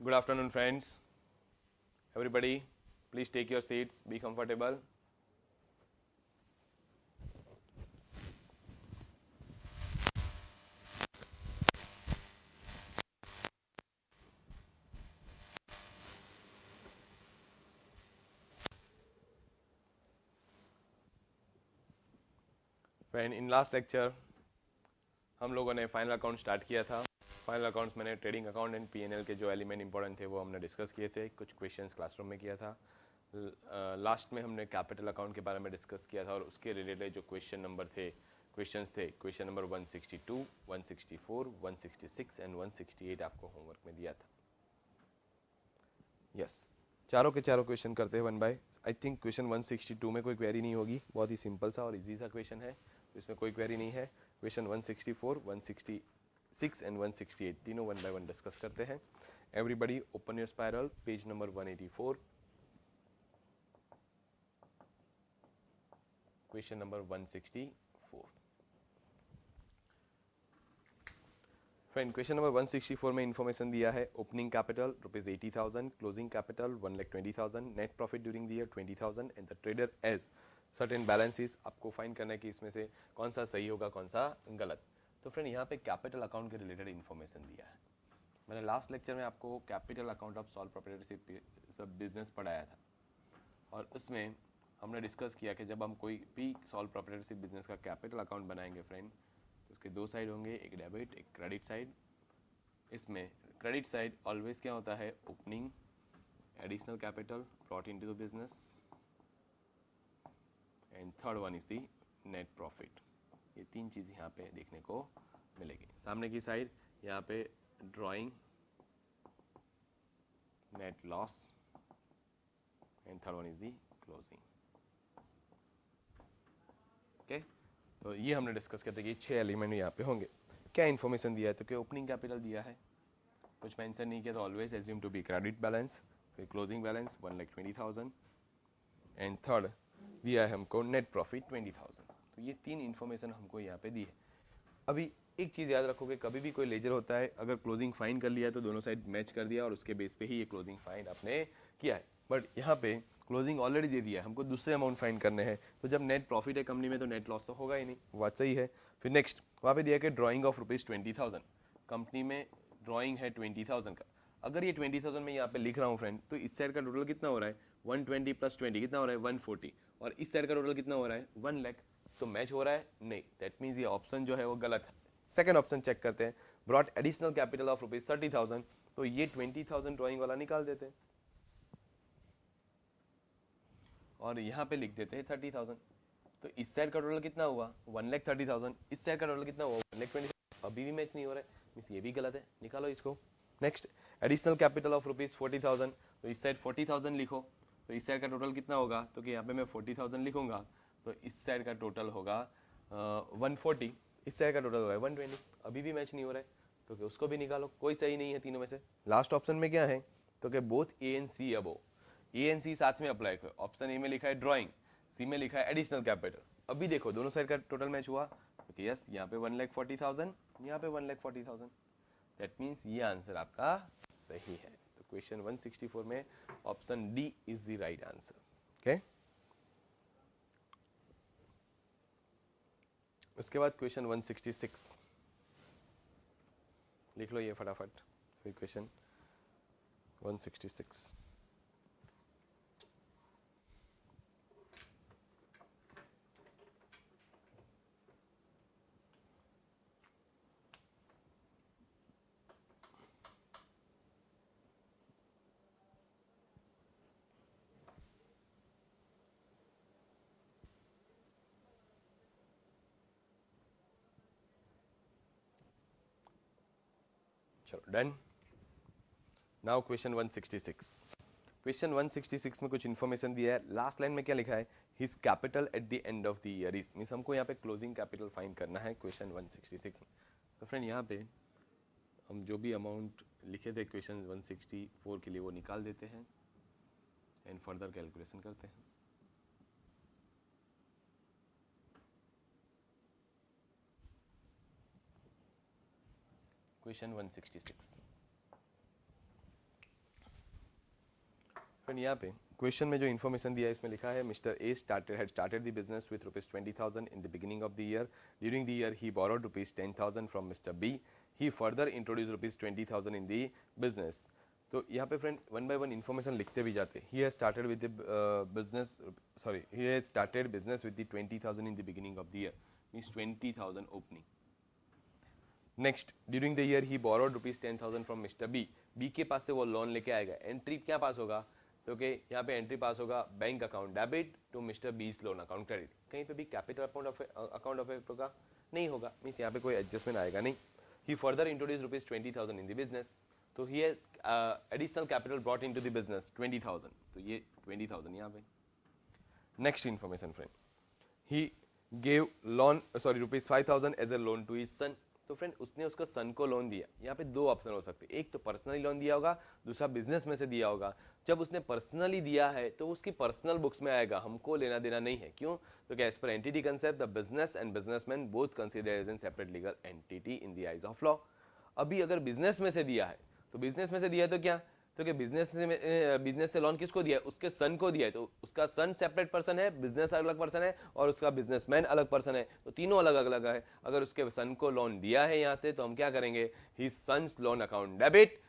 Good afternoon, friends. Everybody, please take your seats, be comfortable. Friend, in last lecture हम लोगों ने final account start किया था. Final accounts मैंने trading account and PNL के जो एलिमेंट इंपॉर्टेंट थे वो हमने डिस्कस किए थे. कुछ क्वेश्चंस क्लासरूम में किया था. लास्ट में हमने कैपिटल अकाउंट के बारे में डिस्कस किया था और उसके रिलेटेड जो क्वेश्चन नंबर थे, क्वेश्चन नंबर 162, 164, 166 एंड 168 आपको होमवर्क में दिया था. यस, चारों के चारों क्वेश्चन करते हैं one by. I think question 162 में कोई क्वेरी नहीं होगी, बहुत ही सिंपल सा और इजी सा क्वेश्चन है, तो इसमें कोई क्वेरी नहीं है. क्वेश्चन 164, 166 एंड 168 तीनों वन बाय वन डिस्कस करते हैं. Everybody open your spiral, page number 184, question number 164. Friend, question number 164 में इन्फॉर्मेशन दिया है. Opening capital ₹80,000, closing capital 1,20,000, net profit during the year 20,000 and the trader as certain balances. आपको find करना है कि इसमें से कौन सा सही होगा, कौन सा गलत. तो फ्रेंड, यहाँ पे कैपिटल अकाउंट के रिलेटेड इन्फॉर्मेशन दिया है. मैंने लास्ट लेक्चर में आपको capital account of sole proprietorship सब बिजनेस पढ़ाया था और उसमें हमने डिस्कस किया कि जब हम कोई भी सोल प्रोप्राइटरशिप बिजनेस का कैपिटल अकाउंट बनाएंगे फ्रेंड, तो उसके दो साइड होंगे, एक डेबिट एक क्रेडिट साइड. इसमें क्रेडिट साइड ऑलवेज क्या होता है, opening, additional capital brought into the business and third one is the net profit. ये तीन चीज़ यहाँ पे देखने को मिलेगी. सामने की साइड यहाँ पे drawing, net loss and third one is the closing. Okay, तो ये हमने डिस्कस किया था कि 6 एलिमेंट यहाँ पे होंगे. क्या इन्फॉर्मेशन दिया है, तो क्या ओपनिंग कैपिटल दिया है, कुछ मेंशन नहीं किया, तो always assume to be credit balance. फिर क्लोजिंग बैलेंस 1,20,000 एंड थर्ड दिया है हमको नेट प्रॉफिट 20,000. तो ये तीन इन्फॉर्मेशन हमको यहाँ पे दी है. अभी एक चीज़ याद रखोगे, कभी भी कोई लेजर होता है, अगर क्लोजिंग फाइन कर लिया तो दोनों साइड मैच कर दिया और उसके बेस पे ही ये क्लोजिंग फाइन आपने किया है. बट यहाँ पे क्लोजिंग ऑलरेडी दे दिया है, हमको दूसरे अमाउंट फाइन करने हैं. तो जब नेट प्रॉफिट है कंपनी में तो नेट लॉस तो होगा ही नहीं, बात सही है. फिर नेक्स्ट वहाँ पे दिया कि ड्राइंग ऑफ ₹20,000, कंपनी में ड्राइंग है 20,000 का. अगर ये 20,000 में यहाँ पे लिख रहा हूँ फ्रेंड, तो इस साइड का टोटल कितना हो रहा है, 120 + 20 कितना हो रहा है, 140, और इस साइड का टोटल कितना हो रहा है, 1 लाख. तो मैच हो रहा है नहीं, दैट मीन्स ये ऑप्शन जो है वो गलत है. सेकंड ऑप्शन चेक करते हैं, ब्रॉट एडिशनल कैपिटल ऑफ ₹30,000, तो ये 20,000 ड्राइंग वाला निकाल देते हैं और यहाँ पे लिख देते हैं 30,000. तो इस साइड का टोटल कितना हुआ, 1,30,000, इस साइड का टोटल कितना हुआ, 1,20,000. अभी भी मैच नहीं हो रहा है, मीन्स ये भी गलत है, निकालो इसको. नेक्स्ट, एडिशनल कैपिटल ऑफ ₹40,000, तो इस साइड 40,000 लिखो. तो इस साइड का टोटल कितना होगा, तो कि यहाँ पे मैं 40,000 लिखूंगा, तो इस साइड का टोटल होगा 140, इस साइड का टोटल होगा 120. अभी भी मैच नहीं हो रहा है, तो कि उसको भी निकालो, कोई सही नहीं है तीनों में से. लास्ट ऑप्शन में क्या है, तो कि बोथ ए एंड सी अबो, ए एंड सी साथ में अप्लाई करो. ऑप्शन ए में लिखा है ड्राइंग, सी में लिखा है एडिशनल कैपिटल. अभी देखो दोनों साइड का टोटल मैच हुआ, तो यस यहाँ पे 1,40,000, यहाँ पे 1,40,000. दैट मीन्स ये आंसर आपका सही है. तो क्वेश्चन 164 में option D is the right answer. Okay, उसके बाद क्वेश्चन 166 लिख लो ये फटाफट. फिर क्वेश्चन 166. चलो डन. Now question 166. क्वेश्चन 166 में कुछ इन्फॉर्मेशन दिया है. लास्ट लाइन में क्या लिखा है, his capital at the end of the year is, means हमको यहाँ पे क्लोजिंग कैपिटल फाइंड करना है क्वेश्चन 166 में. तो फ्रेंड यहाँ पे हम जो भी अमाउंट लिखे थे क्वेश्चन 164 के लिए वो निकाल देते हैं एंड फर्दर कैलकुलेशन करते हैं. क्वेश्चन 166. फ्रेंड यहाँ पे क्वेश्चन में जो इन्फॉर्मेशन दिया है इसमें लिखा है mister A had started the business with ₹20,000 in the beginning of the year. During the year he borrowed ₹10,000 from mister B. He further introduce ₹20,000 in the business. तो यहाँ पे friend one by one information लिखते भी जाते. He has started with the business, sorry, he has started business with the 20,000 in the beginning of the year, means 20,000 opening. Next, during the year he borrowed ₹10,000 from mister B. B के पास से वो loan लेके आएगा. Entry क्या पास होगा? क्योंकि यहाँ पे एंट्री पास होगा bank account debit to mister B's loan account credit. कहीं पे भी कैपिटल अकाउंट ऑफेक्ट होगा? नहीं होगा, मीन्स यहाँ पे कोई एडजस्टमेंट आएगा नहीं. He further introduce ₹20,000 in the business. तो he additional capital brought into the business 20,000. तो ये 20,000 यहाँ पे. Next information friend, he gave loan ₹5,000 as a loan to his son. तो फ्रेंड उसने उसका सन को लोन दिया. यहाँ पे दो ऑप्शन हो सकते हैं, एक तो पर्सनली लोन दिया होगा, दूसरा बिजनेस में से दिया होगा. जब उसने पर्सनली दिया है तो उसकी पर्सनल बुक्स में आएगा, हमको लेना देना नहीं है. क्यों? तो as per entity concept the business and businessman both consider as an separate legal entity in the eyes of law. अभी अगर बिजनेस में से दिया है तो बिजनेस में से दिया है तो क्या, तो कि बिजनेस से लोन किसको दिया है? उसके सन को दिया है. तो उसका सन सेपरेट पर्सन है, बिजनेस अलग पर्सन है, और उसका बिजनेसमैन अलग पर्सन है. तो तीनों अलग अलग है. अगर उसके सन को लोन दिया है यहाँ से तो हम क्या करेंगे? He sons loan account debit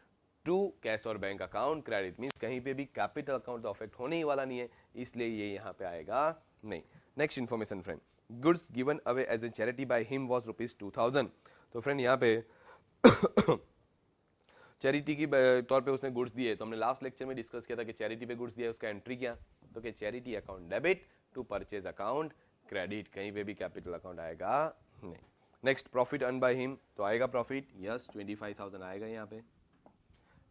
to cash और बैंक अकाउंट क्रेडिट. मीन्स कहीं पे भी कैपिटल अकाउंट तो अफेक्ट होने ही वाला नहीं है, इसलिए ये यहाँ पे आएगा नहीं. Next information friend, goods given away as a charity by him was ₹2,000. तो फ्रेंड यहाँ पे चैरिटी की तौर पे उसने गुड्स दिए. तो हमने लास्ट लेक्चर में डिस्कस किया था कि चैरिटी पे गुड्स दिया, उसका एंट्री क्या? तो कि charity account debit to purchase account credit. कहीं पे भी कैपिटल अकाउंट आएगा नहीं. Next, profit earn by him. तो आएगा प्रॉफिट, यस 25,000 आएगा यहाँ पे.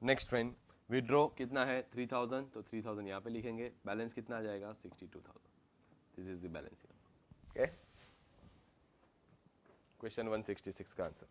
नेक्स्ट फ्रेंड, विड्रॉ कितना है? 3,000. तो 3,000 यहाँ पे लिखेंगे. बैलेंस कितना आ जाएगा? 62,000. This is the balance. Okay, question 166 का आंसर.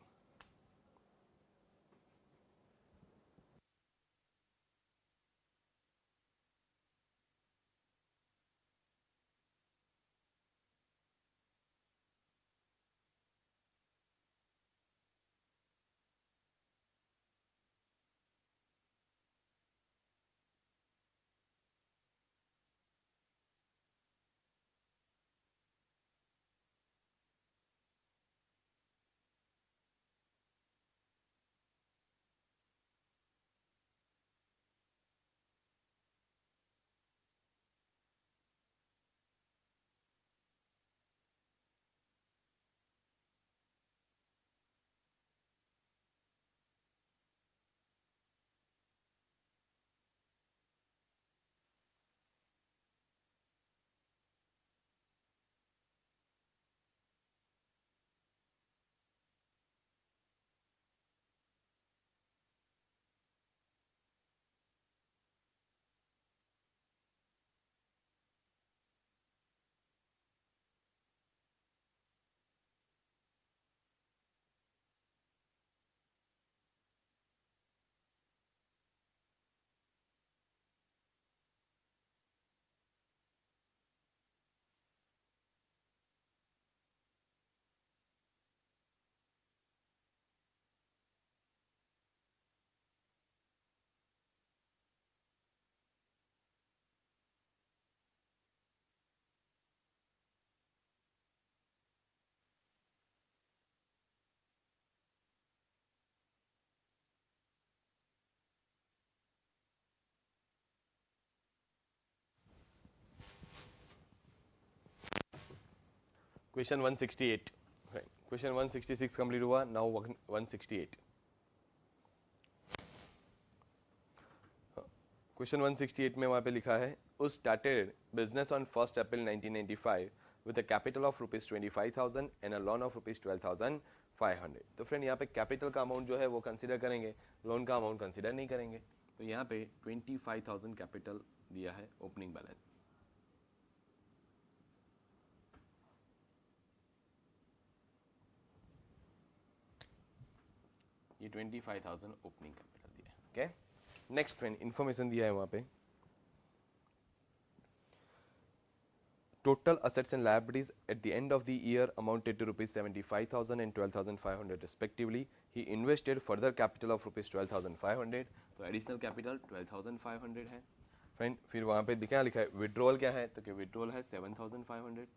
क्वेश्चन 168. क्वेश्चन 166 कंप्लीट हुआ. नाउ 168. क्वेश्चन 168 में वहाँ पे लिखा है, उस started business on 1 April 1995 with a capital of ₹25,000 and a loan of ₹12,500. तो फ्रेंड यहाँ पे कैपिटल का अमाउंट जो है वो कंसीडर करेंगे, लोन का अमाउंट कंसीडर नहीं करेंगे. तो यहाँ पे 25,000 कैपिटल दिया है ओपनिंग बैलेंस. ये 25,000 ओपनिंग कैपिटल दिया है. ओके, नेक्स्ट फ्रेंड इन्फॉर्मेशन दिया है वहाँ पे, total assets and liabilities at the end of the year amounted to ₹75,000 and 12,500 respectively. He invested further capital of ₹12,500. तो additional capital 12,500 है. फ्रेंड फिर वहाँ पे क्या लिखा है, विड्रॉल क्या है, तो कि विड्रॉल है 7,500.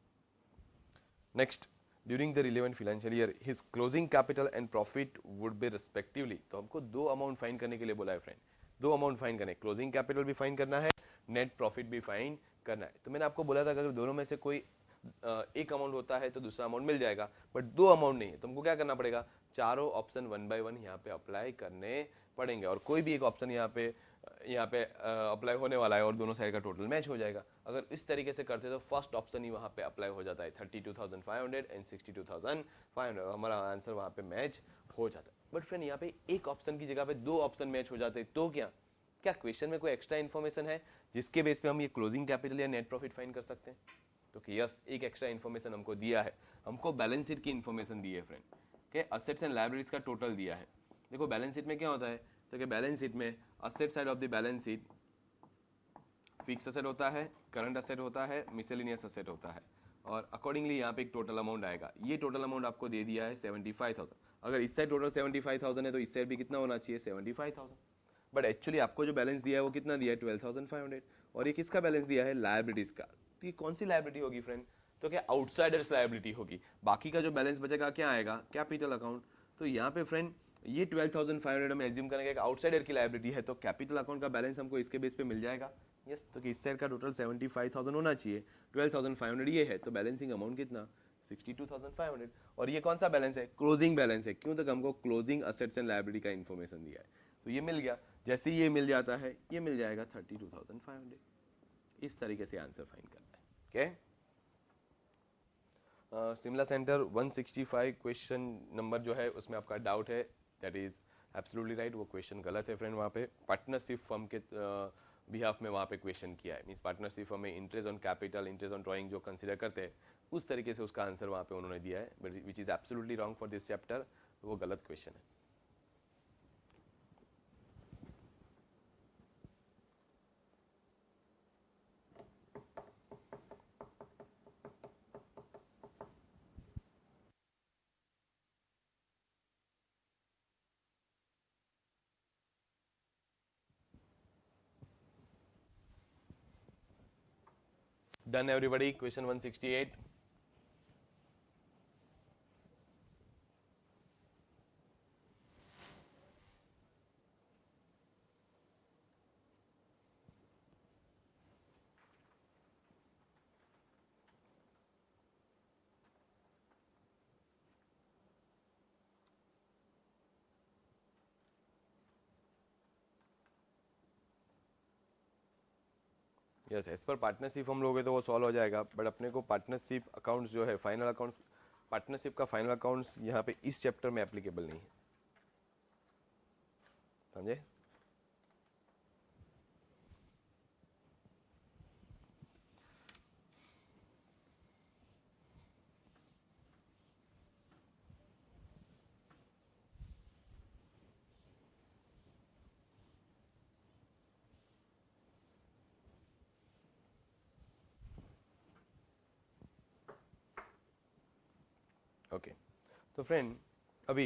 Next, during the relevant financial year his closing capital and profit would be respectively. तो हमको दो अमाउंट फाइंड करने के लिए बोला है फ्रेंड, दो अमाउंट फाइंड करने, क्लोजिंग कैपिटल भी फाइंड करना है, नेट प्रॉफिट भी फाइंड करना है. तो मैंने आपको बोला था कि अगर दोनों में से कोई एक अमाउंट होता है तो दूसरा अमाउंट मिल जाएगा, बट दो अमाउंट नहीं है तो हमको क्या करना पड़ेगा, चारों ऑप्शन 1 बाय 1 यहाँ पे अप्लाई करने पड़ेंगे, और कोई भी एक ऑप्शन यहाँ पे अप्लाई होने वाला है और दोनों साइड का टोटल मैच हो जाएगा. अगर इस तरीके से करते तो फर्स्ट ऑप्शन ही वहाँ पे अप्लाई हो जाता है, 32,500 एंड 62,500, हमारा आंसर वहाँ पे मैच हो जाता है. बट फ्रेंड यहाँ पे एक ऑप्शन की जगह पे दो ऑप्शन मैच हो जाते हैं, तो क्या क्या क्वेश्चन में कोई एक्स्ट्रा इन्फॉर्मेशन है जिसके बेस पे हम ये क्लोजिंग कैपिटल या नेट प्रॉफिट फाइंड कर सकते हैं? तो कि यस, एक एक्स्ट्रा इन्फॉर्मेशन हमको दिया है, हमको बैलेंस शीट की इन्फॉर्मेशन दी है फ्रेंड, के असेट्स एंड लायबिलिटीज का टोटल दिया है. देखो बैलेंस शीट में क्या होता है, तो कि बैलेंस शीट में asset side of the balance sheet fix asset होता है, करंट असेट होता है, मिसलेनियस असेट होता है, और अकॉर्डिंगली यहाँ पे एक टोटल अमाउंट आएगा. ये टोटल अमाउंट आपको दे दिया है 75,000. अगर इस साइड टोटल 75,000 है तो इस साइड भी कितना होना चाहिए, 75,000. बट एक्चुअली आपको जो बैलेंस दिया है वो कितना दिया है, 12,500. और ये किसका बैलेंस दिया है, लायबिलिटीज का. तो ये कौन सी लायबिलिटी होगी फ्रेंड, तो क्या आउटसाइडर्स लायबिलिटी होगी. बाकी का जो बैलेंस बचेगा क्या आएगा, कैपिटल अकाउंट. तो यहाँ पे फ्रेंड ये 12,500 हम एज्यूम करेंगे कि आउटसाइडर की लायबिलिटी है, तो कैपिटल अकाउंट का बैलेंस हमको इसके बेस पे मिल जाएगा. यस, तो कि इस साइड का टोटल 75,000 होना चाहिए, 12,500 ये है, तो बैलेंसिंग अमाउंट कितना, 62,500. और ये कौन सा बैलेंस है, क्लोजिंग बैलेंस है. क्यों, तक हमको क्लोजिंग असेट्स एंड लायबिलिटी का इन्फॉर्मेशन दिया है, तो ये मिल गया. जैसे ये मिल जाता है ये मिल जाएगा 32,500. इस तरीके से आंसर फाइंड करना है. Okay, Shimla centre 165 question number जो है उसमें आपका डाउट है, दैट इज एब्सोल्युटली राइट. वो क्वेश्चन गलत है फ्रेंड. वहाँ पे पार्टनरशिप फर्म के बिहाफ में वहाँ पे क्वेश्चन किया है, मीन्स पार्टनरशिप फर्म में interest on capital, interest on drawing जो कंसिडर करते हैं उस तरीके से उसका आंसर वहाँ पे उन्होंने दिया है, but which is absolutely wrong for this chapter. वो गलत क्वेश्चन है. Done everybody, question 168. Yes, as per partnership हम लोगे तो वो सॉल्व हो जाएगा, बट अपने को पार्टनरशिप अकाउंट्स जो है, फाइनल अकाउंट्स, पार्टनरशिप का फाइनल अकाउंट्स यहाँ पे इस चैप्टर में एप्लीकेबल नहीं है, समझे. ओके, तो फ्रेंड अभी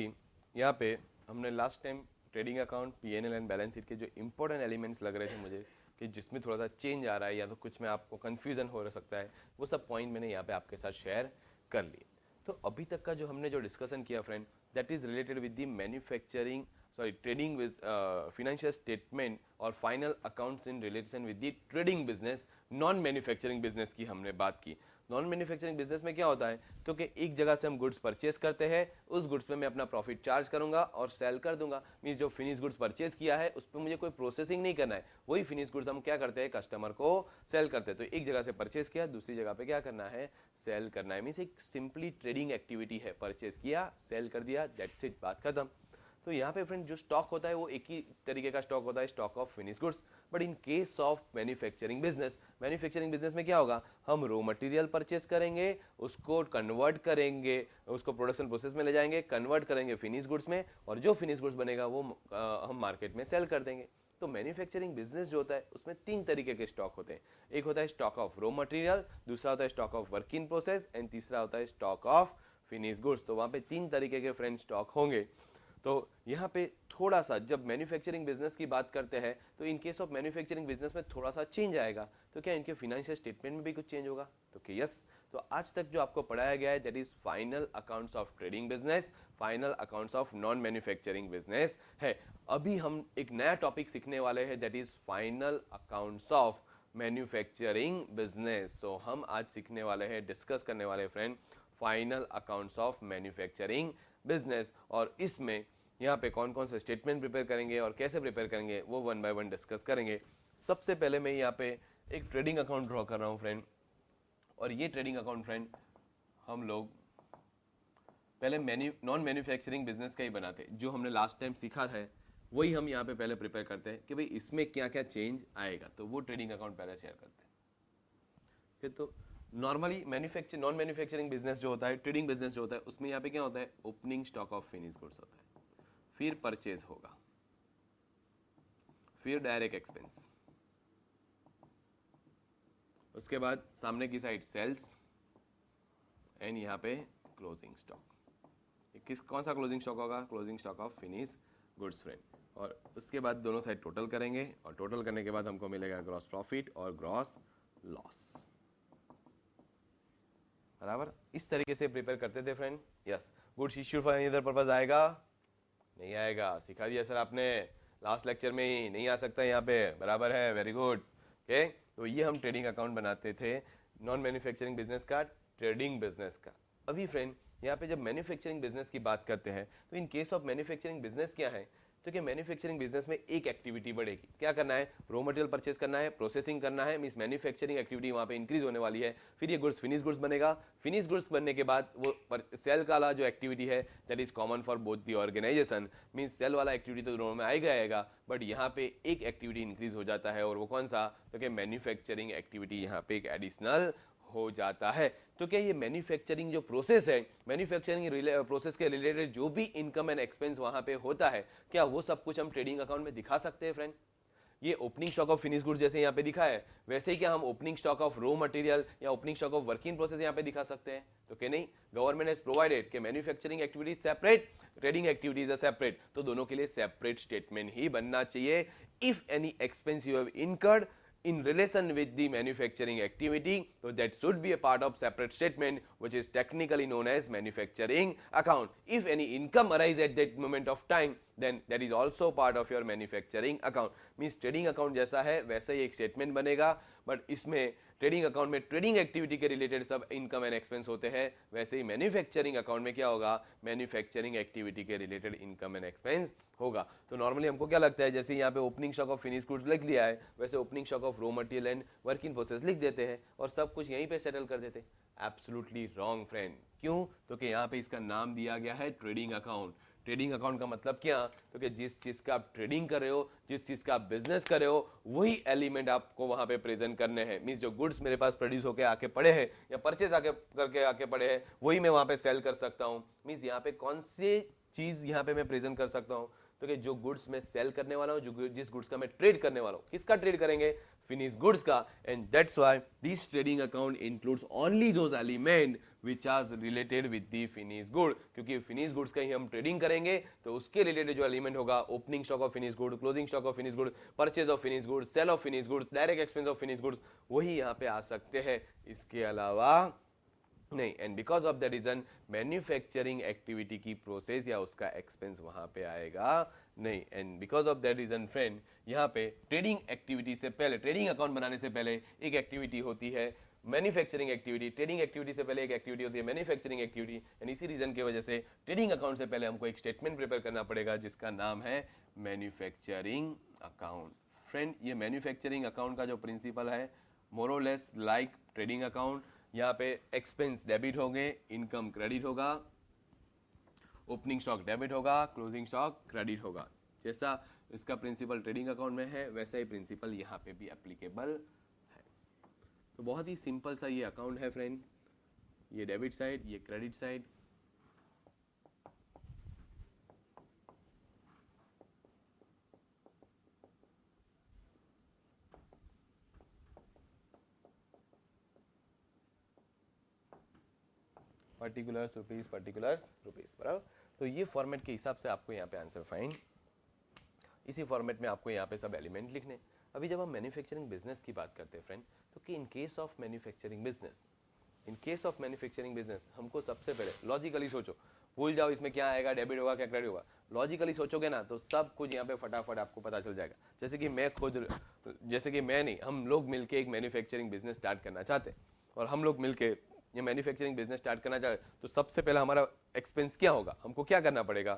यहाँ पे हमने last time trading account, PNL and balance sheet के जो इंपॉर्टेंट एलिमेंट्स लग रहे थे मुझे कि जिसमें थोड़ा सा चेंज आ रहा है या तो कुछ में आपको कन्फ्यूजन हो सकता है, वो सब पॉइंट मैंने यहाँ पे आपके साथ शेयर कर लिए. तो अभी तक का जो हमने जो डिस्कशन किया friend, that is related with the manufacturing, sorry trading with financial statement और final accounts in relation with the trading business, non manufacturing business की हमने बात की. नॉन मैन्युफैक्चरिंग बिजनेस में क्या होता है, तो कि एक जगह से हम गुड्स परचेस करते हैं, उस गुड्स पे मैं अपना प्रॉफिट चार्ज करूंगा और सेल कर दूंगा. मींस जो फिनिश गुड्स परचेस किया है उस पर मुझे कोई प्रोसेसिंग नहीं करना है, वही फिनिश गुड्स हम क्या करते हैं, कस्टमर को सेल करते हैं. तो एक जगह से परचेस किया, दूसरी जगह पे क्या करना है, सेल करना है. मींस एक सिंपली ट्रेडिंग एक्टिविटी है, परचेस किया, सेल कर दिया, दैट्स इट, बात खत्म. तो यहाँ पे फ्रेंड जो स्टॉक होता है वो एक ही तरीके का स्टॉक होता है, stock of finish goods. But in case of manufacturing business, manufacturing business में क्या होगा, हम रॉ मटेरियल परचेस करेंगे, उसको कन्वर्ट करेंगे, उसको प्रोडक्शन प्रोसेस में ले जाएंगे, कन्वर्ट करेंगे फिनिश गुड्स में, और जो फिनिश गुड्स बनेगा वो हम मार्केट में सेल कर देंगे. तो मैन्युफैक्चरिंग बिजनेस जो होता है उसमें तीन तरीके के स्टॉक होते हैं. एक होता है स्टॉक ऑफ रॉ मटेरियल, दूसरा होता है stock of work in process, and तीसरा होता है स्टॉक ऑफ फिनिश गुड्स. तो वहाँ पे तीन तरीके के फ्रेंड स्टॉक होंगे. तो यहाँ पे थोड़ा सा जब मैन्युफैक्चरिंग बिजनेस की बात करते हैं तो इन केस ऑफ मैन्युफैक्चरिंग बिजनेस में थोड़ा सा चेंज आएगा। तो क्या इनके फाइनेंशियल स्टेटमेंट में भी कुछ चेंज होगा? तो कि यस। तो आज तक जो आपको पढ़ाया गया है that is final accounts of trading business, final accounts of non manufacturing business है। अभी हम एक नया टॉपिक सीखने वाले हैं that is final accounts of manufacturing business. तो हम आज सीखने वाले हैं, डिस्कस करने वाले हैं friend, final accounts of manufacturing business. और इसमें यहाँ पे कौन कौन से स्टेटमेंट प्रिपेयर करेंगे और कैसे प्रिपेयर करेंगे वो वन बाय वन डिस्कस करेंगे। सबसे पहले मैं यहाँ पे एक ट्रेडिंग अकाउंट ड्रॉ कर रहा हूँ फ्रेंड, और ये ट्रेडिंग अकाउंट फ्रेंड हम लोग पहले नॉन मैन्युफैक्चरिंग बिजनेस का ही बनाते हैं। जो हमने लास्ट टाइम सीखा है वही हम यहाँ पे पहले प्रिपेयर करते हैं कि भाई इसमें क्या क्या चेंज आएगा, तो वो ट्रेडिंग अकाउंट पहले शेयर करते हैं। फिर तो नॉर्मली नॉन मैन्युफैक्चरिंग बिजनेस जो होता है, ट्रेडिंग बिजनेस जो होता है, उसमें यहाँ पे क्या होता है, opening stock of finish goods होता है, फिर परचेज होगा, फिर डायरेक्ट एक्सपेंस, उसके बाद सामने की साइड सेल्स एंड यहाँ पे क्लोजिंग स्टॉक। कौन सा क्लोजिंग स्टॉक होगा? Closing stock of finish goods friend. और उसके बाद दोनों साइड टोटल करेंगे, और टोटल करने के बाद हमको मिलेगा ग्रॉस प्रॉफिट और ग्रॉस लॉस। बराबर इस तरीके से प्रिपेयर करते थे friend. Yes. Goods issued for any other purpose आएगा? नहीं आएगा। सिखा दिया सर आपने लास्ट लेक्चर में ही, नहीं आ सकता यहाँ पे। बराबर है, वेरी गुड। ओके, तो ये हम ट्रेडिंग अकाउंट बनाते थे नॉन मैन्युफैक्चरिंग बिजनेस का, ट्रेडिंग बिजनेस का। अभी फ्रेंड यहाँ पे जब मैन्युफैक्चरिंग बिजनेस की बात करते हैं तो इन केस ऑफ मैन्युफैक्चरिंग बिजनेस क्या है, तो क्या मैन्युफैक्चरिंग बिजनेस में एक एक्टिविटी बढ़ेगी। क्या करना है? रॉ मटेरियल परचेस करना है, प्रोसेसिंग करना है, मींस मैन्युफैक्चरिंग एक्टिविटी वहां पे इंक्रीज होने वाली है। फिर ये गुड्स फिनिश गुड्स बनेगा। फिनिश गुड्स बनने के बाद वो सेल वाला जो एक्टिविटी है that is common for both the organisation, means sale वाला एक्टिविटी तो दोनों में आएगा, बट यहाँ पे एक एक्टिविटी इंक्रीज हो जाता है, और वो कौन सा? तो क्या मैन्युफैक्चरिंग एक्टिविटी यहाँ पे एक एडिशनल हो जाता है। तो क्या ये मैन्युफैक्चरिंग जो प्रोसेस है, मैन्युफैक्चरिंग प्रोसेस के रिलेटेड जो भी इनकम एंड एक्सपेंस वहां पे होता है, क्या वो सब कुछ हम ट्रेडिंग अकाउंट में दिखा सकते हैं फ्रेंड? ये opening stock of finish goods जैसे यहाँ पे दिखा है, वैसे ही क्या हम opening stock of raw material या opening stock of working process यहाँ पे दिखा सकते हैं? तो क्या नहीं, गवर्नमेंट हैज प्रोवाइडेड कि manufacturing activities separate, trading activities are separate, तो दोनों के लिए सेपरेट स्टेटमेंट ही बनना चाहिए। If any expense you have incurred in relation with the manufacturing activity, so that should be a part of separate statement which is technically known as manufacturing account. If any income arise at that moment of time, then that is also part of your manufacturing account. Means trading account जैसा है वैसे ही एक statement बनेगा, but इसमें trading account में trading activity के related सब income and expense होते हैं, वैसे ही मैन्युफैक्चरिंग अकाउंट में क्या होगा? मैन्युफैक्चरिंग एक्टिविटी के रिलेटेड इनकम एंड एक्सपेंस होगा। तो नॉर्मली हमको क्या लगता है, जैसे यहाँ पे opening stock of finish goods लिख दिया है, वैसे opening stock of raw material and work in process लिख देते हैं और सब कुछ यहीं पे सेटल कर देते हैं। Absolutely wrong friend. क्यों? तो कि यहाँ पे इसका नाम दिया गया है ट्रेडिंग अकाउंट। ट्रेडिंग अकाउंट का मतलब क्या? तो कि जिस चीज का आप ट्रेडिंग कर रहे हो, जिस चीज का आप बिजनेस कर रहे हो, वही एलिमेंट आपको वहां पे प्रेजेंट करने हैं। मींस जो गुड्स मेरे पास प्रोड्यूस होके आके पड़े हैं या परचेज आके करके आके पड़े हैं, वही मैं वहां पे सेल कर सकता हूँ। मींस यहाँ पे कौन सी चीज यहाँ पे मैं प्रेजेंट कर सकता हूँ? तो कि जो गुड्स मैं सेल करने वाला हूँ, जो जिस गुड्स का मैं ट्रेड करने वाला हूँ, किसका ट्रेड करेंगे? फिनिश गुड्स का। And that's why this trading account includes only those element which are related with the finish good, क्योंकि फिनिश गुड्स का ही हम ट्रेडिंग करेंगे तो उसके रिलेटेड जो एलिमेंट होगा, opening stock of finish good, closing stock of finish good, purchase of finish good, sale of finish goods, direct expense of finish goods, वही यहाँ पे आ सकते हैं, इसके अलावा नहीं। And because of the reason manufacturing activity की प्रोसेस या उसका एक्सपेंस वहां पे आएगा नहीं। And because of that reason friend यहाँ पे ट्रेडिंग एक्टिविटी से पहले, ट्रेडिंग अकाउंट बनाने से पहले एक एक्टिविटी होती है मैन्युफैक्चरिंग एक्टिविटी। ट्रेडिंग एक्टिविटी से पहले एक एक्टिविटी होती है मैन्युफैक्चरिंग एक्टिविटी। एंड इसी रीजन की वजह से ट्रेडिंग अकाउंट से पहले हमको एक स्टेटमेंट प्रिपेयर करना पड़ेगा जिसका नाम है मैन्युफैक्चरिंग अकाउंट। फ्रेंड ये मैन्युफैक्चरिंग अकाउंट का जो प्रिंसिपल है मोर और लेस लाइक ट्रेडिंग अकाउंट। यहाँ पे एक्सपेंस डेबिट होंगे, इनकम क्रेडिट होगा, ओपनिंग स्टॉक डेबिट होगा, क्लोजिंग स्टॉक क्रेडिट होगा। जैसा इसका प्रिंसिपल ट्रेडिंग अकाउंट में है वैसा ही प्रिंसिपल यहाँ पे भी एप्लीकेबल है। तो बहुत ही सिंपल सा ये अकाउंट है फ्रेंड, ये डेबिट साइड, ये credit side. Particulars rupees, particulars rupees, बराबर। तो ये फॉर्मेट के हिसाब से आपको यहाँ पे आंसर फाइंड, इसी फॉर्मेट में आपको यहाँ पे सब एलिमेंट लिखने। अभी जब हम मैन्युफैक्चरिंग बिजनेस की बात करते हैं फ्रेंड, तो कि इन केस ऑफ मैन्युफैक्चरिंग बिजनेस हमको सबसे पहले लॉजिकली सोचो, भूल जाओ इसमें क्या आएगा, डेबिट होगा क्या क्रेडिट होगा, लॉजिकली सोचोगे ना तो सब कुछ यहाँ पे फटाफट आपको पता चल जाएगा। जैसे कि मैं नहीं, हम लोग मिलके एक मैन्युफैक्चरिंग बिजनेस स्टार्ट करना चाहते हैं और हम लोग मिलके ये मैन्युफैक्चरिंग बिजनेस स्टार्ट करना चाहते तो सबसे पहला हमारा एक्सपेंस क्या होगा, हमको क्या करना पड़ेगा,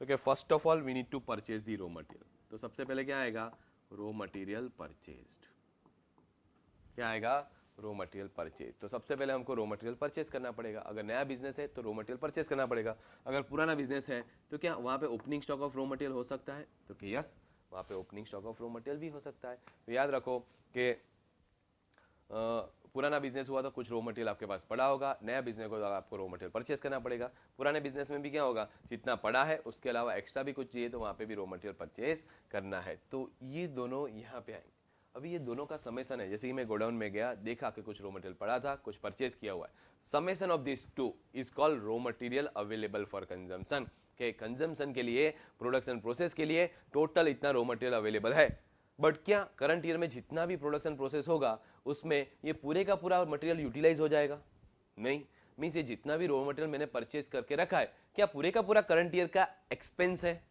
तो क्या first of all we need to purchase the raw material. तो सबसे पहले क्या आएगा, रॉ मटेरियल परचेज्ड, क्या आएगा, रॉ मटेरियल परचेज। तो सबसे पहले हमको रॉ मटेरियल परचेज करना पड़ेगा। अगर नया बिजनेस है तो रॉ मटेरियल परचेज करना पड़ेगा। अगर पुराना बिजनेस है तो क्या वहाँ पे opening stock of raw material हो सकता है, तो कि यस, वहाँ पे opening stock of raw material भी हो सकता है। तो याद रखो कि पुराना बिजनेस हुआ तो कुछ रॉ मटेरियल आपके पास पड़ा होगा, नया बिजनेस को तो आपको रॉ मटेरियल परचेज करना पड़ेगा। पुराने बिजनेस में भी क्या होगा, जितना पड़ा है उसके अलावा एक्स्ट्रा भी कुछ चाहिए तो वहाँ पे भी रॉ मटेरियल परचेज करना है। तो ये दोनों यहाँ पे आएंगे। अभी ये दोनों का समेसन है, जैसे कि मैं गोडाउन में गया, देखा कि कुछ रॉ मटेरियल पड़ा था, कुछ परचेज किया हुआ है, summation of this two is called raw material available for consumption, के कंजम्पशन के लिए, प्रोडक्शन प्रोसेस के लिए टोटल इतना रॉ मटेरियल अवेलेबल है। बट क्या करंट ईयर में जितना भी प्रोडक्शन प्रोसेस होगा उसमें ये पूरे का पूरा मटेरियल यूटिलाइज हो जाएगा? नहीं, मीन्स ये जितना भी रॉ मटेरियल मैंने परचेज करके रखा है क्या पूरे का पूरा करंट ईयर का एक्सपेंस है?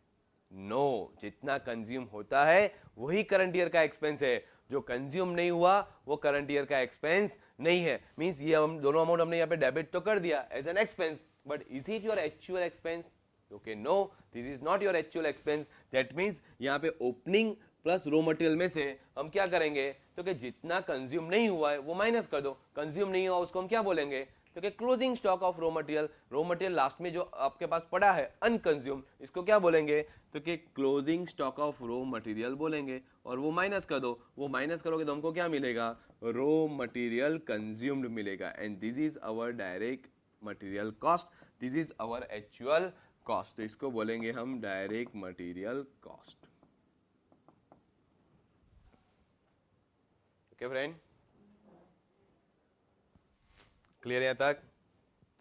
नो, जितना कंज्यूम होता है वही करंट ईयर का एक्सपेंस है, जो कंज्यूम नहीं हुआ वो करंट ईयर का एक्सपेंस नहीं है। मींस ये हम दोनों अमाउंट हमने यहाँ पे डेबिट तो कर दिया as an expense, but is it your actual expense? Okay, no, this is not your actual expense. That means यहाँ पे ओपनिंग प्लस रॉ मटेरियल में से हम क्या करेंगे, तो कि जितना कंज्यूम नहीं हुआ है वो माइनस कर दो, कंज्यूम नहीं हुआ उसको हम क्या बोलेंगे, तो कि closing stock of raw material last में जो आपके पास पड़ा है अनकंज्यूम, इसको क्या बोलेंगे, तो कि closing stock of raw material बोलेंगे। और वो माइनस कर दो, वो माइनस करोगे तो हमको क्या मिलेगा, रॉ मटेरियल कंज्यूम्ड मिलेगा। And this is our direct material cost, this is our actual cost. तो इसको बोलेंगे हम direct material cost. Okay friend, clear है यहाँ तक?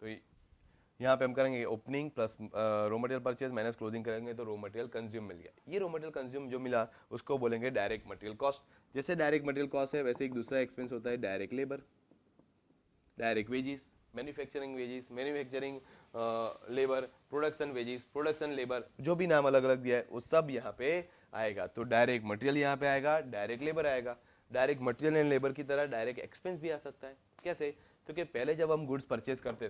तो यहाँ पे हम करेंगे opening plus raw material purchase minus closing करेंगे तो रॉ मटेरियल कंज्यूम मिल गया। ये रॉ मटेरियल कंज्यूम जो मिला उसको बोलेंगे डायरेक्ट मटेरियल कॉस्ट। जैसे डायरेक्ट मटेरियल कॉस्ट है वैसे एक दूसरा एक्सपेंस होता है direct labour, direct wages, manufacturing wages, manufacturing labour, production wages, production labour, जो भी नाम अलग अलग दिया है वो सब यहाँ पे आएगा। तो डायरेक्ट मटेरियल यहाँ पे आएगा, डायरेक्ट लेबर आएगा। डायरेक्ट मटेरियल एंड लेबर की तरह डायरेक्ट एक्सपेंस भी आ सकता है। कैसे, क्योंकि पहले जब हम गुड्स परचेज करते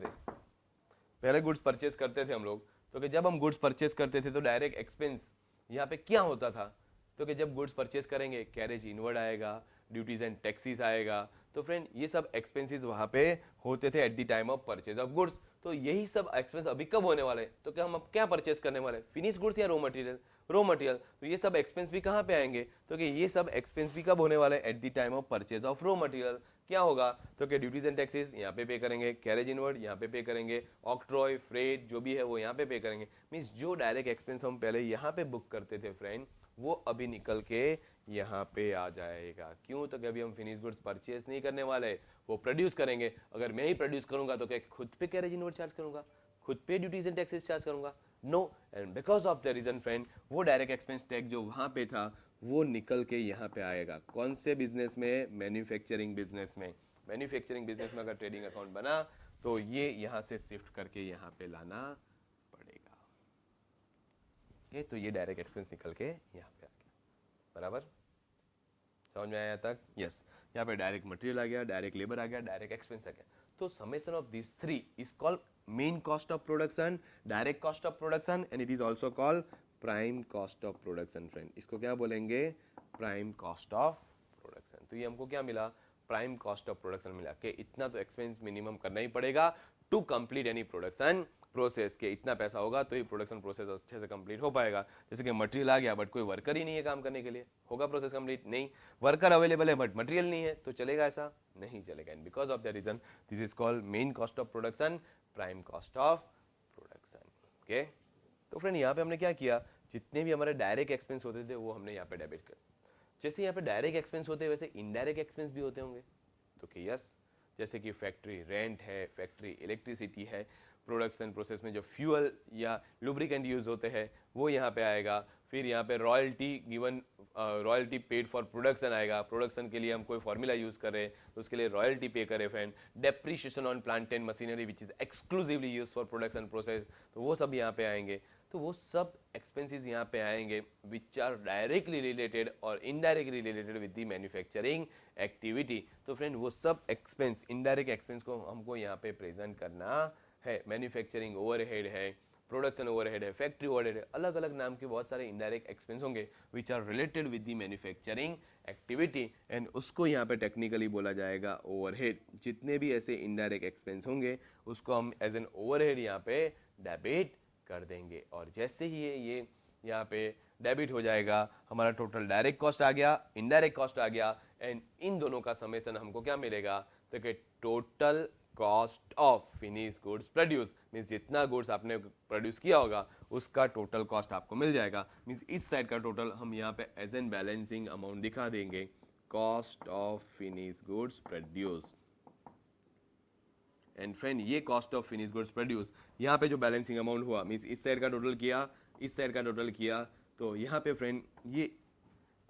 थे, हम लोग, तो कि जब हम गुड्स परचेज करते थे तो डायरेक्ट एक्सपेंस यहाँ पे क्या होता था, तो कि जब गुड्स परचेज करेंगे कैरेज इनवर्ड आएगा, ड्यूटीज एंड टैक्सेस आएगा। तो फ्रेंड ये सब एक्सपेंसेस वहाँ पे होते थे at the time of purchase of goods. तो यही सब एक्सपेंस अभी कब होने वाले, तो क्या हम अब क्या परचेज करने वाले, फिनिश गुड्स या रॉ मटेरियल? तो ये सब एक्सपेंस भी कहाँ पे आएंगे, तो कि ये सब एक्सपेंस भी कब होने वाले, at the time of purchase of raw material. क्या होगा, तो कि ड्यूटीज एंड टैक्सेस यहाँ पे करेंगे, कैरेज इनवर्ड यहाँ पे करेंगे, ऑक्ट्रॉय फ्रेट जो भी है वो यहाँ पे करेंगे। मीन्स जो डायरेक्ट एक्सपेंस हम पहले यहाँ पे बुक करते थे फ्रेंड, वो अभी निकल के यहाँ पे आ जाएगा। क्यों, तो कभी हम फिनिश गुड्स परचेज नहीं करने वाले, वो प्रोड्यूस करेंगे। अगर मैं ही प्रोड्यूस करूंगा तो क्या खुद पे कैरेज इनवर्ड चार्ज करूंगा, खुद पे ड्यूटीज एंड टैक्सेस चार्ज करूंगा? No, and because of the reason friend वो डायरेक्ट एक्सपेंस टैक्स जो वहां पे था वो निकल के यहाँ पे आएगा। कौन से बिजनेस में, मैन्युफैक्चरिंग बिजनेस में। मैन्युफैक्चरिंग बिजनेस में अगर ट्रेडिंग अकाउंट बना तो ये यहाँ से शिफ्ट करके यहाँ पे लाना पड़ेगा। ये तो ये डायरेक्ट एक्सपेंस निकल के यहाँ पे आ गया, बराबर समझ में आया तक? यस, यहाँ पे डायरेक्ट मटेरियल आ गया, डायरेक्ट लेबर आ गया, डायरेक्ट एक्सपेंस आ गया। तो summation of this three is called main cost of production, direct cost of production and it is also called prime cost of production. Friend इसको क्या बोलेंगे, प्राइम कॉस्ट ऑफ प्रोडक्शन। तो ये हमको क्या मिला, प्राइम कॉस्ट ऑफ प्रोडक्शन मिला कि इतना तो एक्सपेंस मिनिमम करना ही पड़ेगा to complete any production process, के इतना पैसा होगा तो ही प्रोडक्शन प्रोसेस अच्छे से कंप्लीट हो पाएगा। जैसे कि मटेरियल आ गया बट कोई वर्कर ही नहीं है काम करने के लिए, होगा प्रोसेस कंप्लीट? नहीं। वर्कर अवेलेबल है बट मटेरियल नहीं है, तो चलेगा? ऐसा नहीं चलेगा। And because of the reason this is called main cost of production, prime cost of production. Okay, तो फ्रेंड यहाँ पे हमने क्या किया, जितने भी हमारे डायरेक्ट एक्सपेंस होते थे वो हमने यहाँ पे डेबिट कर। जैसे यहाँ पे डायरेक्ट एक्सपेंस होते हैं वैसे इनडायरेक्ट एक्सपेंस भी होते होंगे, तो कि यस, जैसे कि फैक्ट्री रेंट है, फैक्ट्री इलेक्ट्रिसिटी है, प्रोडक्शन प्रोसेस में जो फ्यूल या लुब्रिकेंट यूज होते हैं वो यहाँ पे आएगा। फिर यहाँ पे royalty given, royalty paid for production आएगा, प्रोडक्शन के लिए हम कोई फॉर्मूला यूज कर रहे हैं तो उसके लिए रॉयल्टी पे करें friend. Depreciation on plant and machinery which is exclusively use for production process, तो वो सब यहाँ पे आएंगे। तो वो सब एक्सपेंसेस यहाँ पे आएंगे विच आर डायरेक्टली रिलेटेड और indirectly related with the manufacturing activity. तो फ्रेंड वो सब एक्सपेंस, इनडायरेक्ट एक्सपेंस को हमको यहाँ पे प्रेजेंट करना है। मैन्युफैक्चरिंग ओवरहेड है, प्रोडक्शन ओवरहेड है, फैक्ट्री ओवरहेड है, अलग अलग नाम के बहुत सारे इनडायरेक्ट एक्सपेंस होंगे which are related with the manufacturing activity and उसको यहाँ पे टेक्निकली बोला जाएगा ओवरहेड। जितने भी ऐसे इनडायरेक्ट एक्सपेंस होंगे उसको हम एज एन ओवरहेड यहाँ पे डेबिट कर देंगे। और जैसे ही ये यहाँ पे डेबिट हो जाएगा, हमारा टोटल डायरेक्ट कॉस्ट आ गया, इनडायरेक्ट कॉस्ट आ गया एंड इन दोनों का समेशन हमको क्या मिलेगा, तो कि total cost of finish goods produce, means जितना गुड्स आपने प्रोड्यूस किया होगा उसका टोटल कॉस्ट आपको मिल जाएगा। मीन्स इस साइड का टोटल हम यहाँ पे एज एन बैलेंसिंग अमाउंट दिखा देंगे, cost of finish goods produce. And friend ये cost of finish goods produce यहाँ पे जो बैलेंसिंग अमाउंट हुआ, मीन्स इस साइड का टोटल किया, इस साइड का टोटल किया, तो यहाँ पे फ्रेंड ये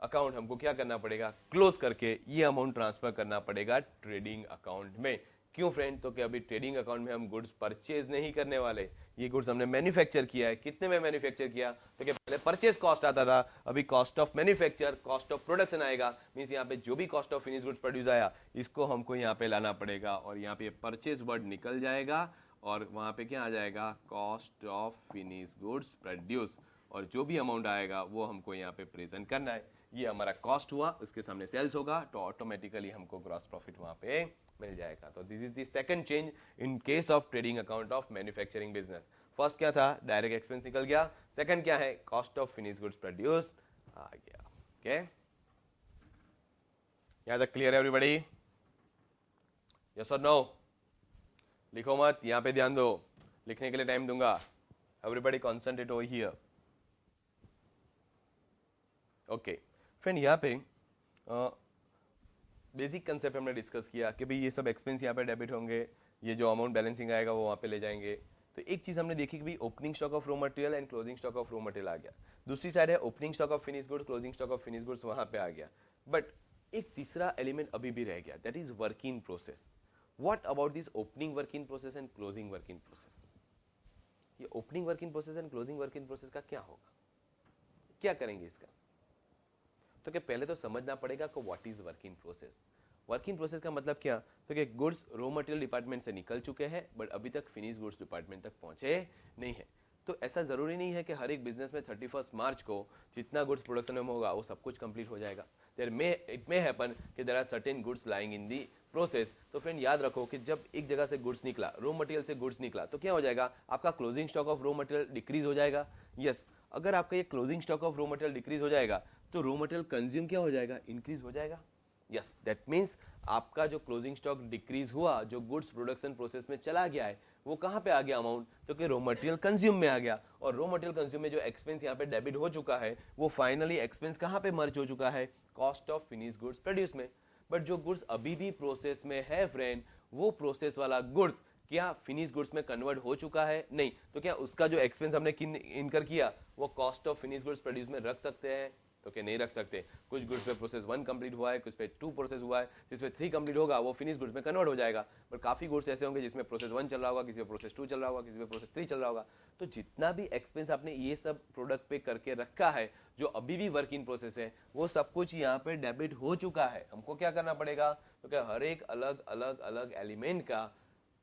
अकाउंट हमको क्या करना पड़ेगा, क्लोज करके ये अमाउंट ट्रांसफर करना पड़ेगा ट्रेडिंग अकाउंट में। क्यों फ्रेंड, तो कि अभी ट्रेडिंग अकाउंट में हम गुड्स परचेज नहीं करने वाले, ये गुड्स हमने मैन्युफैक्चर किया है। कितने में मैन्युफैक्चर किया, तो कि पहले परचेज कॉस्ट आता था, अभी cost of manufacture, cost of production आएगा। मींस यहाँ पे जो भी cost of finish goods produce आया इसको हमको यहाँ पे लाना पड़ेगा और यहाँ पे परचेज वर्ड निकल जाएगा और वहाँ पे क्या आ जाएगा, cost of finish goods produce, और जो भी अमाउंट आएगा वो हमको यहाँ पे प्रेजेंट करना है। ये हमारा कॉस्ट हुआ, उसके सामने सेल्स होगा तो ऑटोमेटिकली हमको ग्रॉस प्रॉफिट वहाँ पे मिल जाएगा। तो this is the second change in case of trading account of manufacturing business. First क्या था, डायरेक्ट एक्सपेंस निकल गया, सेकंड क्या है, cost of finish goods produce आ गया। ओके, यहां तक क्लियर है एवरीबॉडी? यस और नो? लिखो मत, यहां पे ध्यान दो, लिखने के लिए टाइम दूंगा। Everybody concentrate over here. Okay friend, यहाँ पे बेसिक कंसेप्ट हमने डिस्कस किया कि भाई ये सब एक्सपेंस यहाँ पे डेबिट होंगे, ये जो अमाउंट बैलेंसिंग आएगा वो वहाँ पे ले जाएंगे। तो एक चीज़ हमने देखी कि भाई opening stock of raw material and closing stock of raw material आ गया। दूसरी साइड है opening stock of finish goods, closing stock of finish goods वहाँ पे आ गया। बट एक तीसरा एलिमेंट अभी भी रह गया, that is work in process. What about this opening work in process and closing work in process? ये opening work in process and closing work in process का क्या होगा, क्या करेंगे इसका? तो क्या पहले तो समझना पड़ेगा कि what is work in process. Work in process का मतलब क्या, तो कि गुड्स रॉ मटेरियल डिपार्टमेंट से निकल चुके हैं बट अभी तक फिनिश गुड्स डिपार्टमेंट तक पहुंचे नहीं है। तो ऐसा जरूरी नहीं है कि हर एक बिजनेस में 31 मार्च को जितना गुड्स प्रोडक्शन में होगा वो सब कुछ कंप्लीट हो जाएगा। इट मे हैपन कि there are certain goods lying in the process. तो फ्रेंड याद रखो कि जब एक जगह से गुड्स निकला, रॉ मटेरियल से गुड्स निकला, तो क्या हो जाएगा, आपका closing stock of raw material decrease हो जाएगा। यस, अगर आपका ये closing stock of raw material decrease हो जाएगा तो रॉ मटेरियल कंज्यूम क्या हो जाएगा, इंक्रीज हो जाएगा। यस, दैट मीन्स आपका जो क्लोजिंग स्टॉक डिक्रीज हुआ, जो गुड्स प्रोडक्शन प्रोसेस में चला गया है, वो कहाँ पे आ गया अमाउंट, तो कि रॉ मटेरियल कंज्यूम में आ गया। और रॉ मटेरियल कंज्यूम में जो एक्सपेंस यहाँ पे डेबिट हो चुका है वो फाइनली एक्सपेंस कहाँ पे मर्ज हो चुका है, cost of finish goods produce में। बट जो गुड्स अभी भी प्रोसेस में है फ्रेंड, वो प्रोसेस वाला गुड्स क्या फिनिश गुड्स में कन्वर्ट हो चुका है, नहीं, तो क्या उसका जो एक्सपेंस हमने इनकर किया वो cost of finish goods produce में रख सकते हैं, तो क्या नहीं रख सकते। कुछ गुड्स पे प्रोसेस 1 कंप्लीट हुआ है, कुछ पे 2 प्रोसेस हुआ है, जिसमें 3 कंप्लीट होगा वो फिनिश गुड्स में कन्वर्ट हो जाएगा। पर काफी गुड्स ऐसे होंगे जिसमें प्रोसेस 1 चल रहा होगा, किसी में प्रोसेस 2 चल रहा होगा, किसी में प्रोसेस 3 चल रहा होगा। तो जितना भी एक्सपेंस आपने ये सब प्रोडक्ट पे करके रखा है जो अभी भी वर्क इन प्रोसेस है, वो सब कुछ यहाँ पे डेबिट हो चुका है। हमको क्या करना पड़ेगा, तो क्या हर एक अलग अलग अलग एलिमेंट का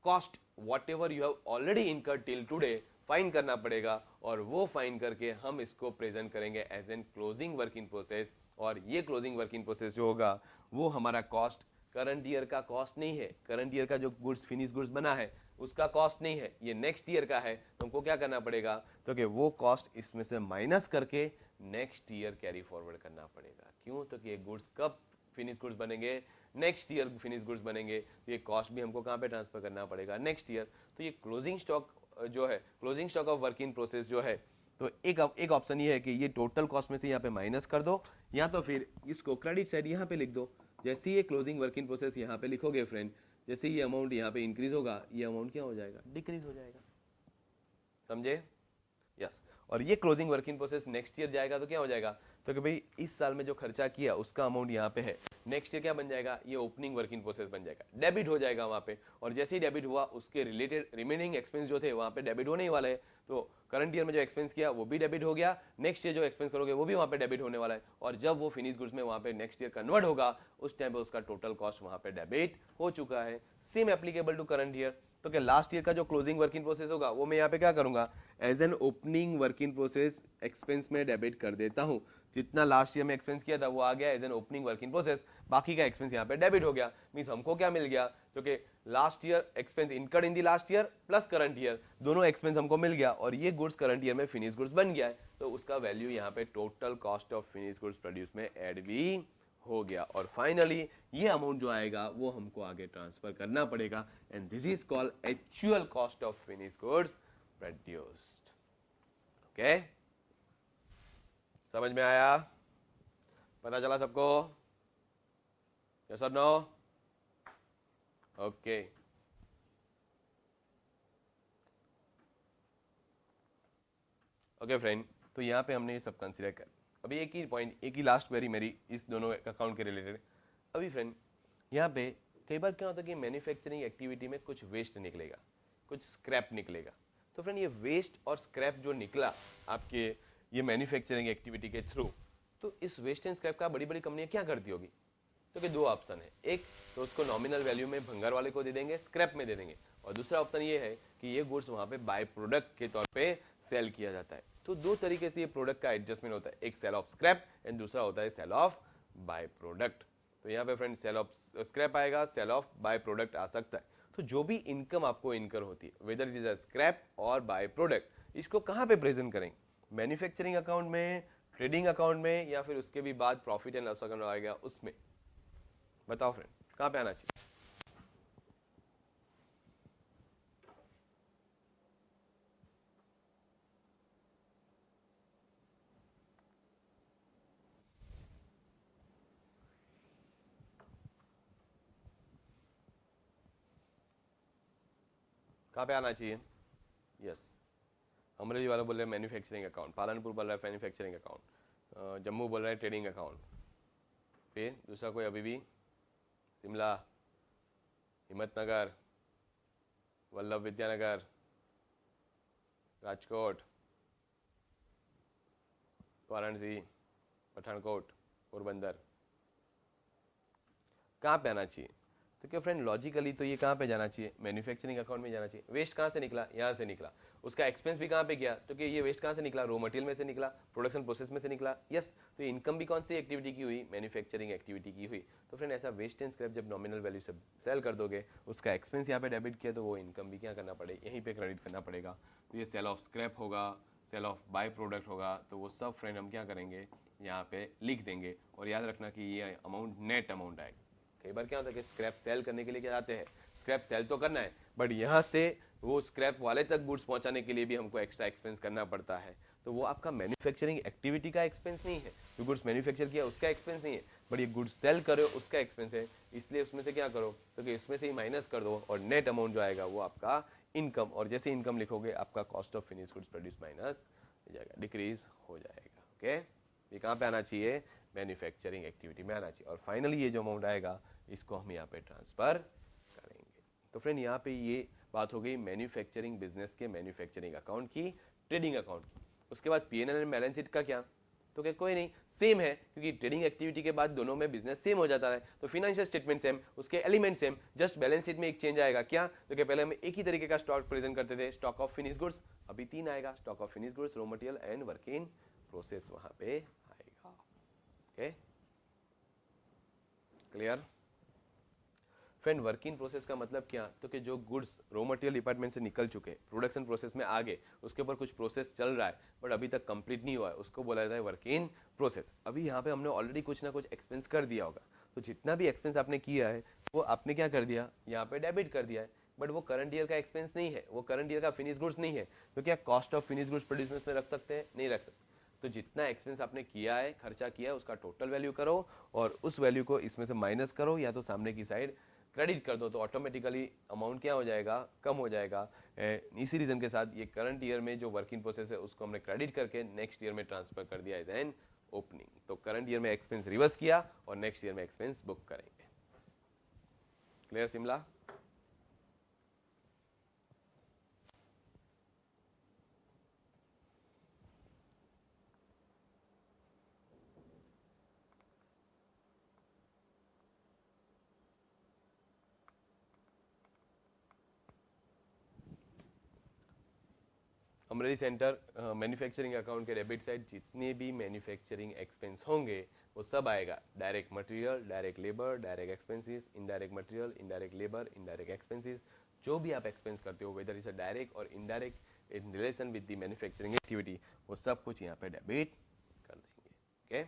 cost what ever you have already incurred till today fine करना पड़ेगा, और वो फाइन करके हम इसको प्रेजेंट करेंगे as an closing work in process. और ये क्लोजिंग वर्क इन प्रोसेस जो होगा वो हमारा कॉस्ट करंट ईयर का कॉस्ट नहीं है, करंट ईयर का जो गुड्स फिनिश गुड्स बना है उसका कॉस्ट नहीं है, ये नेक्स्ट ईयर का है। तो हमको क्या करना पड़ेगा, तो कि वो कॉस्ट इसमें से माइनस करके नेक्स्ट ईयर कैरी फॉरवर्ड करना पड़ेगा। क्यों, तो कि ये गुड्स कब फिनिश गुड्स बनेंगे, नेक्स्ट ईयर फिनिश गुड्स बनेंगे, तो ये कॉस्ट भी हमको कहाँ पे ट्रांसफर करना पड़ेगा, नेक्स्ट ईयर। तो ये क्लोजिंग स्टॉक जो है, closing stock of work in process जो है, तो एक ऑप्शन ये है कि ये टोटल कॉस्ट में से यहाँ पे माइनस कर दो, या तो फिर इसको क्रेडिट साइड यहाँ पे लिख दो। जैसे ये क्लोजिंग वर्क इन प्रोसेस यहाँ पे लिखोगे फ्रेंड, जैसे ये अमाउंट यहाँ पे इंक्रीज होगा, ये अमाउंट क्या हो जाएगा, डिक्रीज हो जाएगा। समझे? यस। और ये closing work in process next year जाएगा तो क्या हो जाएगा, तो कि भाई इस साल में जो खर्चा किया उसका अमाउंट यहाँ पे है, नेक्स्ट ईयर क्या बन जाएगा, ये ओपनिंग वर्क इन प्रोसेस बन जाएगा, डेबिट हो जाएगा वहाँ पे। और जैसे ही डेबिट हुआ उसके रिलेटेड रिमेनिंग एक्सपेंस जो थे वहाँ पे डेबिट होने ही वाले हैं। तो करंट ईयर में जो एक्सपेंस किया वो भी डेबिट हो गया, नेक्स्ट ईयर जो एक्सपेंस करोगे वो भी वहाँ पे डेबिट होने वाला है। और जब वो फिनिश गुड्स में वहाँ पे नेक्स्ट ईयर कन्वर्ट होगा उस टाइम पे उसका टोटल कॉस्ट वहाँ पे डेबिट हो चुका है। Same applicable to current year. तो क्या लास्ट ईयर का जो क्लोजिंग वर्क इन प्रोसेस होगा वो मैं यहाँ पे क्या करूंगा, as an opening work in process expense में डेबिट कर देता हूँ। जितना लास्ट ईयर में एक्सपेंस किया था वो आ गया as an opening work in process, बाकी का एक्सपेंस यहाँ पे डेबिट हो गया। मींस हमको क्या मिल गया, क्योंकि last year expense incurred in the last year plus current year दोनों एक्सपेंस हमको मिल गया, और ये गुड्स करंट ईयर में फिनिश गुड्स बन गया है, तो उसका वैल्यू यहाँ पे total cost of finish goods produce में ऐड भी हो गया। और फाइनली ये अमाउंट जो आएगा वो हमको आगे ट्रांसफर करना पड़ेगा, and this is called actual cost of finish goods produced. Okay, समझ में आया? पता चला सबको? यस और नो? ओके, ओके फ्रेंड, तो यहाँ पे हमने ये सब कंसिडर कर। अभी एक ही पॉइंट, एक ही लास्ट क्वेरी मेरी इस दोनों अकाउंट के रिलेटेड। अभी फ्रेंड यहाँ पे कई बार क्या होता है कि मैन्युफैक्चरिंग एक्टिविटी में कुछ वेस्ट निकलेगा, कुछ स्क्रैप निकलेगा। तो फ्रेंड ये वेस्ट और स्क्रैप जो निकला आपके ये मैन्युफैक्चरिंग एक्टिविटी के थ्रू, तो इस वेस्ट एंड स्क्रैप का बड़ी बड़ी कंपनियां क्या करती होगी? तो कि दो ऑप्शन है, एक तो उसको नॉमिनल वैल्यू में भंगार वाले को दे देंगे, स्क्रैप में दे देंगे, और दूसरा ऑप्शन ये है कि ये गुड्स वहां पे बाय प्रोडक्ट के तौर पे सेल किया जाता है। तो दो तरीके से ये प्रोडक्ट का एडजस्टमेंट होता है, एक सेल ऑफ स्क्रैप एंड दूसरा होता है सेल ऑफ बाय प्रोडक्ट। तो यहाँ पे फ्रेंड सेल ऑफ स्क्रैप आएगा, सेल ऑफ बाय प्रोडक्ट आ सकता है। तो जो भी इनकम आपको इनकर होती है whether it is a scrap और बाय प्रोडक्ट, इसको कहाँ पे प्रेजेंट करेंगे? मैन्युफैक्चरिंग अकाउंट में, ट्रेडिंग अकाउंट में, या फिर उसके भी बाद प्रॉफिट एंड लॉस अकाउंट आएगा उसमें? बताओ फ्रेंड कहाँ पे आना चाहिए? कहाँ पे आना चाहिए? यस, अमरेली वाला बोल रहे हैं मैन्युफैक्चरिंग अकाउंट, पालनपुर बोल रहा है मैन्युफैक्चरिंग अकाउंट, जम्मू बोल रहा है ट्रेडिंग अकाउंट, फिर दूसरा कोई अभी भी? शिमला, हिम्मतनगर, वल्लभ विद्यानगर, राजकोट, वाराणसी, पठानकोट, पोरबंदर, कहाँ पे आना चाहिए? तो क्या फ्रेंड लॉजिकली तो ये कहाँ पे जाना चाहिए? मैन्युफैक्चरिंग अकाउंट में जाना चाहिए। वेस्ट कहाँ से निकला? यहाँ से निकला। उसका एक्सपेंस भी कहाँ पे गया? तो कि ये वेस्ट कहाँ से निकला? रॉ मटेरियल में से निकला, प्रोडक्शन प्रोसेस में से निकला। यस, तो इनकम भी कौन सी एक्टिविटी की हुई? मैन्युफैक्चरिंग एक्टिविटी की हुई। तो फ्रेंड ऐसा वेस्ट एंड स्क्रैप जब नॉमिनल वैल्यू से सेल कर दोगे, उसका एक्सपेंस यहाँ पे डेबिट किया, तो वो इनकम भी क्या करना पड़ेगा? यहीं पे क्रेडिट करना पड़ेगा। तो ये सेल ऑफ स्क्रैप होगा, सेल ऑफ बाय प्रोडक्ट होगा, तो वो सब फ्रेंड हम क्या करेंगे? यहाँ पे लिख देंगे। और याद रखना कि ये अमाउंट नेट अमाउंट आएगा। कई बार क्या होता है कि स्क्रैप सेल करने के लिए क्या आते हैं, स्क्रैप सेल तो करना है, बट यहाँ से वो स्क्रैप वाले तक गुड्स पहुंचाने के लिए भी हमको एक्स्ट्रा एक्सपेंस करना पड़ता है। तो वो आपका मैन्युफैक्चरिंग एक्टिविटी का एक्सपेंस नहीं है, जो गुड्स मैन्युफैक्चर किया उसका एक्सपेंस नहीं है, बट ये गुड्स सेल करो उसका एक्सपेंस है। इसलिए उसमें से क्या करो, तो कि इसमें से ही माइनस कर दो, और नेट अमाउंट जो आएगा वो आपका इनकम, और जैसे इनकम लिखोगे आपका cost of finish goods produce minus हो जाएगा, डिक्रीज हो जाएगा। ओके, ये कहाँ पे आना चाहिए? मैन्युफैक्चरिंग एक्टिविटी में आना चाहिए। और फाइनली ये जो अमाउंट आएगा इसको हम यहाँ पे ट्रांसफर करेंगे। तो फ्रेंड यहाँ पे ये बात हो गई मैन्युफैक्चरिंग बिजनेस के मैन्युफैक्चरिंग अकाउंट की, ट्रेडिंग अकाउंट की। उसके बाद पीएनएल एंड बैलेंस शीट का क्या? तो क्या कोई नहीं, सेम है, क्योंकि ट्रेडिंग एक्टिविटी के बाद दोनों में बिजनेस सेम हो जाता है। तो फाइनेंशियल स्टेटमेंट सेम, उसके element same, just balance sheet में एक चेंज आएगा। क्या? तो क्या पहले हम एक ही तरीके का स्टॉक प्रेजेंट करते थे, स्टॉक ऑफ फिनिश गुड्स, अभी 3 आएगा, stock of finish goods, raw material and work in process वहां पे आएगा। Okay, clear? Friend work in process का मतलब क्या? तो कि जो गुड्स रॉ मटेरियल डिपार्टमेंट से निकल चुके, प्रोडक्शन प्रोसेस में आ गए, उसके ऊपर कुछ प्रोसेस चल रहा है बट अभी तक कंप्लीट नहीं हुआ है, उसको बोला जाता है वर्क इन प्रोसेस। अभी यहाँ पे हमने ऑलरेडी कुछ ना कुछ एक्सपेंस कर दिया होगा, तो जितना भी एक्सपेंस आपने किया है वो आपने क्या कर दिया? यहाँ पे डेबिट कर दिया है, बट वो करंट ईयर का एक्सपेंस नहीं है, वो करंट ईयर का फिनिश गुड्स नहीं है। तो क्या cost of finish goods produce में रख सकते हैं? नहीं रख सकते। तो जितना एक्सपेंस आपने किया है, खर्चा किया है, उसका टोटल वैल्यू करो, और उस वैल्यू को इसमें से माइनस करो, या तो सामने की साइड क्रेडिट कर दो तो ऑटोमेटिकली अमाउंट क्या हो जाएगा, कम हो जाएगा। इसी रीजन के साथ ये करंट ईयर में जो वर्क इन प्रोसेस है उसको हमने क्रेडिट करके नेक्स्ट ईयर में ट्रांसफर कर दिया एज एन ओपनिंग। तो करंट ईयर में एक्सपेंस रिवर्स किया और नेक्स्ट ईयर में एक्सपेंस बुक करेंगे। Clear Shimla? Amreli centre manufacturing account के डेबिट साइड जितने भी मैन्युफैक्चरिंग एक्सपेंस होंगे वो सब आएगा, direct material, direct labour, direct expenses, indirect material, indirect labour, indirect expenses, जो भी आप एक्सपेंस करते हो वेदर इज अ डायरेक्ट और indirect in relation with the manufacturing activity, वो सब कुछ यहाँ पे डेबिट कर देंगे। ओके,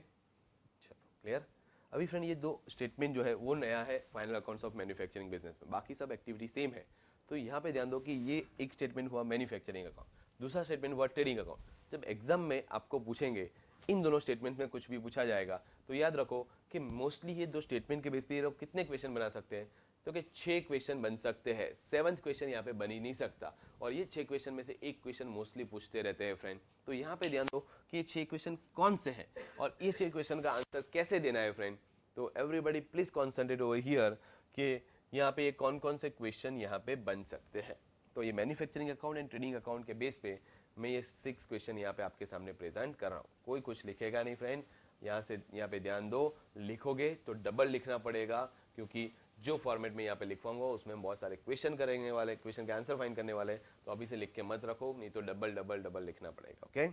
चलो क्लियर। अभी फ्रेंड ये दो स्टेटमेंट जो है वो नया है final accounts of manufacturing business में, बाकी सब एक्टिविटी सेम है। तो यहाँ पे ध्यान दो कि ये एक स्टेटमेंट हुआ मैन्युफैक्चरिंग अकाउंट, दूसरा स्टेटमेंट हुआ ट्रेडिंग अकाउंट। जब एग्जाम में आपको पूछेंगे इन दोनों स्टेटमेंट में कुछ भी पूछा जाएगा तो याद रखो कि मोस्टली ये दो स्टेटमेंट के बेस पे ये लोग कितने क्वेश्चन बना सकते हैं, तो कि 6 क्वेश्चन बन सकते हैं, 7th क्वेश्चन यहाँ पे बन ही नहीं सकता। और ये 6 क्वेश्चन में से एक क्वेश्चन मोस्टली पूछते रहते हैं फ्रेंड। तो यहाँ पे ध्यान दो कि ये 6 क्वेश्चन कौन से हैं और ये 6 क्वेश्चन का आंसर कैसे देना है फ्रेंड। तो everybody please concentrate over here कि यहाँ पे कौन कौन से क्वेश्चन यहाँ पे बन सकते हैं। तो ये manufacturing account and trading account के बेस पे मैं ये 6 क्वेश्चन यहाँ पे आपके सामने प्रेजेंट कर रहा हूँ। कोई कुछ लिखेगा नहीं फ्रेंड, यहाँ पे ध्यान दो, लिखोगे तो डबल लिखना पड़ेगा क्योंकि जो फॉर्मेट में यहाँ पे लिखवाऊंगा उसमें बहुत सारे क्वेश्चन करेंगे वाले, क्वेश्चन के आंसर फाइंड करने वाले, तो अभी से लिख के मत रखो, नहीं तो डबल डबल डबल लिखना पड़ेगा। ओके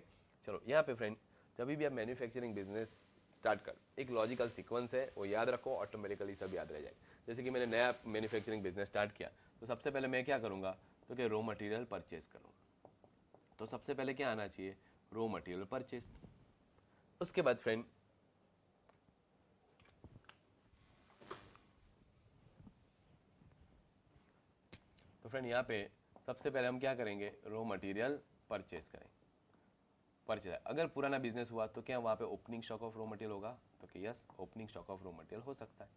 चलो, यहाँ पे फ्रेंड जब भी आप मैन्युफैक्चरिंग बिजनेस स्टार्ट कर, एक लॉजिकल सीक्वेंस है वो याद रखो, ऑटोमेटिकली सब याद रह जाए। जैसे कि मैंने नया मैन्युफैक्चरिंग बिजनेस स्टार्ट किया तो सबसे पहले मैं क्या करूँगा, तो कि रॉ मटेरियल परचेज करूँगा। तो सबसे पहले क्या आना चाहिए, रॉ मटेरियल परचेज। उसके बाद फ्रेंड यहाँ पे सबसे पहले हम क्या करेंगे, रॉ मटेरियल परचेज करेंगे। परचेज अगर पुराना बिजनेस हुआ तो क्या वहाँ पे opening stock of raw material होगा, तो कि yes opening stock of raw material हो सकता है।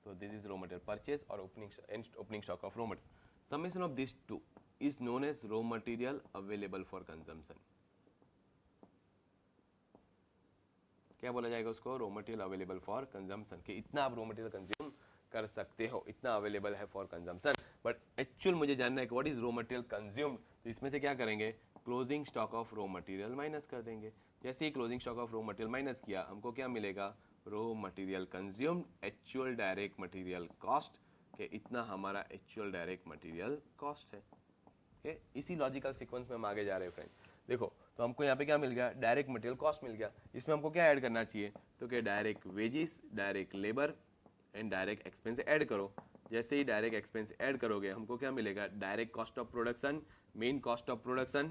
तो this is raw material purchase और opening stock of raw material. Summation of this two is known as raw material available for consumption. क्या बोला जाएगा उसको, raw material available for consumption, कि इतना आप रॉ मटेरियल कंज्यूम कर सकते हो, इतना अवेलेबल है फॉर कंजम्पशन। बट एक्चुअल मुझे जानना है कि what is raw material consumed, तो इसमें से क्या करेंगे, closing stock of raw material minus कर देंगे। जैसे ही closing stock of raw material minus किया हमको क्या मिलेगा, raw material consumed actual direct material cost, के इतना हमारा एक्चुअल डायरेक्ट मटेरियल कॉस्ट है। ओके, इसी लॉजिकल सीक्वेंस में हम आगे जा रहे हैं फ्रेंड। देखो तो हमको यहाँ पे क्या मिल गया, डायरेक्ट मटेरियल कॉस्ट मिल गया। इसमें हमको क्या ऐड करना चाहिए, तो क्या direct wages, direct labour and direct expense add करो। जैसे ही डायरेक्ट एक्सपेंस ऐड करोगे हमको क्या मिलेगा, direct cost of production, main cost of production,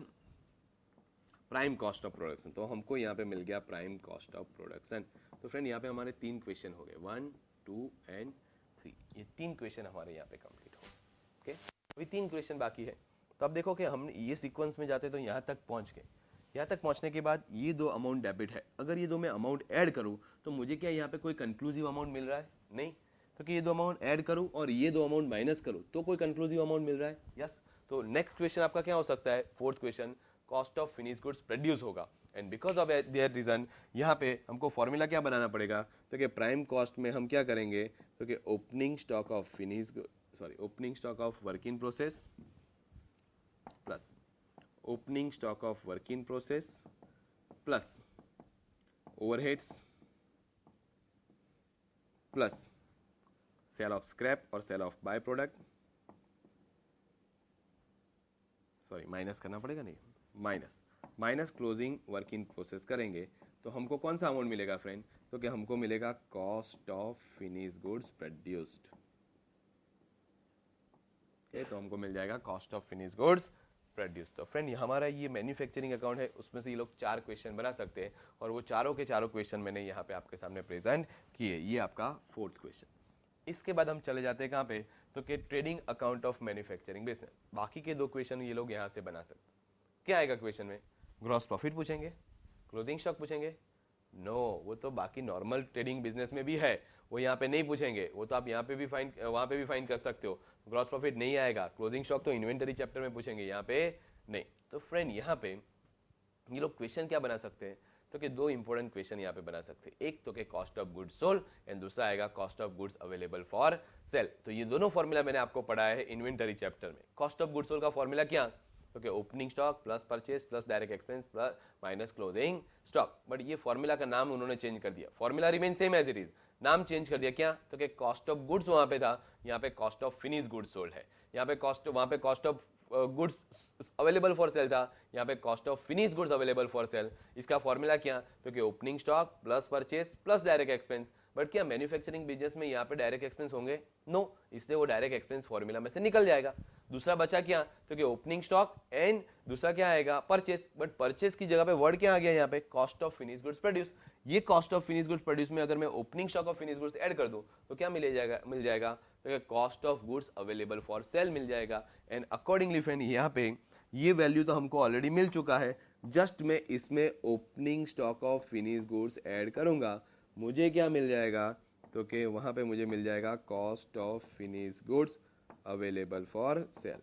prime cost of production. तो हमको यहाँ पे मिल गया प्राइम कॉस्ट ऑफ प्रोडक्शन। तो फ्रेंड यहाँ पे हमारे 3 क्वेश्चन हो गए, 1, 2 एंड 3। ये 3 क्वेश्चन हमारे यहाँ पे कंप्लीट हो गए। ओके, अभी 3 क्वेश्चन बाकी है। तो अब देखो कि हम ये सीक्वेंस में जाते तो यहाँ तक पहुँच गए। यहाँ तक पहुँचने के बाद ये 2 अमाउंट डेबिट है, अगर ये 2 मैं अमाउंट ऐड करूँ तो मुझे क्या यहाँ पे कोई कंक्लूसिव अमाउंट मिल रहा है, नहीं। तो कि ये 2 अमाउंट ऐड करूँ और ये 2 अमाउंट माइनस करूँ तो कोई कंक्लूसिव अमाउंट मिल रहा है, यस। तो नेक्स्ट क्वेश्चन आपका क्या हो सकता है, 4th question, cost of finish goods produce होगा। And because of their reason यहाँ पे हमको फॉर्मूला क्या बनाना पड़ेगा, तो कि प्राइम कॉस्ट में हम क्या करेंगे, तो कि opening stock of finish, opening stock of work in process plus opening stock of work in process plus overheads plus sale of scrap और sale of by product, sorry minus करना पड़ेगा, नहीं minus closing work in process करेंगे तो हमको कौन सा amount मिलेगा फ्रेंड, तो क्या हमको मिलेगा cost of finish goods produced. तो हमको मिल जाएगा cost of finish goods produce. तो फ्रेंड हमारा ये मैन्युफैक्चरिंग अकाउंट है, उसमें से ये लोग 4 क्वेश्चन बना सकते हैं और वो चारों के चारों क्वेश्चन मैंने यहाँ पे आपके सामने प्रेजेंट किए। ये आपका 4th क्वेश्चन। इसके बाद हम चले जाते हैं कहाँ पे, तो कि trading account of manufacturing business. बाकी के 2 क्वेश्चन ये लोग यहाँ से बना सकते। क्या आएगा क्वेश्चन में, ग्रॉस प्रॉफिट पूछेंगे, क्लोजिंग स्टॉक पूछेंगे, नो वो तो बाकी नॉर्मल ट्रेडिंग बिजनेस में भी है, वो यहाँ पे नहीं पूछेंगे, वो तो आप यहाँ पे भी फाइन वहाँ पे भी फाइन कर सकते हो, ग्रॉस प्रॉफिट नहीं आएगा, क्लोजिंग स्टॉक तो इन्वेंटरी चैप्टर में पूछेंगे, यहाँ पे नहीं। तो फ्रेंड यहाँ पे ये लोग क्वेश्चन क्या बना सकते हैं, तो कि दो इंपॉर्टेंट क्वेश्चन यहाँ पे बना सकते हैं, एक तो कि cost of goods sold and दूसरा आएगा cost of goods available for sale. तो ये दोनों फॉर्मूला मैंने आपको पढ़ाया है इन्वेंटरी चैप्टर में। कॉस्ट ऑफ गुड्स सोल्ड का फॉर्मूला क्या, तो कि opening stock plus purchase plus direct expense plus minus closing stock, but ये फॉर्मूला का नाम उन्होंने चेंज कर दिया, formula remain same as it is, नाम चेंज कर दिया क्या, तो कि कॉस्ट ऑफ गुड्स वहां पे था, यहाँ पे cost of finish goods sold है, यहाँ पे कॉस्ट, वहां पे cost of goods available for cell था, यहाँ पे cost of finish goods available for cell. इसका फॉर्मूला क्या, तो कि opening stock plus purchase plus direct expense, but क्या मैन्युफैक्चरिंग बिजनेस में यहाँ पे डायरेक्ट एक्सपेंस होंगे, नो, इसलिए वो डायरेक्ट एक्सपेंस फॉर्मूला में से निकल जाएगा। दूसरा बचा क्या, तो कि ओपनिंग स्टॉक एंड दूसरा क्या आएगा परचेस, बट परचेस की जगह पे वर्ड क्या आ गया यहाँ पे, cost of finish goods produce. ये cost of finish goods produce में अगर मैं opening stock of finish goods add कर दूं तो क्या मिल जाएगा, तो cost of goods available for sale मिल जाएगा। एंड अकॉर्डिंगली फ्रेंड यहाँ पे ये वैल्यू तो हमको ऑलरेडी मिल चुका है, जस्ट मैं इसमें opening stock of finish goods add करूंगा, मुझे क्या मिल जाएगा, तो कि वहां पे मुझे मिल जाएगा cost of finish goods available for sale.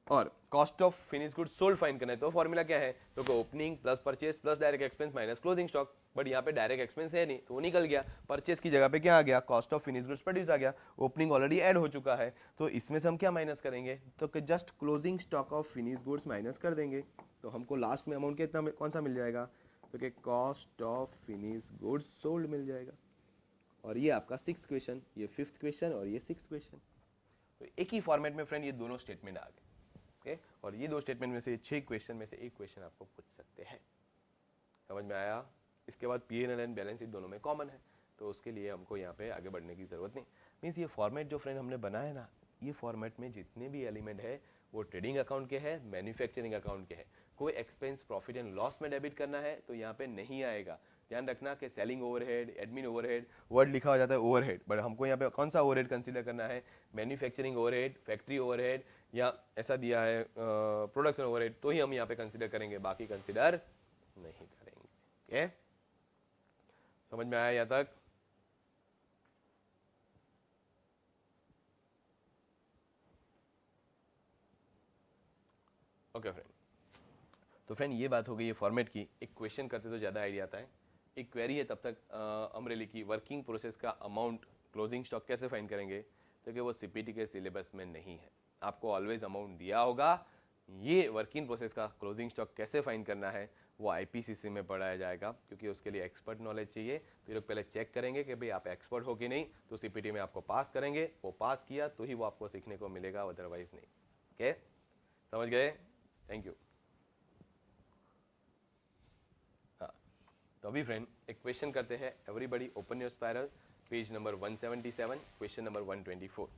और cost of finish goods sold find करना है तो फॉर्मूला क्या है, तो opening plus purchase plus direct expense minus closing stock, but यहाँ पे डायरेक्ट एक्सपेंस है नहीं तो वो निकल गया, परचेस की जगह पे क्या आ गया, cost of finish goods produce आ गया, ओपनिंग ऑलरेडी ऐड हो चुका है, तो इसमें से हम क्या माइनस करेंगे, तो just closing stock of finish goods minus कर देंगे, तो हमको लास्ट में अमाउंट कितना कौन सा मिल जाएगा, तो कि cost of finish goods sold मिल जाएगा। और ये आपका 6th क्वेश्चन, ये 5th क्वेश्चन और ये 6th क्वेश्चन, तो एक ही फॉर्मेट में फ्रेंड ये दोनों स्टेटमेंट आ गए। ओके, और ये दो स्टेटमेंट में से 6 क्वेश्चन में से एक क्वेश्चन आपको पूछ सकते हैं, समझ में आया। इसके बाद P&L एंड बैलेंस शीट दोनों में कॉमन है, तो उसके लिए हमको यहाँ पे आगे बढ़ने की जरूरत नहीं। मीन्स ये फॉर्मेट जो फ्रेंड हमने बनाया ना, ये फॉर्मेट में जितने भी एलिमेंट है वो ट्रेडिंग अकाउंट के हैं, मैन्युफैक्चरिंग अकाउंट के हैं। कोई एक्सपेंस प्रॉफिट एंड लॉस में डेबिट करना है तो यहाँ पे नहीं आएगा। ध्यान रखना कि selling overhead, admin overhead, word लिखा हो जाता है ओवरहेड, बट हमको यहाँ पे कौन सा ओवरहेड कंसीडर करना है, मैन्युफैक्चरिंग ओवरहेड, फैक्ट्री ओवरहेड, या ऐसा दिया है प्रोडक्शन ओवरहेड, तो ही हम यहाँ पे कंसीडर करेंगे, बाकी कंसीडर नहीं करेंगे। ओके, समझ में आया यहाँ तक। ओके फ्रेंड, तो फ्रेंड ये बात हो गई है फॉर्मेट की। एक क्वेश्चन करते तो ज़्यादा आइडिया आता है, एक क्वेरी है तब तक अमरेली की, वर्किंग प्रोसेस का अमाउंट क्लोजिंग स्टॉक कैसे फाइंड करेंगे, तो कि वो सीपीटी के सिलेबस में नहीं है, आपको ऑलवेज अमाउंट दिया होगा। ये वर्किंग प्रोसेस का क्लोजिंग स्टॉक कैसे फाइंड करना है वो आईपीसीसी में पढ़ाया जाएगा, क्योंकि उसके लिए एक्सपर्ट नॉलेज चाहिए। तो ये लोग पहले चेक करेंगे कि भाई आप एक्सपर्ट हो कि नहीं, तो सीपीटी में आपको पास करेंगे, वो पास किया तो ही वो आपको सीखने को मिलेगा, अदरवाइज नहीं। ओके, समझ गए, थैंक यू। तो अभी फ्रेंड एक क्वेश्चन करते हैं, everybody open your spiral, page number 177, question number 124।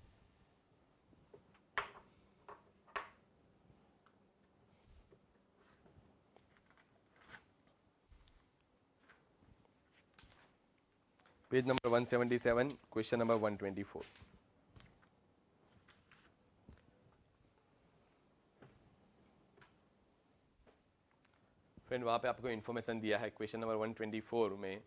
Page number 177, question number 124। Friend वहाँ पे आपको इन्फॉर्मेशन दिया है क्वेश्चन नंबर 124 में,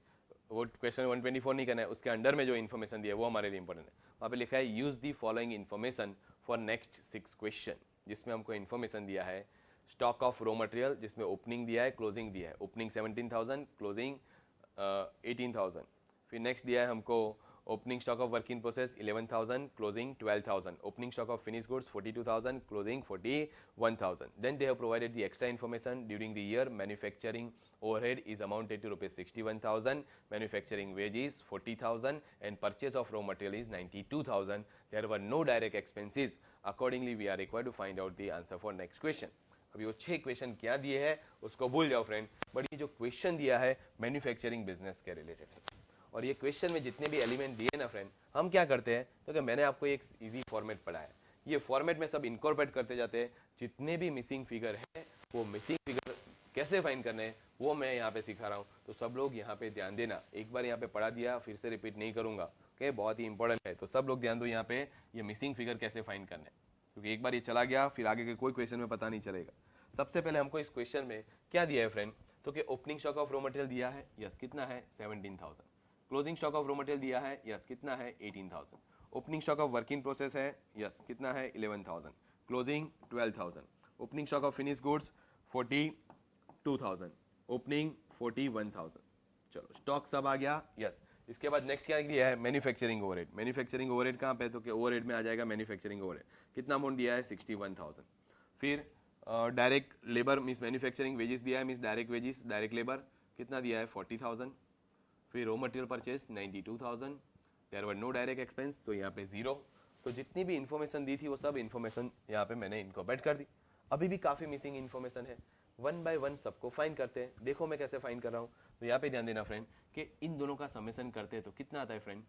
वो क्वेश्चन 124 नहीं करना है, उसके अंडर में जो इन्फॉर्मेशन दिया है वो हमारे लिए इंपॉर्टेंट है। वहाँ पे लिखा है use the following information for next 6 question, जिसमें हमको इन्फॉर्मेशन दिया है स्टॉक ऑफ रॉ मटेरियल, जिसमें ओपनिंग दिया है, क्लोजिंग दिया है, ओपनिंग 17,000, क्लोजिंग 18,000। फिर नेक्स्ट दिया है हमको opening stock of work in process 11,000, closing 12,000, opening stock of finish goods 42,000, closing 41,000. Then they have provided the extra information during the year. Manufacturing overhead is amounted to rupees 61,000, manufacturing wages 40,000, and purchase of raw material is 92,000. There were no direct expenses. Accordingly, we are required to find out the answer for next question. अभी वो 6 question क्या दिए हैं उसको भूल जाओ friend, but ये जो क्वेश्चन दिया है मैन्युफैक्चरिंग बिजनेस के रिलेटेड है, और ये क्वेश्चन में जितने भी एलिमेंट दिए ना फ्रेंड, हम क्या करते हैं, तो कि मैंने आपको एक इजी फॉर्मेट पढ़ाया, ये फॉर्मेट में सब इनकॉर्पोरेट करते जाते हैं। जितने भी मिसिंग फिगर है वो मिसिंग फिगर कैसे फाइंड करने हैं वो मैं यहाँ पे सिखा रहा हूँ, तो सब लोग यहाँ पे ध्यान देना। एक बार यहाँ पे पढ़ा दिया, फिर से रिपीट नहीं करूंगा, ओके, बहुत ही इंपॉर्टेंट है, तो सब लोग ध्यान दो यहाँ पे, ये मिसिंग फिगर कैसे फाइंड करना है, क्योंकि एक बार ये चला गया फिर आगे के कोई क्वेश्चन में पता नहीं चलेगा। सबसे पहले हमको इस क्वेश्चन में क्या दिया है फ्रेंड, तो कि opening stock of raw material दिया है, यस कितना है 17,000। Closing stock of raw material दिया है, यस कितना है 18,000। Opening stock of work in process है, यस कितना है 11,000। Closing 12,000। Opening stock of finish goods 42,000। Opening 41,000। चलो स्टॉक सब आ गया, यस। इसके बाद नेक्स्ट क्या दिया है, मैन्युफैक्चरिंग ओवरहेड। मैन्युफैक्चरिंग ओवरहेड कहाँ पे, तो कि ओवरहेड में आ जाएगा मैन्युफैक्चरिंग ओवरहेड, कितना अमाउंट दिया है 61,000। फिर direct labour means manufacturing wages दिया है, means direct wages direct labour कितना दिया है 40,000। फिर raw material purchase 92,000। There were no direct expense, तो यहाँ पे जीरो। तो जितनी भी इन्फॉर्मेशन दी थी वो सब इन्फॉर्मेशन यहाँ पे मैंने इनको बैठ कर दी। अभी भी काफ़ी मिसिंग इन्फॉर्मेशन है, वन बाय वन सबको फाइन करते हैं। देखो मैं कैसे फाइन कर रहा हूँ, तो यहाँ पे ध्यान देना फ्रेंड कि इन दोनों का समेसन करते हैं तो कितना आता है फ्रेंड,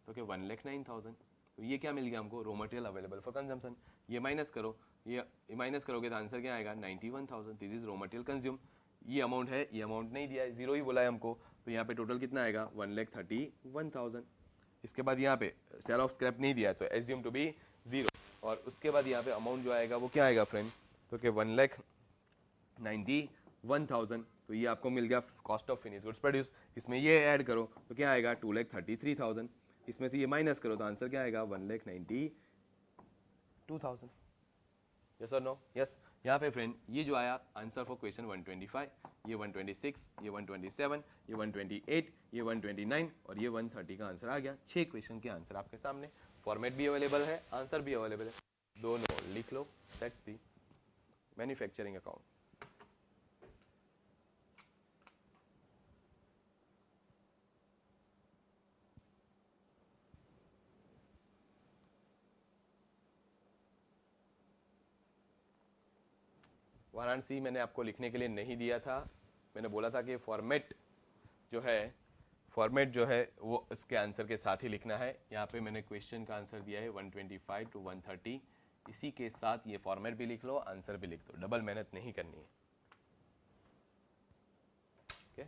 तो कि 1,09,000। तो ये क्या मिल गया हमको, raw material available for consumption. ये माइनस करो, ये माइनस करोगे तो आंसर क्या आएगा 91,000। This is raw material consume. ये अमाउंट है, ये अमाउंट नहीं दिया है, जीरो ही बोला है हमको, तो यहाँ पे टोटल कितना आएगा 1,31,000। इसके बाद यहाँ पे सेल ऑफ स्क्रैप नहीं दिया है तो एज्यूम टू बी जीरो। और उसके बाद यहाँ पे अमाउंट जो आएगा वो क्या आएगा फ्रेंड, तो कि 1,91,000। तो ये आपको मिल गया cost of finish goods produce. इसमें ये ऐड करो तो क्या आएगा 2,33,000। इसमें से ये माइनस करो तो आंसर क्या आएगा 1,92,000। यस और नो, यस। यहाँ पे फ्रेंड ये जो आया आंसर फॉर क्वेश्चन 125, ये 126, ये 127, ये 128, ये 129 और ये 130 का आंसर आ गया। 6 क्वेश्चन के आंसर आपके सामने, फॉर्मेट भी अवेलेबल है, आंसर भी अवेलेबल है, दोनों लिख लो। That's the manufacturing account. Varanasi मैंने आपको लिखने के लिए नहीं दिया था, मैंने बोला था कि फॉर्मेट जो है वो इसके आंसर के साथ ही लिखना है। यहाँ पे मैंने क्वेश्चन का आंसर दिया है 125 to 130, इसी के साथ ये फॉर्मेट भी लिख लो, आंसर भी लिख दो, डबल मेहनत नहीं करनी है। ओके,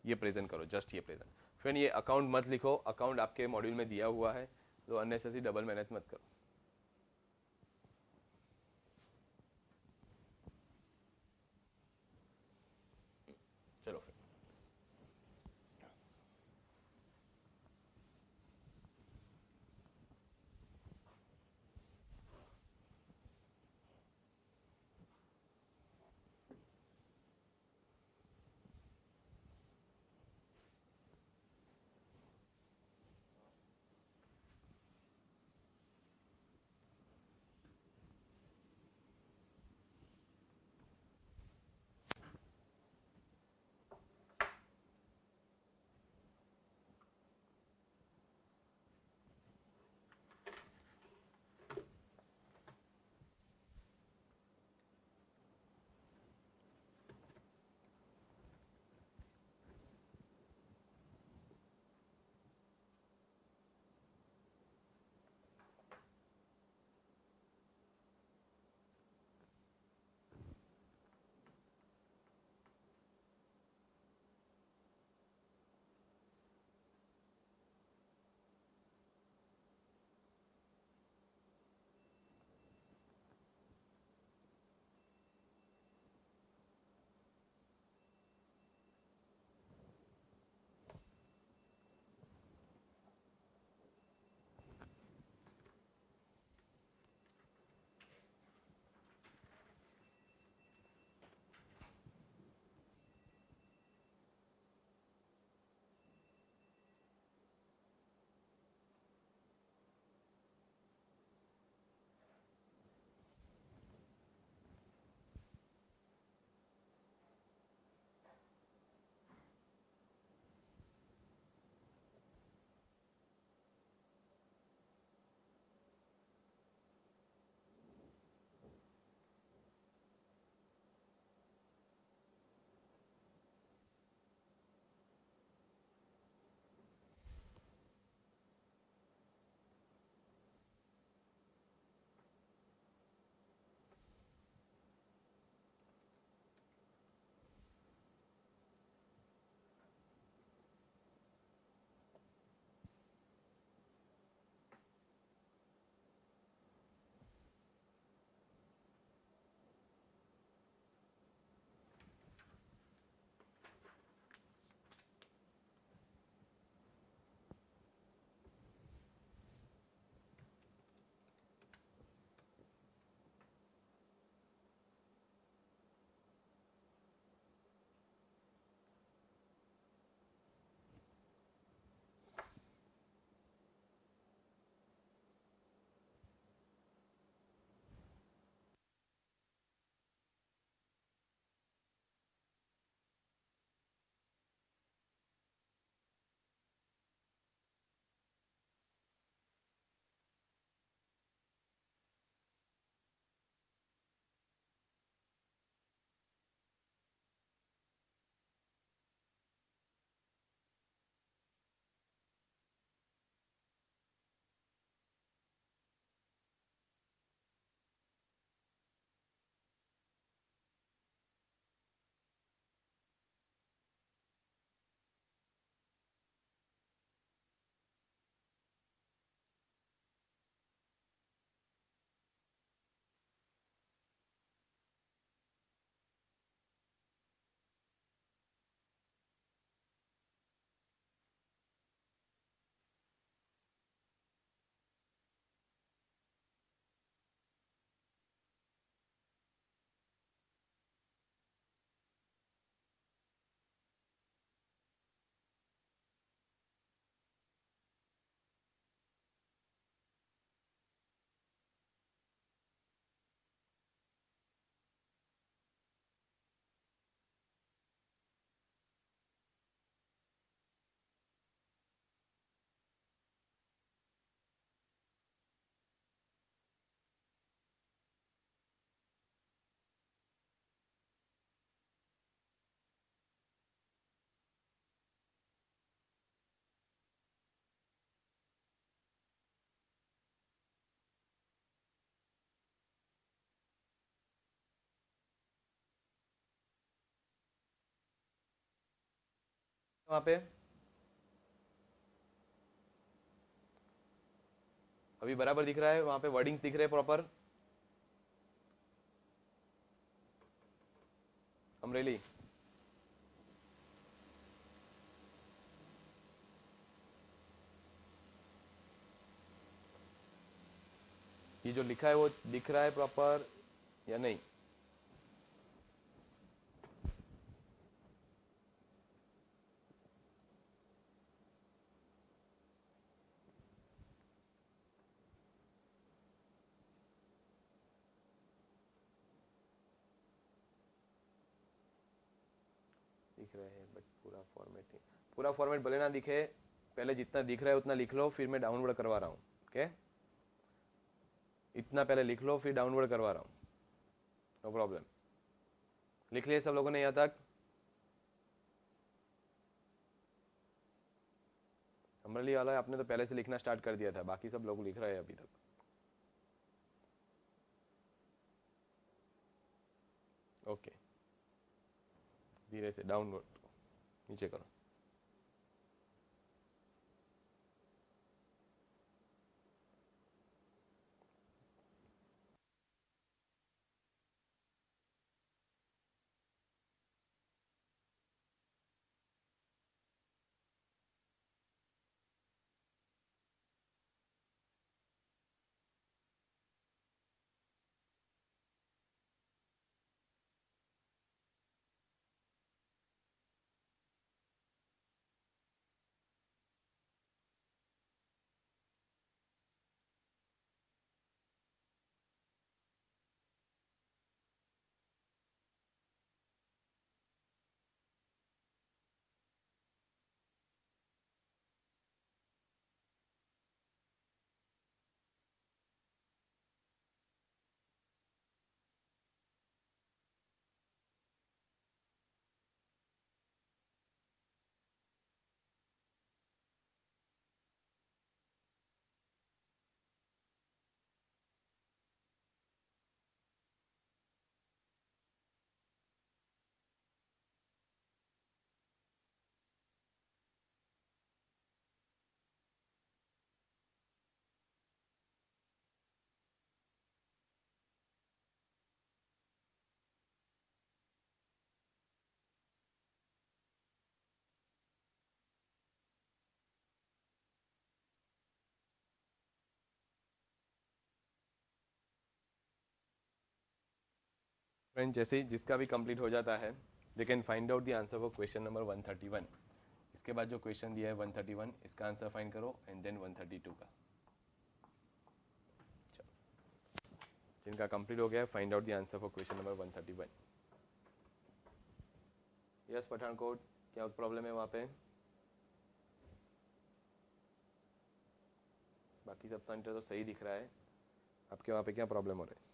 ये प्रेजेंट करो, जस्ट ये प्रेजेंट। फ्रेंड ये अकाउंट मत लिखो, अकाउंट आपके मॉड्यूल में दिया हुआ है, तो अननेसेसरी डबल मेहनत मत करो। चलो फिर वहाँ पे अभी बराबर दिख रहा है? वहाँ पे वर्डिंग्स दिख रहे हैं प्रॉपर? अमरेली, ये जो लिखा है वो दिख रहा है प्रॉपर या नहीं? दिख रहा है बट पूरा फॉर्मेट नहीं। पूरा फॉर्मेट भले ना दिखे, पहले जितना दिख रहा है उतना लिख लो, फिर मैं डाउनवर्ड करवा रहा हूँ। ओके, इतना पहले लिख लो, फिर डाउनवर्ड करवा रहा हूँ। No problem. लिख लिए सब लोगों ने यहाँ तक? अमरली वाला आपने तो पहले से लिखना स्टार्ट कर दिया था, बाकी सब लोग लिख रहे हैं अभी तक। ओके, धीरे से डाउनवर्ड नीचे करो। फ्रेंड, जैसे ही जिसका भी कंप्लीट हो जाता है, they can find out the answer for question number 131। इसके बाद जो क्वेश्चन दिया है 131, इसका आंसर फाइंड करो एंड देन 132 का। जिनका कंप्लीट हो गया, find out the answer for question number 131। Yes Pathankot, क्या प्रॉब्लम है वहाँ पे? बाकी सब सेंटर तो सही दिख रहा है, आपके वहाँ पे क्या प्रॉब्लम हो रहा है?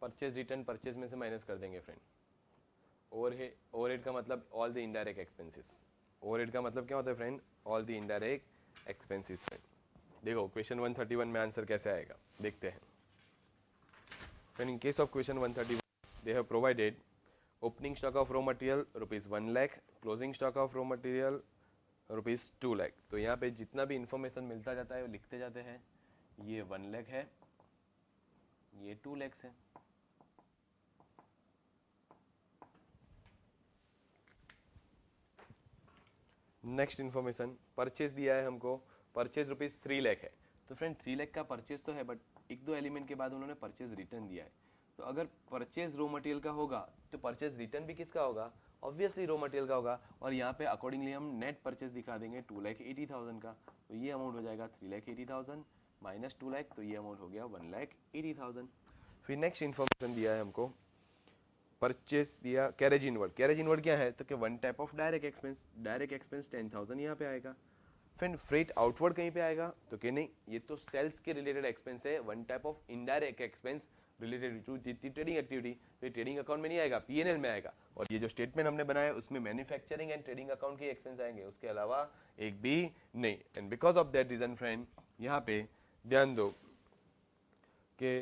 परचेज रिटर्न परचेज में से माइनस कर देंगे फ्रेंड। ओवरहेड का मतलब all the indirect expenses. Overhead का मतलब क्या होता है friend? All the indirect expenses friend. देखो क्वेश्चन 131 में आंसर कैसे आएगा देखते हैं friend. In case of question 131 they have provided opening stock of raw material rupees 1 lakh, closing stock of raw material rupees 2 lakh. तो यहाँ पे जितना भी इंफॉर्मेशन मिलता जाता है वो लिखते जाते हैं। ये 1 लाख है, ये 2 लाख है। नेक्स्ट इन्फॉर्मेशन, परचेज दिया है हमको, परचेज रुपीज 3 लाख है। तो फ्रेंड 3 लाख का परचेज तो है, बट एक दो एलिमेंट के बाद उन्होंने परचेज रिटर्न दिया है। तो अगर परचेज रॉ मटेरियल का होगा तो परचेज रिटर्न भी किसका होगा? ऑब्वियसली रॉ मटेरियल का होगा। और यहाँ पे अकॉर्डिंगली हम नेट परचेज दिखा देंगे 2,80,000 का। तो ये अमाउंट हो जाएगा 3,80,000 माइनस 2 लाख, तो ये अमाउंट हो गया 1,80,000। फिर नेक्स्ट इन्फॉर्मेशन दिया है हमको, परचेस दिया कैरेज इनवर्ड। कैरेज इनवर्ड क्या है? तो कि one type of direct expense. Direct expense 10,000 यहाँ पे आएगा। फिर फ्रेट आउटवर्ड कहीं पे आएगा? तो कि नहीं, ये तो सेल्स के रिलेटेड एक्सपेंस है, one type of indirect expense related to trading activity. तो ट्रेडिंग अकाउंट में नहीं आएगा, पीएनएल में आएगा। और ये जो स्टेटमेंट हमने बनाया है उसमें मैन्युफैक्चरिंग एंड ट्रेडिंग अकाउंट के एक्सपेंस आएंगे, उसके अलावा एक भी नहीं। And because of that reason friend यहाँ पे ध्यान दो कि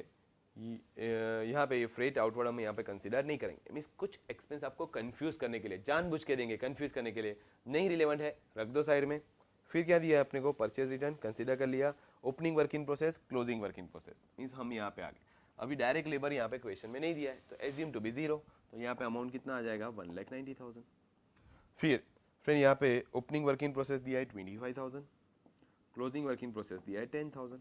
यहाँ पे ये फ्रेट आउटवर्ड हम यहाँ पे कंसीडर नहीं करेंगे। मीन्स कुछ एक्सपेंस आपको कंफ्यूज करने के लिए जानबूझ के देंगे, कंफ्यूज करने के लिए, नहीं रिलेवेंट है, रख दो साइड में। फिर क्या दिया है अपने को? परचेज रिटर्न कंसीडर कर लिया, opening work in process, closing work in process. Means हम यहाँ पे आ गए। अभी डायरेक्ट लेबर यहाँ पे क्वेश्चन में नहीं दिया है, तो एज्यूम टू बी 0। तो यहाँ पे अमाउंट कितना आ जाएगा? 1,90,000। फिर फ्रेंड यहाँ पे ओपनिंग वर्क इन प्रोसेस दिया है 25,000, क्लोजिंग वर्क इन प्रोसेस दिया है 10,000।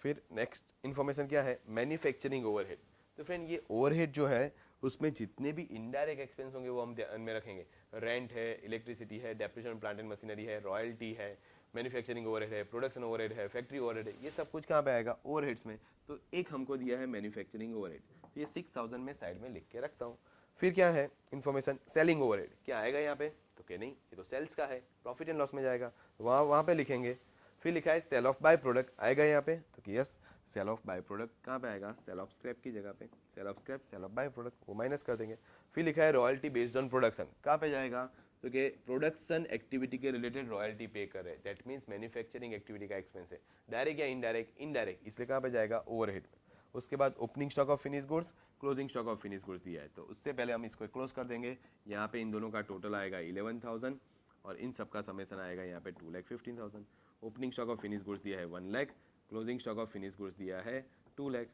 फिर नेक्स्ट इन्फॉर्मेशन क्या है? Manufacturing overhead. तो फ्रेंड ये ओवरहेड जो है उसमें जितने भी इनडायरेक्ट एक्सपेंस होंगे वो हम ध्यान में रखेंगे। रेंट है, इलेक्ट्रिसिटी है, डेप्रिसिएशन प्लांट एंड मशीनरी है, रॉयल्टी है, मैन्युफैक्चरिंग ओवरहेड है, प्रोडक्शन ओवरहेड है, फैक्ट्री ओवरहेड है, ये सब कुछ कहाँ पे आएगा? ओवरहेड्स में। तो एक हमको दिया है मैन्युफैक्चरिंग ओवरहेड, तो ये 6,000 में साइड में लिख के रखता हूँ। फिर क्या है इन्फॉर्मेशन? सेलिंग ओवरहेड क्या आएगा यहाँ पे? तो क्या नहीं, ये तो सेल्स का है, प्रॉफिट एंड लॉस में जाएगा, तो वहाँ पे लिखेंगे। फिर लिखा है सेल ऑफ बाय प्रोडक्ट आएगा यहाँ पे, तो कि yes sale of by product कहाँ पे आएगा? सेल ऑफ स्क्रैप की जगह पे, sale of scrap, sale of by product, वो माइनस कर देंगे। फिर लिखा है रॉयल्टी बेस्ड ऑन प्रोडक्शन, कहाँ पे जाएगा? तो कि प्रोडक्शन एक्टिविटी के रिलेटेड रॉयल्टी पे कर रहे हैं, दैट मीन्स मैन्युफैक्चरिंग एक्टिविटी का एक्सपेंस है, डायरेक्ट या इनडायरेक्ट? इनडायरेक्ट, इसलिए कहाँ पे जाएगा? ओवरहेड। उसके बाद opening stock of finish goods, closing stock of finish goods दिया है, तो उससे पहले हम इसको क्लोज कर देंगे। यहाँ पे इन दोनों का टोटल आएगा 11,000 और इन सब का समेसन आएगा यहाँ पे 2,15,000। Opening stock of finish goods दिया है 1 lakh, closing stock of finish goods दिया है 2 लाख।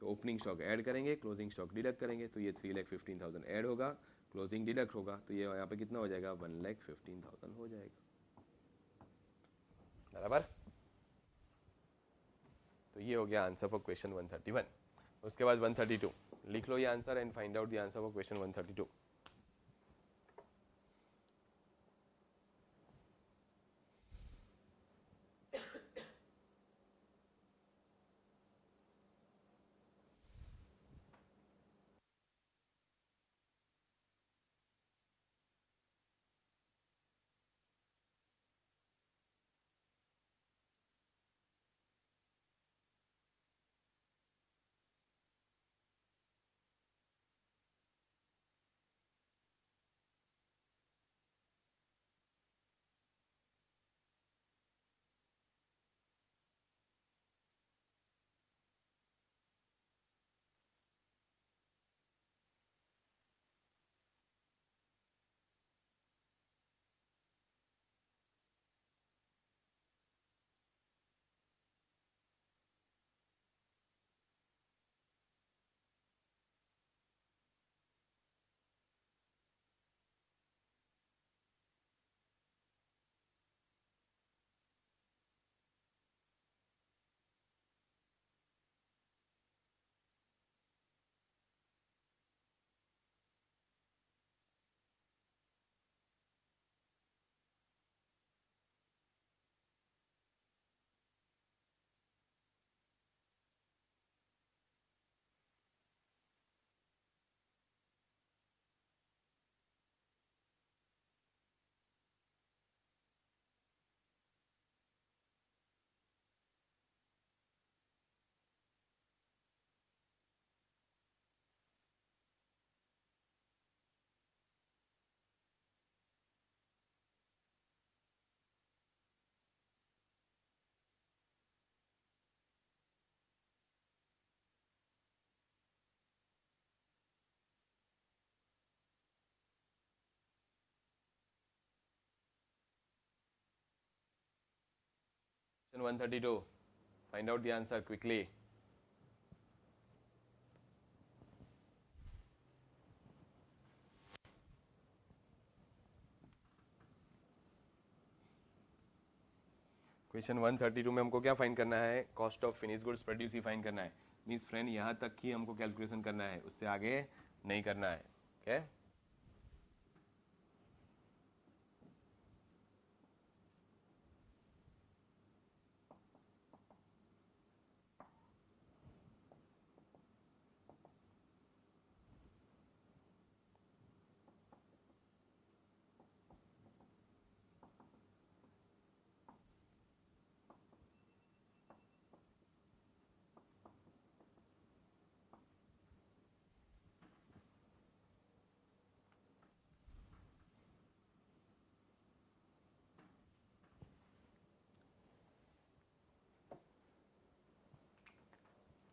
तो ओपनिंग स्टॉक ऐड करेंगे, क्लोजिंग स्टॉक डिडक्ट करेंगे, तो ये 3,15,000 ऐड होगा, क्लोजिंग डिडक्ट होगा, तो ये यहाँ पे कितना हो जाएगा? 1,15,000 हो जाएगा, बराबर। तो ये हो गया आंसर फॉर क्वेश्चन 131। उसके बाद 132 लिख लो ये answer and find out the answer for question 132। Question 132. Find out the answer quickly. Question 132 में हमको क्या फाइंड करना है? Cost of finish goods produce he find करना है. मीन्स फ्रेंड यहाँ तक ही हमको कैलकुलेशन करना है, उससे आगे नहीं करना है. ओके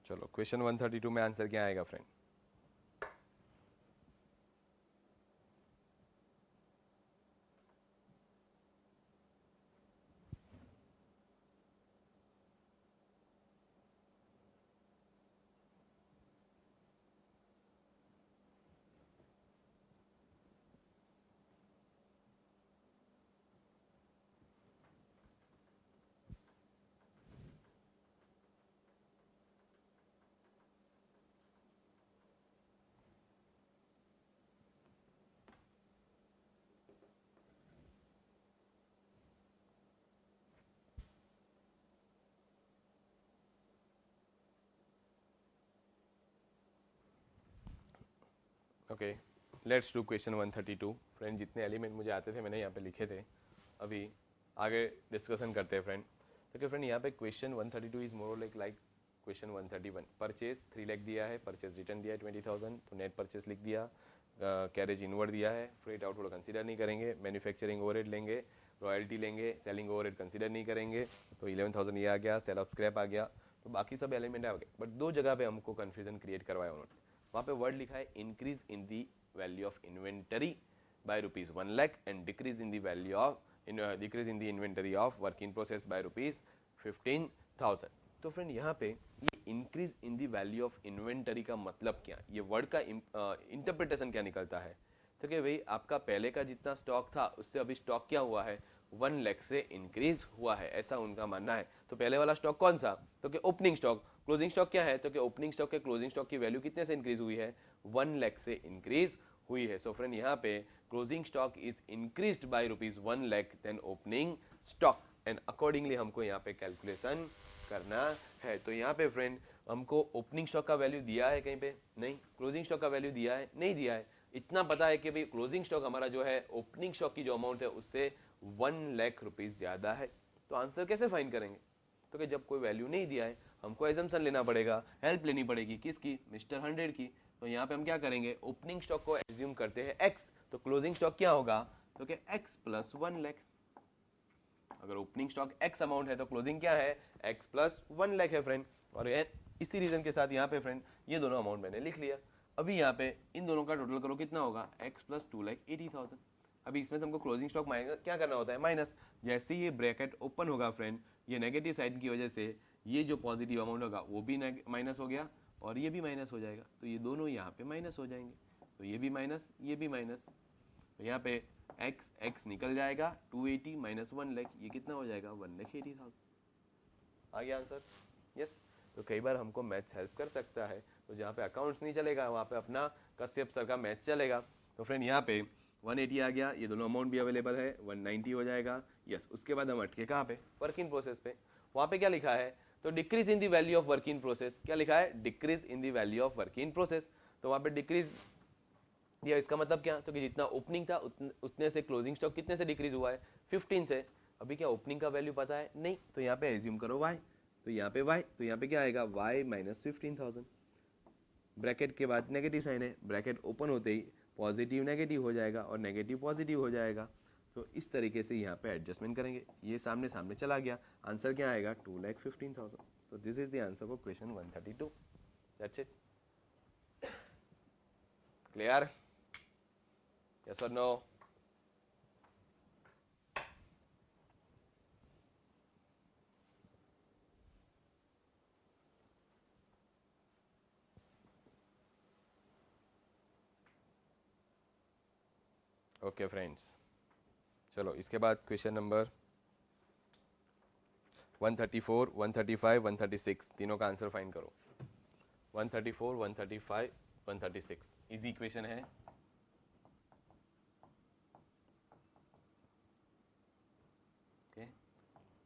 चलो क्वेश्चन 132 में आंसर क्या आएगा friend? Okay let's do question 132. Friend जितने एलिमेंट मुझे आते थे मैंने यहाँ पे लिखे थे. अभी आगे डिस्कशन करते हैं फ्रेंड. तो क्या फ्रेंड यहाँ पे question 132 is more like question 131. Purchase 3 lakh दिया है, परचेज रिटर्न दिया है 20,000, तो नेट परचेज लिख दिया. कैरेज इनवर्ड दिया है, फ्रेट आउटवर्ड कंसीडर नहीं करेंगे, मैन्युफैक्चरिंग ओवरहेड लेंगे, रॉयल्टी लेंगे, सेलिंग ओवरहेड कंसीडर नहीं करेंगे, तो 11,000 ये आ गया, सेल ऑफ स्क्रैप आ गया. तो बाकी सब एलिमेंट आ गए, बट दो जगह पे हमको कन्फ्यूजन क्रिएट करवाया उन्होंने. वहाँ पे वर्ड लिखा है increase in the value of inventory bye rupees 1 lakh and decrease in the value of decrease in the inventory of work in process by rupees 15,000. तो फ्रेंड यहाँ पे ये increase in the value of inventory का मतलब क्या, ये word का interpretation क्या निकलता है? तो कि भाई आपका पहले का जितना स्टॉक था उससे अभी स्टॉक क्या हुआ है, 1 लाख से इंक्रीज हुआ है, ऐसा उनका मानना है. तो पहले वाला स्टॉक कौन सा? तो कि ओपनिंग स्टॉक. क्लोजिंग स्टॉक क्या है? तो कि ओपनिंग स्टॉक के क्लोजिंग स्टॉक की वैल्यू कितने से इंक्रीज हुई है? 1 लाख से इंक्रीज हुई है. सो फ्रेंड यहाँ पे closing stock is increased by rupees 1 lakh than opening stock, and accordingly हमको यहाँ पे कैलकुलेशन करना है. तो यहाँ पे फ्रेंड हमको ओपनिंग स्टॉक का वैल्यू दिया है कहीं पे? नहीं. क्लोजिंग स्टॉक का वैल्यू दिया है? नहीं दिया है. इतना पता है कि भाई क्लोजिंग स्टॉक हमारा जो है ओपनिंग स्टॉक की जो अमाउंट है उससे 1 लाख रुपीज ज्यादा है. तो आंसर कैसे फाइंड करेंगे? तो कि जब कोई वैल्यू नहीं दिया है हमको एजम्पशन लेना पड़ेगा, हेल्प लेनी पड़ेगी. किसकी? मिस्टर 100 की. तो यहाँ पे हम क्या करेंगे? ओपनिंग स्टॉक को एज्यूम करते हैं x, तो क्लोजिंग स्टॉक क्या होगा? तो कि x प्लस 1 लाख. अगर ओपनिंग स्टॉक x अमाउंट है तो क्लोजिंग क्या है? x प्लस 1 लाख है फ्रेंड. और इसी रीजन के साथ यहाँ पे फ्रेंड ये दोनों अमाउंट मैंने लिख लिया. अभी यहाँ पे इन दोनों का टोटल करो, कितना होगा? x plus 2,80,000. अभी इसमें से हमको क्लोजिंग स्टॉक क्या करना होता है? माइनस. जैसे ही ये ब्रैकेट ओपन होगा फ्रेंड, ये नेगेटिव साइड की वजह से ये जो पॉजिटिव अमाउंट होगा वो भी माइनस हो गया और ये भी माइनस हो जाएगा. तो ये दोनों यहाँ पे माइनस हो जाएंगे. तो ये भी माइनस, ये भी माइनस. तो यहाँ पे x निकल जाएगा, 280 माइनस 1 लाख, ये कितना हो जाएगा? 1,80,000. आ गया आंसर? यस. तो कई बार हमको मैथ्स हेल्प कर सकता है. तो जहाँ पे अकाउंट्स नहीं चलेगा वहाँ पे अपना कश्यप सर का मैथ्स चलेगा. तो फ्रेंड यहाँ पे 180 आ गया, ये दोनों अमाउंट भी अवेलेबल है, 190 हो जाएगा. यस. उसके बाद हम अटके कहाँ पे? वर्क इन प्रोसेस पे. वहाँ पे क्या लिखा है? तो decrease in the value of work in process. क्या लिखा है? Decrease in the value of work in process. तो वहाँ पे डिक्रीज दिया, इसका मतलब क्या? तो कि जितना ओपनिंग था उतने से क्लोजिंग स्टॉक कितने से डिक्रीज हुआ है? 15 से. अभी क्या ओपनिंग का वैल्यू पता है? नहीं. तो यहाँ पे एज्यूम करो y. तो यहाँ पे y, तो यहाँ पे क्या आएगा? y minus 15,000. ब्रैकेट के बाद नेगेटिव साइन है, ब्रैकेट ओपन होते ही पॉजिटिव नेगेटिव हो जाएगा और नेगेटिव पॉजिटिव हो जाएगा. तो इस तरीके से यहाँ पे एडजस्टमेंट करेंगे. ये सामने सामने चला गया. आंसर क्या आएगा? 2,15,000. तो this is the answer for question 132. That's it. Clear? Yes और नो? ओके फ्रेंड्स, चलो इसके बाद क्वेश्चन नंबर 134, 135, 136 तीनों का आंसर फाइंड करो। 134, 135, 136 इजी इक्वेशन है। ओके,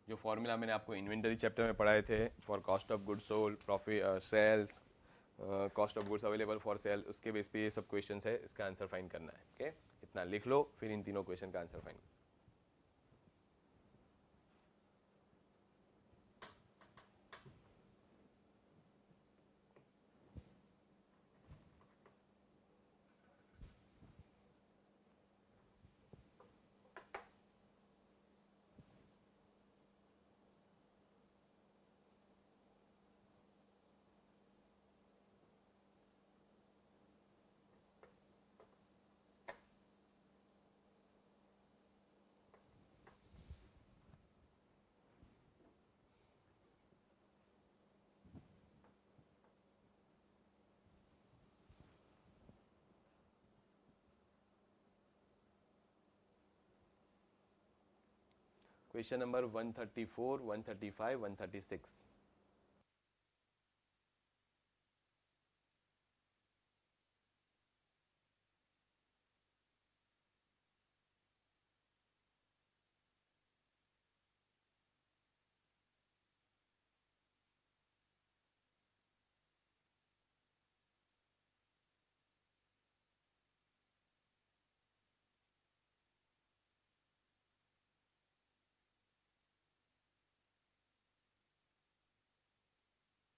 जो फॉर्मूला मैंने आपको इन्वेंटरी चैप्टर में पढ़ाए थे for cost of goods sold, profit, sales, cost of goods available for sale, उसके बेस पे ये सब क्वेश्चन है, इसका आंसर फाइंड करना है। ओके, इतना लिख लो, फिर इन तीनों क्वेश्चन का answer find. Question number 134, 135, 136।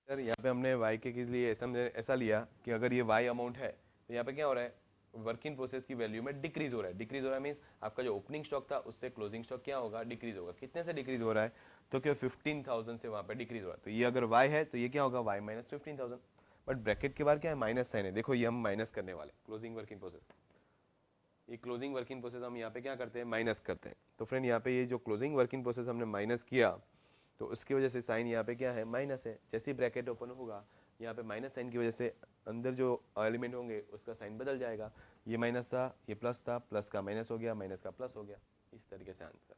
Sir यहाँ पे हमने y के लिए ऐसा लिया कि अगर ये y अमाउंट है तो यहाँ पे क्या हो रहा है, वर्क इन प्रोसेस की वैल्यू में डिक्रीज हो रहा है। डिक्रीज हो रहा है मीन्स आपका जो ओपनिंग स्टॉक था उससे क्लोजिंग स्टॉक क्या होगा, डिक्रीज होगा। कितने से डिक्रीज हो रहा है, तो क्या 15,000 से वहाँ पे डिक्रीज हो रहा है। तो ये अगर y है तो ये क्या होगा, y माइनस 15,000। बट ब्रैकेट के बाद क्या है, माइनस साइन है। देखो ये हम माइनस करने वाले क्लोजिंग वर्क इन प्रोसेस, ये क्लोजिंग वर्क इन प्रोसेस हम यहाँ पे क्या करते हैं, माइनस करते हैं। तो फ्रेंड यहाँ पे ये जो क्लोजिंग वर्क इन प्रोसेस हमने माइनस किया तो उसकी वजह से साइन यहाँ पे क्या है, माइनस है। जैसे ही ब्रैकेट ओपन होगा यहाँ पे माइनस साइन की वजह से अंदर जो एलिमेंट होंगे उसका साइन बदल जाएगा। ये माइनस था, ये प्लस था, प्लस का माइनस हो गया, माइनस का प्लस हो गया। इस तरीके से आंसर।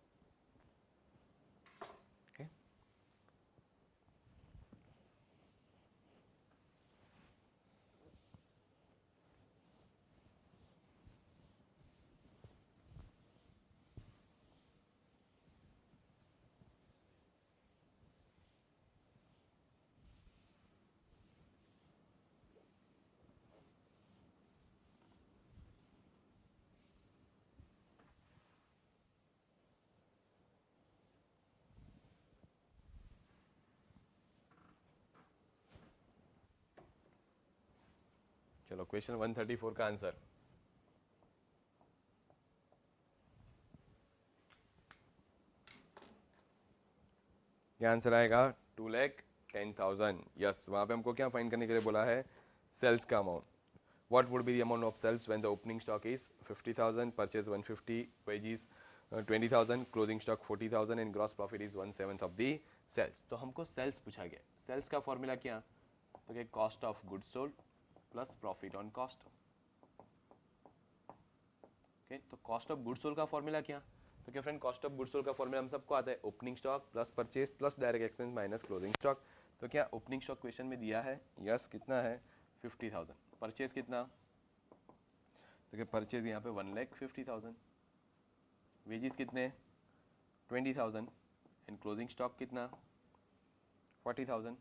ओके, चलो क्वेश्चन 134 का आंसर। क्या आंसर आएगा, 2,10,000। यस, वहाँ पे हमको क्या फाइंड करने के लिए बोला है, सेल्स का amount. What would be the amount of sales when the opening stock is 50,000, purchase 150, wages 20,000, closing stock 40,000 and gross profit is 1/7 of the sales। तो हमको सेल्स पूछा गया। सेल्स का फॉर्मूला क्या, तो क्या, cost of goods sold plus profit on cost. Okay, तो cost of goods sold का फॉर्मूला क्या, तो क्या friend, cost of goods sold का फॉर्मूला हम सबको आता है, opening stock plus purchase plus direct expense minus closing stock. तो क्या ओपनिंग स्टॉक क्वेश्चन में दिया है, यस, कितना है, 50,000। परचेज कितना, तो क्या परचेज यहाँ पे 1,50,000। वेजेस कितने, 20,000 एंड क्लोजिंग स्टॉक कितना, 40,000।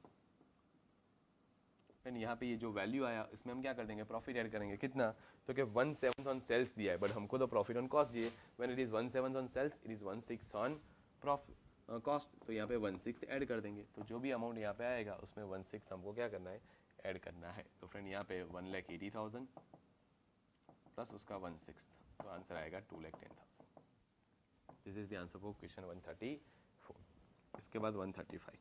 एंड यहाँ पे ये जो वैल्यू आया इसमें हम क्या कर देंगे, प्रॉफिट ऐड करेंगे। कितना, तो क्या 1/7 ऑन सेल्स दिया है, बट हमको तो प्रॉफिट ऑन कॉस्ट दिए। When it is 1/7 on sales, it is 1/6 on profit cost. तो यहाँ पे 1/6 ऐड कर देंगे, तो जो भी अमाउंट यहाँ पे आएगा उसमें 1/6 हमको क्या करना है, ऐड करना है। तो फ्रेंड यहाँ पे 1,80,000 प्लस उसका 1/6, तो आंसर आएगा 2,10,000। This is the answer for question 134। इसके बाद 135।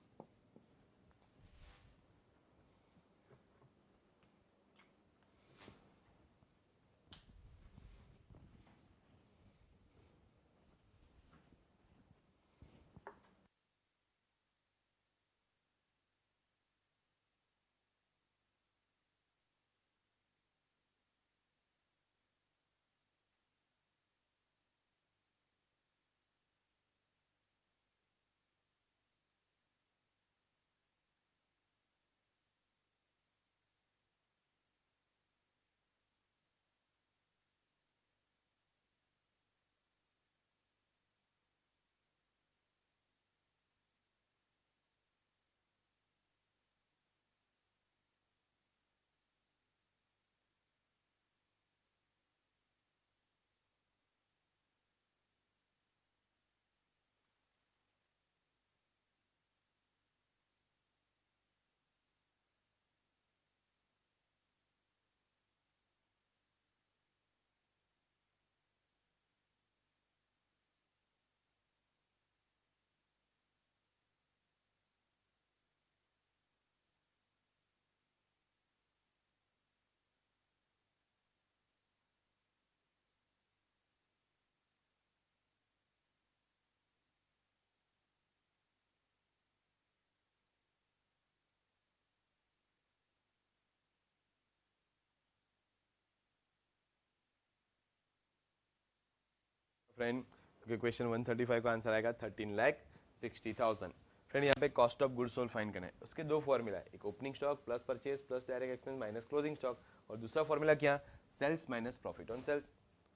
फ्रेंड क्वेश्चन 135 का आंसर आएगा 13,60,000। फ्रेंड यहाँ पे cost of goods sold find करना है। उसके दो फॉर्मूला है, एक opening stock plus purchase plus direct expense minus closing stock, और दूसरा फॉर्मूला क्या, sales minus profit on sales.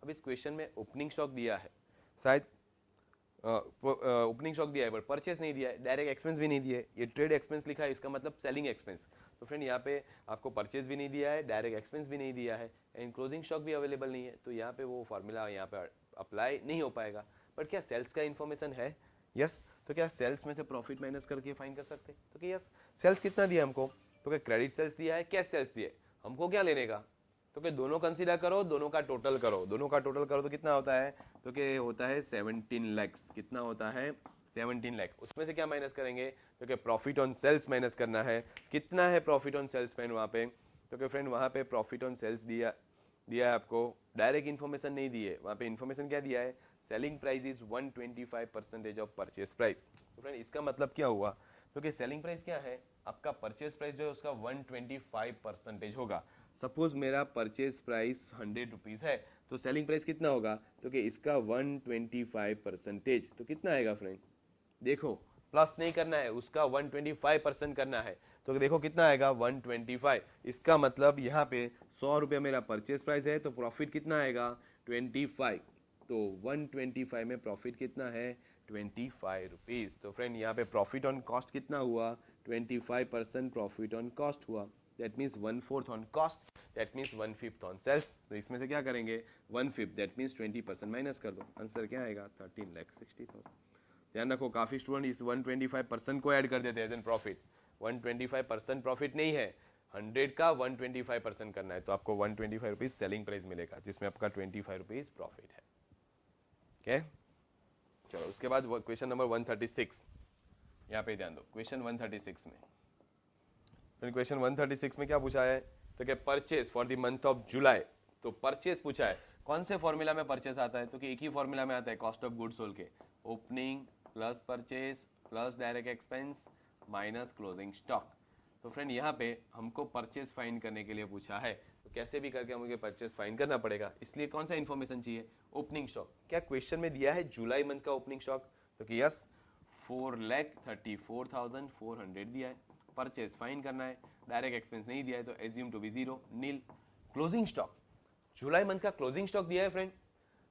अब इस क्वेश्चन में ओपनिंग स्टॉक दिया है, शायद ओपनिंग स्टॉक दिया है बट परचेस नहीं दिया है, डायरेक्ट एक्सपेंस भी नहीं दिया है, ये ट्रेड एक्सपेंस लिखा है, इसका मतलब सेलिंग एक्सपेंस। तो फ्रेंड यहाँ पे आपको परचेस भी नहीं दिया है, डायरेक्ट एक्सपेंस भी नहीं दिया है, एंड क्लोजिंग स्टॉक भी अवेलेबल नहीं है, तो यहाँ पे वो फार्मूला यहाँ पे अप्लाई नहीं हो पाएगा। बट क्या सेल्स का इन्फॉर्मेशन है? यस। तो क्या सेल्स में से प्रॉफिट माइनस करके फाइंड कर सकते हैं? तो क्या यस, सेल्स कितना दिया हमको, तो क्या क्रेडिट सेल्स दिया है, कैश सेल्स दिए, हमको क्या लेने का, तो कि दोनों कंसीडर करो, दोनों का टोटल करो, दोनों का टोटल करो तो कितना होता है, तो कि होता है 17 लाख। कितना होता है? 17 लाख। उसमें से क्या माइनस करेंगे, तो कि प्रॉफिट ऑन सेल्स माइनस करना है। कितना है प्रॉफिट ऑन सेल्स फ्रेंड वहाँ पे, तो कि फ्रेंड वहाँ पे प्रॉफिट ऑन सेल्स दिया है आपको, डायरेक्ट इन्फॉर्मेशन नहीं दी है, वहाँ पे इन्फॉर्मेशन क्या दिया है, selling price is 125% of purchase price. तो फ्रेंड इसका मतलब क्या हुआ, तो कि सेलिंग प्राइस क्या है आपका, परचेज प्राइस जो है उसका 125% होगा। सपोज मेरा परचेज प्राइस 100 रुपीज़ है, तो सेलिंग प्राइस कितना होगा, तो कि इसका 125%, तो कितना आएगा फ्रेंड, देखो प्लस नहीं करना है, उसका 125% करना है, तो देखो कितना आएगा 125। इसका मतलब यहाँ पे 100 रुपया मेरा परचेज प्राइस है, तो प्रॉफिट कितना आएगा 25, तो 125 में प्रॉफिट कितना है 25 रुपीज़। तो फ्रेंड यहाँ पे प्रॉफिट ऑन कॉस्ट कितना हुआ, 25% प्रॉफिट ऑन कॉस्ट हुआ, that means 1/4 on cost, that means 1/5 on sales. तो इसमें से क्या करेंगे 1/5, दैट मीन्स 20% माइनस कर दो, आंसर क्या आएगा 13,60,000। ध्यान रखो काफ़ी स्टूडेंट इस 125% को ऐड कर देते हैं एज एन प्रॉफिट। 125% प्रॉफिट नहीं है, 100 का 125% करना है, तो आपको 125 रुपीज़ सेलिंग प्राइस मिलेगा, जिसमें आपका 25 रुपीज़ प्रॉफिट है। ओके चलो उसके बाद क्वेश्चन नंबर 136, यहाँ पे ध्यान दो, क्वेश्चन 136 में, तो क्वेश्चन 136 में क्या पूछा है, तो क्या purchase for the month of July. तो परचेज पूछा है, कौन से फॉर्मूला में परचेज आता है, तो कि एक ही फॉर्मूला में आता है कॉस्ट ऑफ गुड्स सोल्ड के, opening plus purchase plus direct expense minus closing stock. तो फ्रेंड यहाँ पे हमको परचेज फाइंड करने के लिए पूछा है, तो कैसे भी करके मुझे परचेज फाइंड करना पड़ेगा, इसलिए कौन सा इन्फॉर्मेशन चाहिए, ओपनिंग स्टॉक। क्या क्वेश्चन में दिया है जुलाई मंथ का ओपनिंग स्टॉक, तो कि यस 4,34,400 दिया है, परचेज फाइंड करना है, डायरेक्ट एक्सपेंस नहीं दिया है तो assume to be zero, nil. Closing stock, July month का क्लोजिंग स्टॉक दिया है फ्रेंड,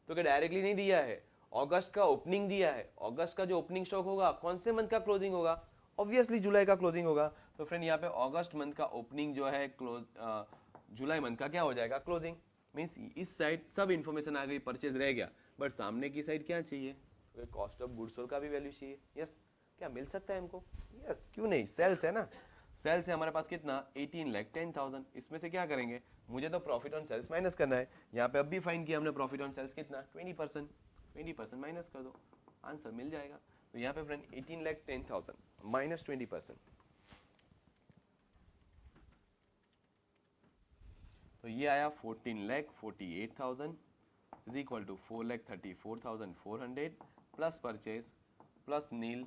तो क्या डायरेक्टली नहीं दिया है, अगस्त का ओपनिंग दिया है, अगस्त का जो ओपनिंग स्टॉक होगा कौन से मंथ का क्लोजिंग होगा, ऑब्वियसली जुलाई का क्लोजिंग होगा। तो फ्रेंड यहाँ पे अगस्त मंथ का ओपनिंग जो है क्लोज, जुलाई मंथ का क्या हो जाएगा क्लोजिंग। मीन्स इस साइड सब इन्फॉर्मेशन आ गई, परचेज रह गया, बट सामने की साइड क्या चाहिए, तो कॉस्ट ऑफ गुड्स सोल्ड का भी वैल्यू चाहिए। यस क्या मिल सकता है हमको, यस क्यों नहीं, सेल्स है ना, सेल्स है हमारे पास कितना 18,10,000। इसमें से क्या करेंगे, मुझे तो प्रॉफिट ऑन सेल्स माइनस करना है, यहाँ पे अब भी फाइन किया हमने प्रॉफिट ऑन सेल्स कितना 20%, 20% माइनस कर दो, आंसर मिल जाएगा। तो यहाँ पे फ्रेंड 18,10,000 माइनस 20%, तो ये आया 14,48,000 is equal to 4,34,400 plus purchase plus nil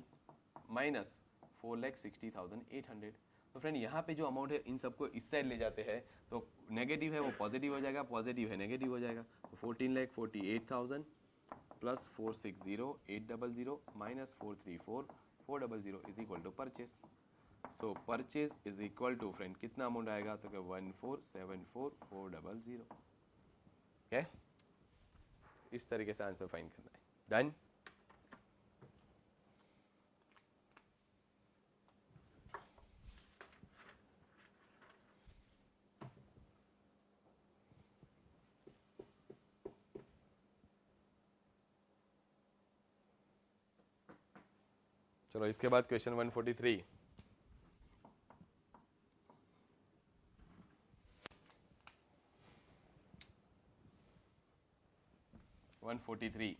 minus 4,60,800। तो फ्रेंड यहाँ पे जो अमाउंट है इन सबको इस साइड ले जाते हैं, तो नेगेटिव है वो पॉजिटिव हो जाएगा, पॉजिटिव है नेगेटिव हो जाएगा, तो 14,48,000 plus 460,800 minus 434,400 is equal to purchase. So purchase is equal to friend कितना अमाउंट आएगा, तो 14,74,400। ओके इस तरीके से आंसर फाइंड करना है, डन। चलो इसके बाद question 143, one forty three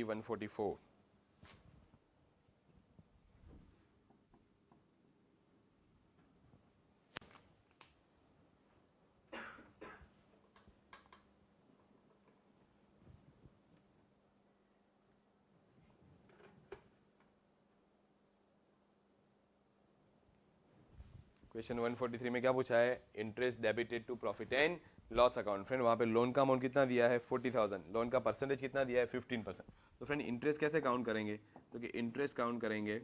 144, question 143 में क्या पूछा है, interest debited to profit and loss account. Friend वहाँ पे लोन का अमाउंट कितना दिया है 40,000, लोन का परसेंटेज कितना दिया है 15%। तो फ्रेंड इंटरेस्ट कैसे काउंट करेंगे, तो कि इंटरेस्ट काउंट करेंगे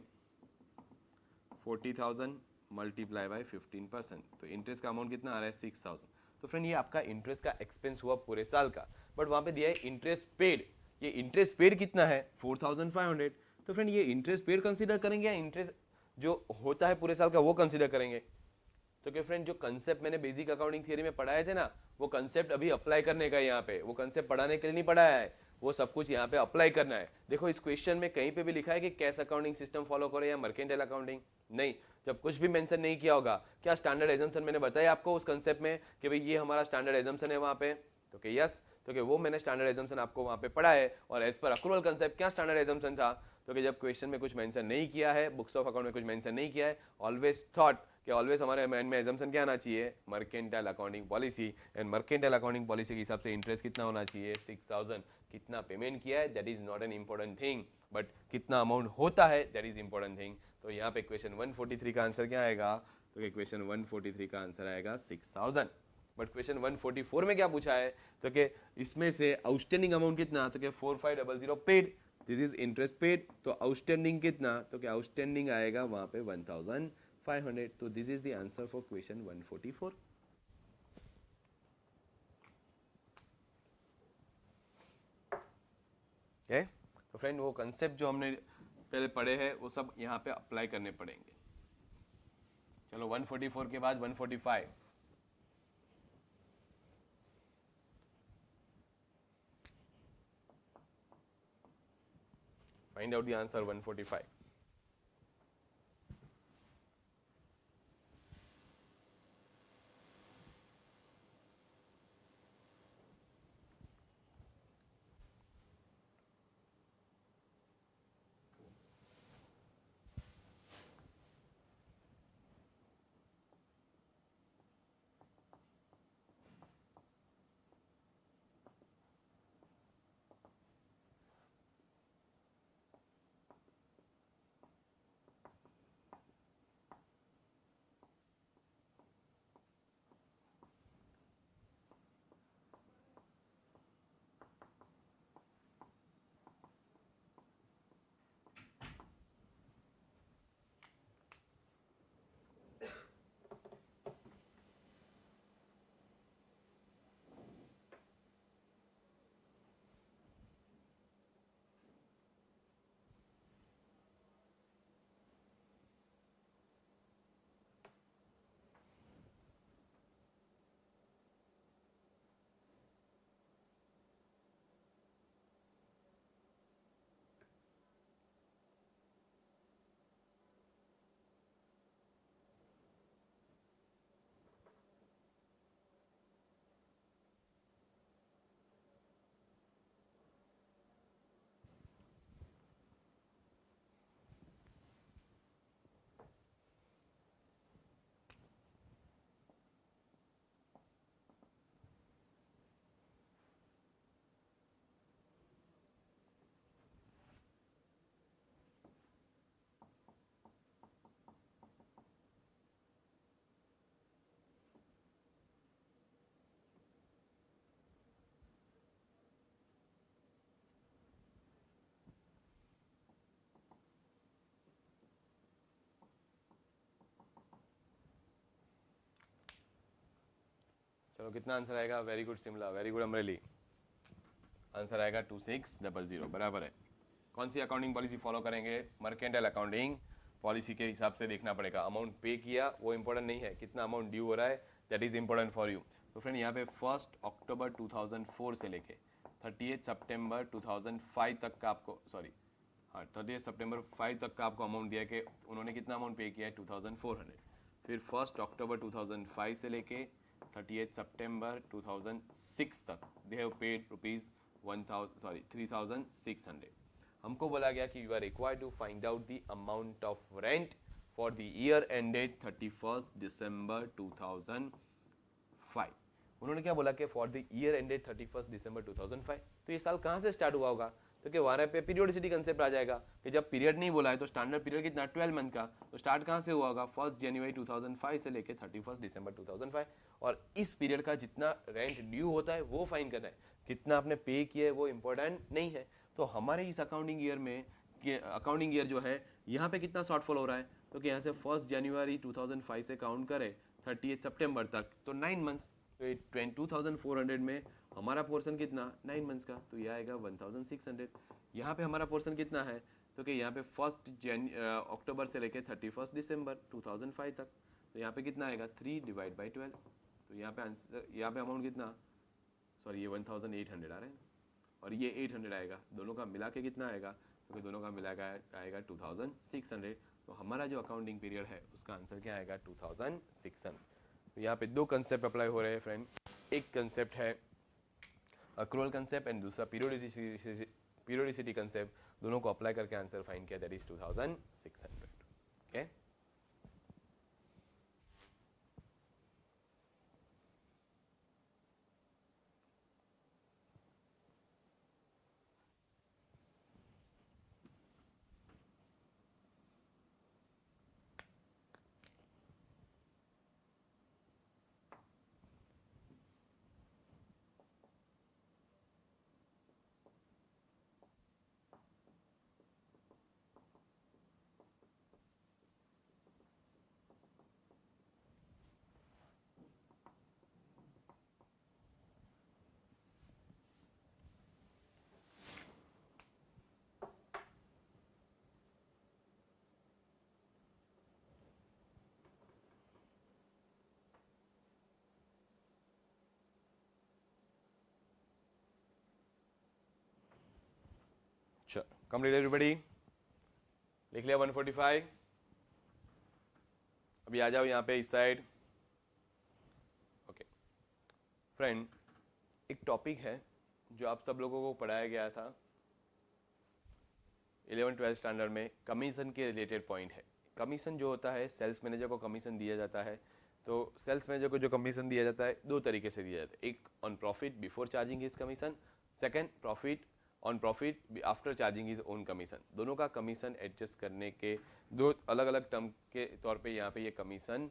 40,000 मल्टीप्लाई बाय 15%, तो इंटरेस्ट का अमाउंट कितना आ रहा है 6,000। तो फ्रेंड ये आपका इंटरेस्ट का एक्सपेंस हुआ पूरे साल का, बट वहाँ पे दिया है इंटरेस्ट पेड। ये इंटरेस्ट पेड कितना है 4,500। तो फ्रेंड ये इंटरेस्ट पेड कंसीडर करेंगे या इंटरेस्ट जो होता है पूरे साल का वो कंसीडर करेंगे। तो क्या फ्रेंड जो कंसेप्ट मैंने बेसिक अकाउंटिंग थियरी में पढ़ाए थे ना, वो कंसेप्ट अभी अप्लाई करने का है यहाँ पे, वो कंसेप्ट पढ़ाने के लिए नहीं पढ़ाया है, वो सब कुछ यहाँ पे अप्लाई करना है। देखो इस क्वेश्चन में कहीं पे भी लिखा है कि कैश अकाउंटिंग सिस्टम फॉलो करो या मर्केंटाइल अकाउंटिंग, नहीं, जब कुछ भी मेंशन नहीं किया होगा। क्या स्टैंडर्ड एजम्पशन मैंने बताया आपको उस कंसेप्ट में कि भाई ये हमारा स्टैंडर्ड एजम्पशन है वहाँ पे, तो कि यस, तो कि वो मैंने स्टैंडर्ड एजम्पशन आपको वहाँ पे पढ़ा है। और एज पर अक्रूवल कंसेप्ट क्या स्टैंडर्ड एजम्पशन था, तो कि जब क्वेश्चन में कुछ मेंशन नहीं किया है, बुक्स ऑफ अकाउंट में कुछ मेंशन नहीं किया है, ऑलवेज थॉट कि ऑलवेज हमारे माइंड में एजम्पशन क्या आना चाहिए, mercantile accounting policy. And mercantile accounting policy के हिसाब से इंटरेस्ट कितना होना चाहिए 6,000। कितना पेमेंट किया है that is not an important thing, but कितना अमाउंट होता है दैट इज इंपॉर्टेंट थिंग। तो यहाँ पे क्वेश्चन 143 का आंसर क्या आएगा, तो क्वेश्चन 143 का आंसर आएगा 6,000। बट क्वेश्चन 144 में क्या पूछा है, तो कि इसमें से आउटस्टैंडिंग अमाउंट कितना, तो कि 4500 paid, this is interest paid. तो आउटस्टैंडिंग कितना, तो कि आउटस्टैंडिंग आएगा वहां पे 1,500। तो this is the answer for question 144। okay? तो फ्रेंड वो कंसेप्ट जो हमने पहले पढ़े हैं वो सब यहाँ पे अप्लाई करने पड़ेंगे। चलो 144 के बाद 145, find out the answer 145। चलो कितना आंसर आएगा, वेरी गुड सिमला, वेरी गुड अमरेली, आंसर आएगा 2600, बराबर है। कौन सी अकाउंटिंग पॉलिसी फॉलो करेंगे, मर्केंटाइल अकाउंटिंग पॉलिसी के हिसाब से देखना पड़ेगा। अमाउंट पे किया वो इंपॉर्टेंट नहीं है, कितना अमाउंट ड्यू हो रहा है that is important for you. तो फ्रेंड यहाँ पे 1 अक्टूबर 2004 से लेके 30 सितंबर 2005 तक का आपको, सॉरी हाँ 30 सितंबर 5 तक का आपको अमाउंट दिया कि उन्होंने कितना अमाउंट पे किया है 2400। फिर 1 अक्टूबर 2005 से लेके 30 सितंबर 2006 तक दे हैव पेड रुपीज 3,600। हमको बोला गया कि you are required to find out the amount of rent for the year ended 31 December 2005। उन्होंने क्या बोला कि for the year ended 31 December 2005। तो ये साल कहाँ से स्टार्ट हुआ होगा, तो कि वहाँ पे पीरियोडिसिटी कंसेप्ट आ जाएगा कि जब पीरियड नहीं बोला है तो स्टैंडर्ड पीरियड कितना 12 मंथ का, तो स्टार्ट कहाँ से हुआ होगा 1 जनवरी 2005 से लेके 31 दिसंबर 2005, और इस पीरियड का जितना रेंट ड्यू होता है वो फाइन करना है, कितना आपने पे किया है वो इंपॉर्टेंट नहीं है। तो हमारे इस अकाउंटिंग ईयर में अकाउंटिंग ईयर जो है यहाँ पे कितना शॉर्टफॉल हो रहा है, तो कि यहाँ से 1 जनवरी 2005 से काउंट करें 30 सितंबर तक तो 9 मंथ्स, तो 2400 में हमारा पोर्शन कितना 9 मंथ्स का, तो यह आएगा 1600। यहाँ पे हमारा पोर्शन कितना है, तो कि यहाँ पे 1 अक्टूबर से लेके 31 दिसंबर 2005 तक, तो यहाँ पे कितना आएगा 3/12, तो यहाँ पे आंसर, यहाँ पे अमाउंट कितना, सॉरी ये 1800 आ रहा है और ये 800 आएगा, दोनों का मिला के कितना आएगा, क्योंकि दोनों का मिला के आएगा 2600। तो हमारा जो अकाउंटिंग पीरियड है उसका आंसर क्या आएगा 2600। तो यहाँ पे दो कंसेप्ट अप्लाई हो रहे हैं फ्रेंड, एक कंसेप्ट है अक्रूवल कंसेप्ट एंड दूसरा पीरियोडिसिटी कंसेप्ट, दोनों को अप्लाई करके आंसर फाइंड किया, that is 2600। Okay, complete everybody, लिख लिया 145। अभी आ जाओ यहाँ पे इस साइड। ओके फ्रेंड, एक टॉपिक है जो आप सब लोगों को पढ़ाया गया था 11-12 स्टैंडर्ड में, कमीशन के रिलेटेड पॉइंट है। कमीशन जो होता है, सेल्स मैनेजर को कमीशन दिया जाता है, तो सेल्स मैनेजर को जो कमीशन दिया जाता है दो तरीके से दिया जाता है, एक on profit before charging his commission, second profit on profit after charging his own commission. दोनों का कमीशन एडजस्ट करने के दो अलग अलग टर्म के तौर पे यहाँ पे ये कमीशन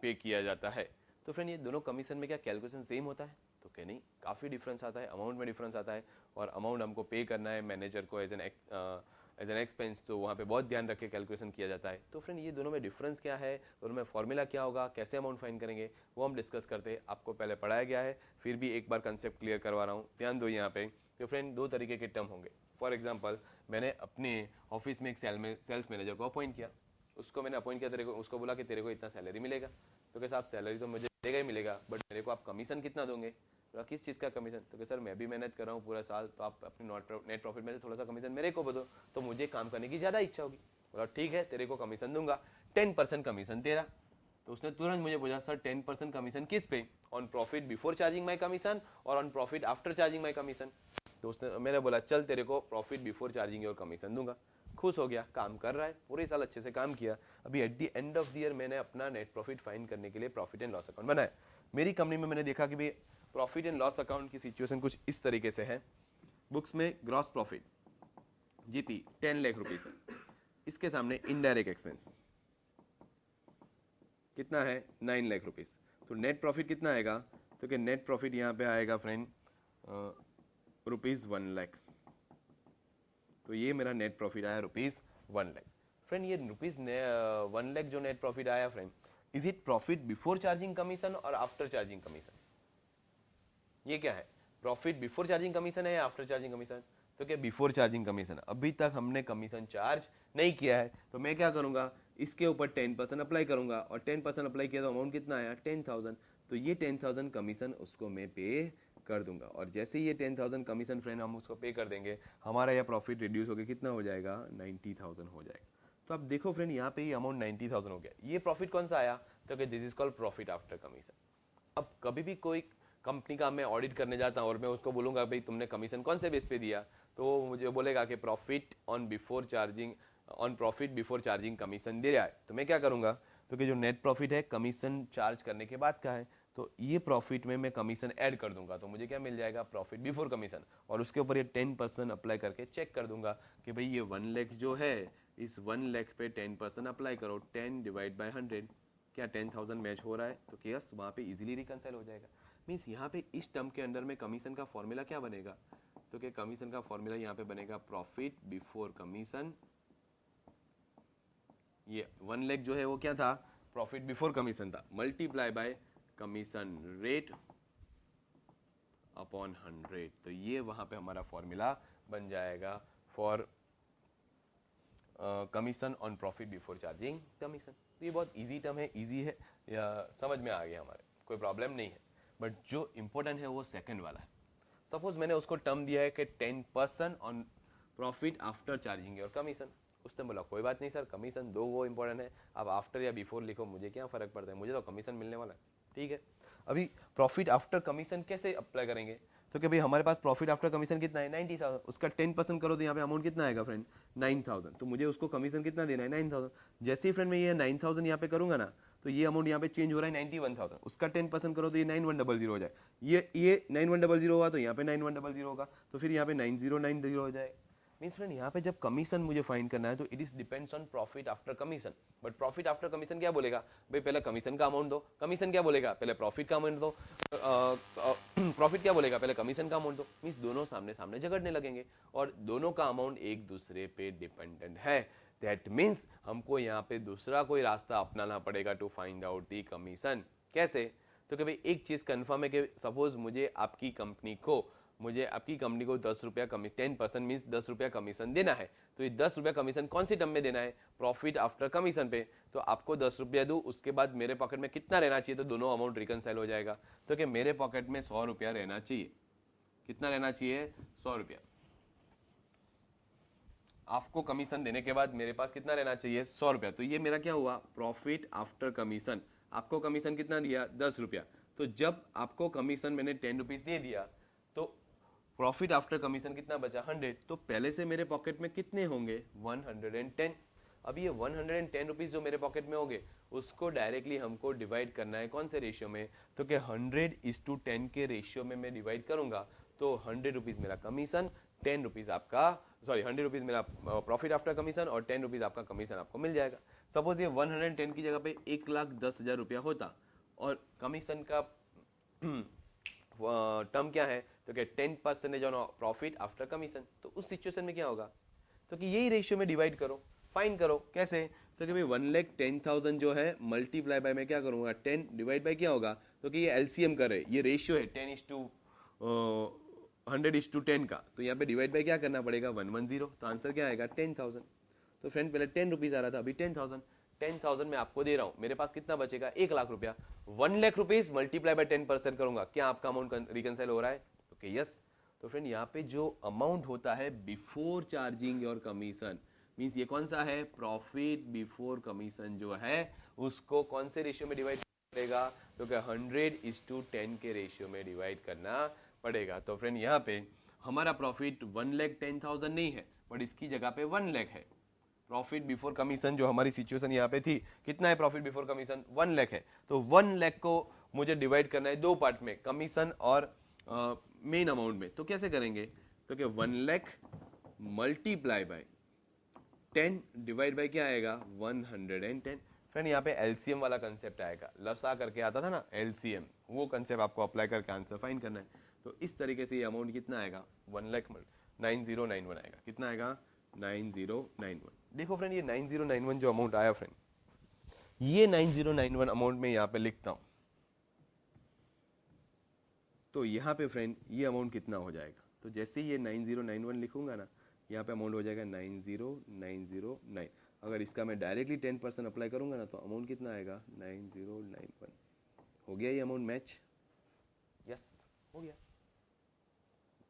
पे किया जाता है। तो फ्रेंड ये दोनों कमीशन में क्या कैलकुलेशन सेम होता है, तो क्या नहीं, काफ़ी डिफरेंस आता है, अमाउंट में डिफरेंस आता है, और अमाउंट हमको पे करना है मैनेजर को एज एन एक्सपेंस, तो वहाँ पे बहुत ध्यान रख के कैलकुलेशन किया जाता है। तो फ्रेंड ये दोनों में डिफरेंस क्या है, दोनों में फॉर्मूला क्या होगा, कैसे अमाउंट फाइंड करेंगे, वो हम डिस्कस करते हैं। आपको पहले पढ़ाया गया है, फिर भी एक बार कंसेप्ट क्लियर करवा रहा हूँ, ध्यान दो यहाँ पे। तो फ्रेंड दो तरीके के टर्म होंगे। फॉर एग्जाम्पल, मैंने अपने ऑफिस में एक सेल्स मैनेजर को अपॉइंट किया, उसको मैंने अपॉइंट किया, तेरे को उसको बोला कि तेरे को इतना सैलरी मिलेगा, तो कैसे आप सैलरी तो मुझे मिलेगा ही मिलेगा, बट मेरे को आप कमीशन कितना दोगे, तो किस चीज़ का कमीशन, तो कि सर मैं भी मेहनत कर रहा हूँ पूरा साल, तो आप अपने नेट प्रॉफिट में से थोड़ा सा कमीशन मेरे को दो, तो मुझे काम करने की ज़्यादा इच्छा होगी। बोला ठीक है तेरे को कमीशन दूंगा, 10% कमीशन तेरा। तो उसने तुरंत मुझे पूछा सर 10% कमीशन किस पे, on profit before charging my commission और on profit after charging my commission. तो उसने, मैंने बोला चल तेरे को प्रॉफिट बिफोर चार्जिंग और कमीशन दूंगा। खुश हो गया, काम कर रहा है, पूरे साल अच्छे से काम किया। अभी at the end of the year मैंने अपना नेट प्रॉफिट फाइंड करने के लिए प्रॉफिट एंड लॉस अकाउंट बनाया। मेरी कंपनी में मैंने देखा कि भाई प्रॉफिट एंड लॉस अकाउंट की सिचुएशन कुछ इस तरीके से है। बुक्स में gross profit GP 10 lakh rupees है, इसके सामने इनडायरेक्ट एक्सपेंस कितना है 9 लाख रुपीस, तो नेट प्रॉफिट कितना आएगा, तो कि नेट प्रॉफिट यहाँ पे आएगा फ्रेंड ₹1 लाख। तो ये मेरा नेट प्रॉफिट आया ₹1 लाख। फ्रेंड ये ₹1 लाख जो नेट प्रॉफिट आया friend, is it profit before charging commission और आफ्टर चार्जिंग कमीशन, ये क्या है, प्रॉफिट बिफोर चार्जिंग कमीशन है या आफ्टर चार्जिंग कमीशन, तो क्या बिफोर चार्जिंग कमीशन। अभी तक हमने कमीशन चार्ज नहीं किया है, तो मैं क्या करूंगा, इसके ऊपर 10% अप्लाई करूंगा, और 10% अप्लाई किया तो अमाउंट कितना आया 10,000, तो ये 10,000 कमीशन उसको मैं पे कर दूंगा। और जैसे ही ये 10,000 कमीशन फ्रेंड हम उसको पे कर देंगे, हमारा यह प्रॉफिट रिड्यूस होकर कितना हो जाएगा 90,000 हो जाएगा। तो आप देखो फ्रेंड यहाँ पे ये अमाउंट 90,000 हो गया। ये प्रॉफिट कौन सा आया, तो कि this is called profit after commission. अब कभी भी कोई कंपनी का मैं ऑडिट करने जाता हूँ और मैं उसको बोलूँगा भाई तुमने कमीशन कौन से बेस पे दिया, तो वो मुझे बोलेगा कि profit on before charging, on profit before charging commission दे रहा है। तो मैं क्या करूँगा, तो कि जो नेट प्रॉफिट है कमीशन चार्ज करने के बाद का है, तो ये प्रॉफिट में मैं कमीशन ऐड कर दूंगा तो मुझे क्या मिल जाएगा, प्रॉफिट बिफोर कमीशन, और उसके ऊपर ये 10% अप्लाई करके चेक कर दूंगा कि भाई ये 1 लाख जो है, इस 1 लाख पे 10% अप्लाई करो, 10 डिवाइड बाय 100, क्या 10,000 मैच हो रहा है, तो यस वहाँ पे इजीली रिकंसाइल हो जाएगा। मीन्स यहाँ पे इस टर्म के अंदर में कमीशन का फॉर्मूला क्या बनेगा, तो क्या कमीशन का फॉर्मूला यहाँ पे बनेगा प्रॉफिट बिफोर कमीशन, ये 1 लाख जो है वो क्या था, प्रॉफिट बिफोर कमीशन था, multiply by commission rate upon 100, तो ये वहां पे हमारा फॉर्मूला बन जाएगा for commission on profit before charging commission. तो ये बहुत इजी टर्म है, इजी है, या समझ में आ गया हमारे, कोई प्रॉब्लम नहीं है। बट जो इंपॉर्टेंट है वो सेकंड वाला है। सपोज मैंने उसको टर्म दिया है कि 10% ऑन प्रॉफिट आफ्टर चार्जिंग और कमीशन, उसने बोला कोई बात नहीं सर, कमीशन दो वो इंपॉर्टेंट है, आप आफ्टर या बिफोर लिखो, मुझे क्या फ़र्क पड़ता है, मुझे तो कमीशन मिलने वाला है, ठीक है। अभी प्रॉफिट आफ्टर कमीशन कैसे अप्लाई करेंगे, तो कि भाई हमारे पास प्रॉफिट आफ्टर कमीशन कितना है 90,000, उसका 10% करो तो यहाँ पे अमाउंट कितना आएगा फ्रेंड 9,000, तो मुझे उसको कमीशन कितना देना है 9,000। जैसे ही फ्रेंड मैं ये 9,000 यहाँ पे करूंगा ना, तो ये अमाउंट यहाँ पे चेंज हो रहा है 91,000, उसका 10% करो तो ये 9100 हो जाए, ये 9100 हुआ तो यहाँ पे 9100 होगा, तो फिर यहाँ पे 9090 हो जाए। मीन्स फ्रेंड यहाँ पे जब कमीशन मुझे फाइंड करना है तो it is depends on profit after commission. But profit after commission क्या बोलेगा, भाई पहले कमीशन का अमाउंट दो, कमीशन क्या बोलेगा पहले प्रॉफिट का अमाउंट दो, प्रॉफिट क्या बोलेगा पहले कमीशन का अमाउंट दो। मीन्स दोनों सामने सामने झगड़ने लगेंगे और दोनों का अमाउंट एक दूसरे पे डिपेंडेंट है। दैट मीन्स हमको यहाँ पे दूसरा कोई रास्ता अपनाना पड़ेगा to find out the commission. कैसे, तो कि भाई एक चीज कंफर्म है कि सपोज मुझे आपकी कंपनी को 10 रुपया 10% मीन्स 10 रुपया कमीशन देना है, तो ये 10 रुपया कमीशन कौन सी टर्म में देना है, प्रॉफिट आफ्टर कमीशन पे। तो आपको 10 रुपया दूं, उसके बाद मेरे पॉकेट में कितना रहना चाहिए, तो दोनों अमाउंट रिकंसाइल हो जाएगा। तो कि मेरे पॉकेट में 100 रुपया रहना चाहिए, कितना रहना चाहिए 100 रुपया। आपको कमीशन देने के बाद मेरे पास कितना रहना चाहिए 100 रुपया, तो ये मेरा क्या हुआ प्रॉफिट आफ्टर कमीशन। आपको कमीशन कितना दिया 10 रुपया, तो जब आपको कमीशन मैंने 10 रुपीज दे दिया तो प्रॉफिट आफ्टर कमीशन कितना बचा 100, तो पहले से मेरे पॉकेट में कितने होंगे 110। अब ये 110 रुपीज जो मेरे पॉकेट में होंगे उसको डायरेक्टली हमको डिवाइड करना है कौन से रेशियो में, तो कि 100:10 के रेशियो में मैं डिवाइड करूंगा, तो 100 रुपीज मेरा कमीशन, 10 रुपीज आपका, सॉरी 100 रुपीज मेरा प्रॉफिट आफ्टर कमीशन और 10 रुपीज आपका कमीशन आपको मिल जाएगा। सपोज ये 110 की जगह पे 1,10,000 रुपया होता और कमीशन का टर्म क्या है, तो क्या 10% ऑन प्रॉफिट आफ्टर कमीशन। तो उस सिचुएशन में क्या होगा, तो कि यही रेशियो में डिवाइड करो, फाइन करो कैसे, तो कि भाई 1,10,000 जो है मल्टीप्लाई बाय मैं क्या करूंगा 10 डिवाइड बाय क्या होगा, तो कि ये एलसीएम कर रहे, ये रेशियो है 100:10 का, तो यहाँ पे डिवाइड बाय क्या करना पड़ेगा 110, तो आंसर क्या आएगा 10,000। तो फ्रेंड पहले 10 रुपीज आ रहा था, अभी 10,000 मैं आपको दे रहा हूं, मेरे पास कितना बचेगा 1 लाख रुपया। 1 लाख रुपीज मल्टीप्लाई बाय 10% करूंगा, क्या आपका अमाउंट रिकंसाइल हो रहा है, ओके यस। तो फ्रेंड यहाँ पे जो अमाउंट होता है before charging your commission, means ये कौन सा है प्रॉफिट बिफोर कमीशन जो है उसको कौन से रेशियो में डिवाइड करेगा, तो क्या 100:10 के रेशियो में डिवाइड करना पड़ेगा। तो फ्रेंड यहाँ पे हमारा प्रॉफिट 1,10,000 नहीं है, बट इसकी जगह पे 1 लाख है। प्रॉफिट बिफोर कमीशन जो हमारी सिचुएशन यहाँ पे थी, कितना है प्रॉफिट बिफोर कमीशन 1 लाख है, तो 1 लाख को मुझे डिवाइड करना है दो पार्ट में, कमीशन और मेन अमाउंट में। तो कैसे करेंगे, तो क्या 1 lakh multiply by 10 divide by क्या आएगा 110। फ्रेंड यहाँ पे एलसीएम वाला कंसेप्ट आएगा, लसा करके आता था ना एलसीएम, वो कंसेप्ट आपको अप्लाई करके आंसर फाइंड करना है। तो इस तरीके से ये अमाउंट कितना आएगा 1,90,91 आएगा, कितना आएगा 9091। देखो फ्रेंड ये 9091 जो अमाउंट आया फ्रेंड, ये 9091 अमाउंट में यहाँ पे लिखता हूं, तो यहाँ पे फ्रेंड ये अमाउंट कितना हो जाएगा, तो जैसे ही ये 9091 लिखूंगा ना, यहाँ पे अमाउंट हो जाएगा 90909। अगर इसका मैं डायरेक्टली 10% अप्लाई करूंगा ना, तो अमाउंट कितना आएगा 9091। हो गया ये अमाउंट मैच, यस हो गया,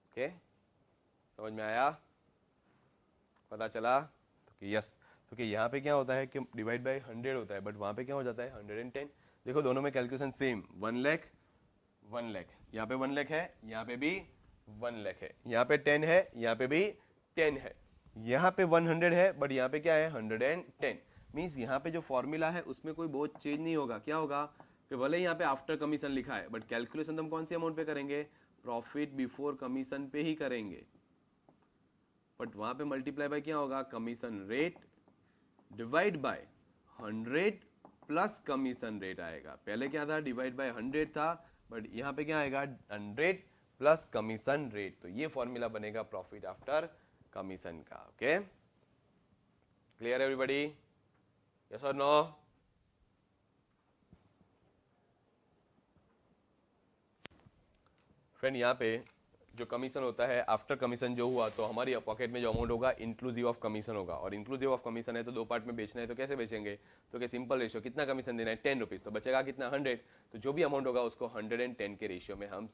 ओके समझ में आया, पता चला, तो कि यस। तो कि यहाँ पे क्या होता है कि डिवाइड बाय 100 होता है, बट वहाँ पे क्या हो जाता है 110। देखो दोनों में कैलकुलेशन सेम, 1 लाख 1 लाख, यहाँ पे 1 लाख है, यहाँ पे भी 1 लाख है, यहाँ पे 10 है, यहाँ पे भी 10 है, यहाँ पे 100 है, बट यहाँ पे क्या है 110। मीन्स यहाँ पे जो फॉर्मूला है उसमें कोई बहुत चेंज नहीं होगा, क्या होगा कि भले ही यहाँ पे आफ्टर कमीशन लिखा है बट कैलकुलेशन तो हम कौन सी अमाउंट पे करेंगे, प्रॉफिट बिफोर कमीशन पे ही करेंगे। बट वहां पे मल्टीप्लाई बाय क्या होगा, commission rate divide by 100 plus commission rate आएगा। पहले क्या था, डिवाइड बाय 100 था, बट यहाँ पे क्या आएगा 100 प्लस कमीशन रेट। तो ये फॉर्मूला बनेगा प्रॉफिट आफ्टर कमीशन का। ओके, क्लियर एवरीबॉडी, यस और नो? फ्रेंड यहाँ पे जो कमीशन होता है आफ्टर कमीशन जो हुआ तो हमारी पॉकेट में जो अमाउंट होगा इंक्लूसिव ऑफ कमीशन होगा, और इंक्लूसिव ऑफ कमीशन है तो दो पार्ट में बेचना है तो कैसे बेचेंगे, तो क्या सिंपल रेशियो, कितना कमीशन देना है 10 रुपीज़, तो बचेगा कितना 100, तो जो भी अमाउंट होगा उसको 110 के रेशियो में हम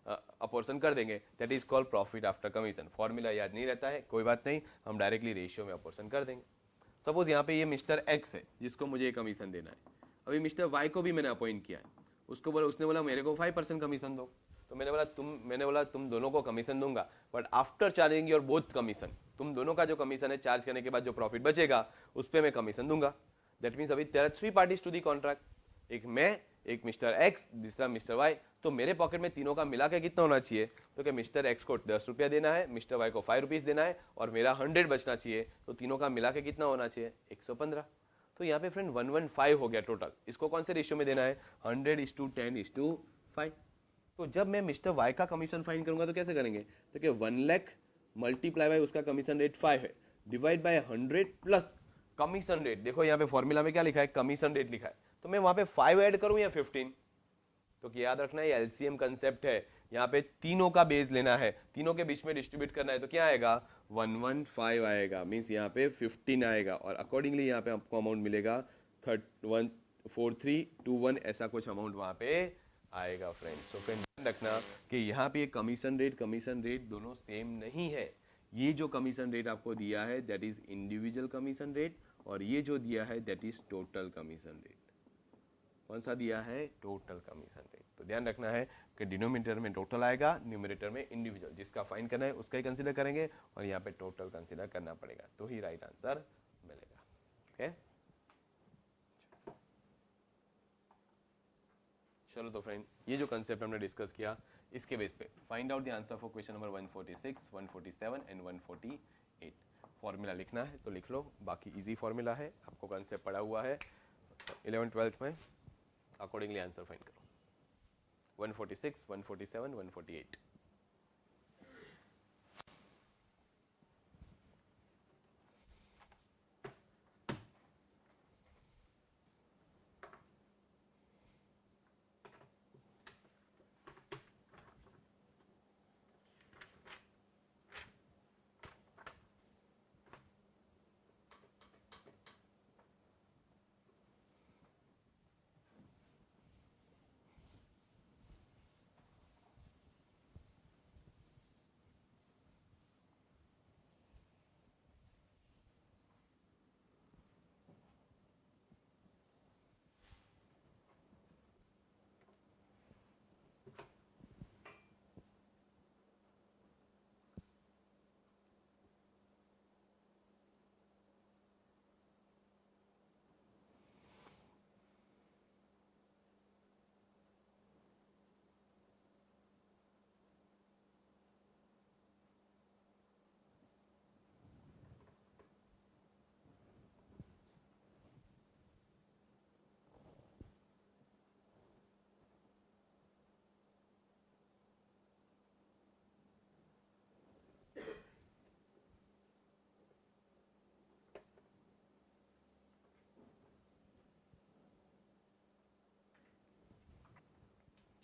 अपोर्शन कर देंगे, that is called profit after commission. Formula याद नहीं रहता है कोई बात नहीं, हम डायरेक्टली रेशियो में अपोर्शन कर देंगे। सपोज यहाँ पे ये मिस्टर एक्स है जिसको मुझे कमीशन देना है, अभी मिस्टर वाई को भी मैंने अपॉइंट किया है, उसको बोला, उसने बोला मेरे को 5% कमीशन दो, तो मैंने बोला तुम दोनों को कमीशन दूंगा but after charging your both commission, तुम दोनों का जो कमीशन है चार्ज करने के बाद जो प्रॉफिट बचेगा उस पर मैं कमीशन दूंगा। दैट मीन्स अभी there are 3 parties to the contract, एक मैं, एक मिस्टर एक्स, दूसरा मिस्टर वाई, तो मेरे पॉकेट में तीनों का मिला के कितना होना चाहिए, तो क्या मिस्टर एक्स को 10 रुपया देना है, मिस्टर वाई को 5 रुपीज़ देना है और मेरा 100 बचना चाहिए, तो तीनों का मिला के कितना होना चाहिए 115। तो यहाँ पे फ्रेंड 115 हो गया टोटल, इसको कौन से रेशियो में देना है 100:10:5। तो जब मैं मिस्टर वाई का कमीशन फाइन करूंगा तो कैसे करेंगे, तो क्या 1 लाख मल्टीप्लाई बाय उसका कमीशन रेट 5 है divide by 100 plus commission rate. देखो यहाँ पे फॉर्मूला में क्या लिखा है, कमीशन रेट लिखा है, तो मैं वहां पे 5 ऐड करूं या 15, तो याद रखना है एलसीएम कंसेप्ट है, यहाँ पे तीनों का बेस लेना है, तीनों के बीच में डिस्ट्रीब्यूट करना है, तो क्या आएगा 115 आएगा, मीन्स यहाँ पे 15 आएगा और अकॉर्डिंगली यहाँ पे आपको अमाउंट मिलेगा 14321 ऐसा कुछ अमाउंट वहां पे आएगा फ्रेंड। सो फ्रेंड ध्यान रखना कि यहाँ पे कमीशन रेट दोनों सेम नहीं है, ये जो कमीशन रेट आपको दिया है that is individual commission rate और ये जो दिया है that is total commission rate. कौन सा दिया है, टोटल कमीशन रेट। तो ध्यान रखना है कि डिनोमिनेटर में टोटल आएगा, न्यूमरेटर में इंडिविजुअल, जिसका फाइन करना है उसका ही कंसीडर करेंगे और यहाँ पे टोटल कंसीडर करना पड़ेगा तो ही राइट आंसर मिलेगा। ओके चलो, तो फ्रेंड ये जो कंसेप्ट हमने डिस्कस किया इसके बेस पे find out the answer for question number 146, 147 and 148। Formula लिखना है तो लिख लो, बाकी इजी फॉर्मूला है, आपको कंसेप्ट पढ़ा हुआ है 11th-12th में, अकॉर्डिंगली आंसर फाइंड करो 146, 147, 148।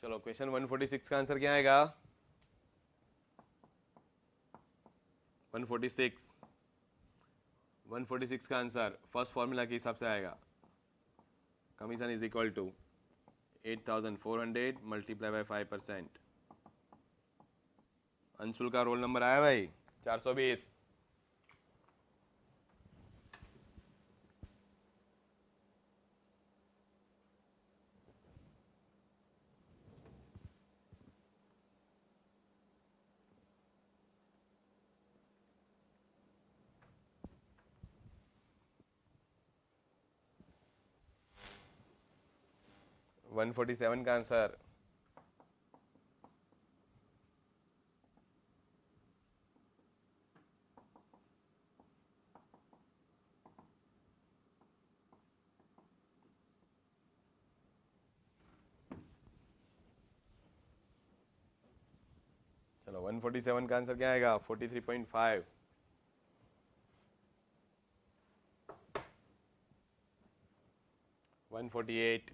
चलो क्वेश्चन 146 का आंसर क्या आएगा, 146 का आंसर फर्स्ट फॉर्मूला के हिसाब से आएगा, commission is equal to 8400 multiply by 5%। Anshul का रोल नंबर आया भाई 420। 147 का आंसर चलो 147 का आंसर क्या आएगा 43.5 148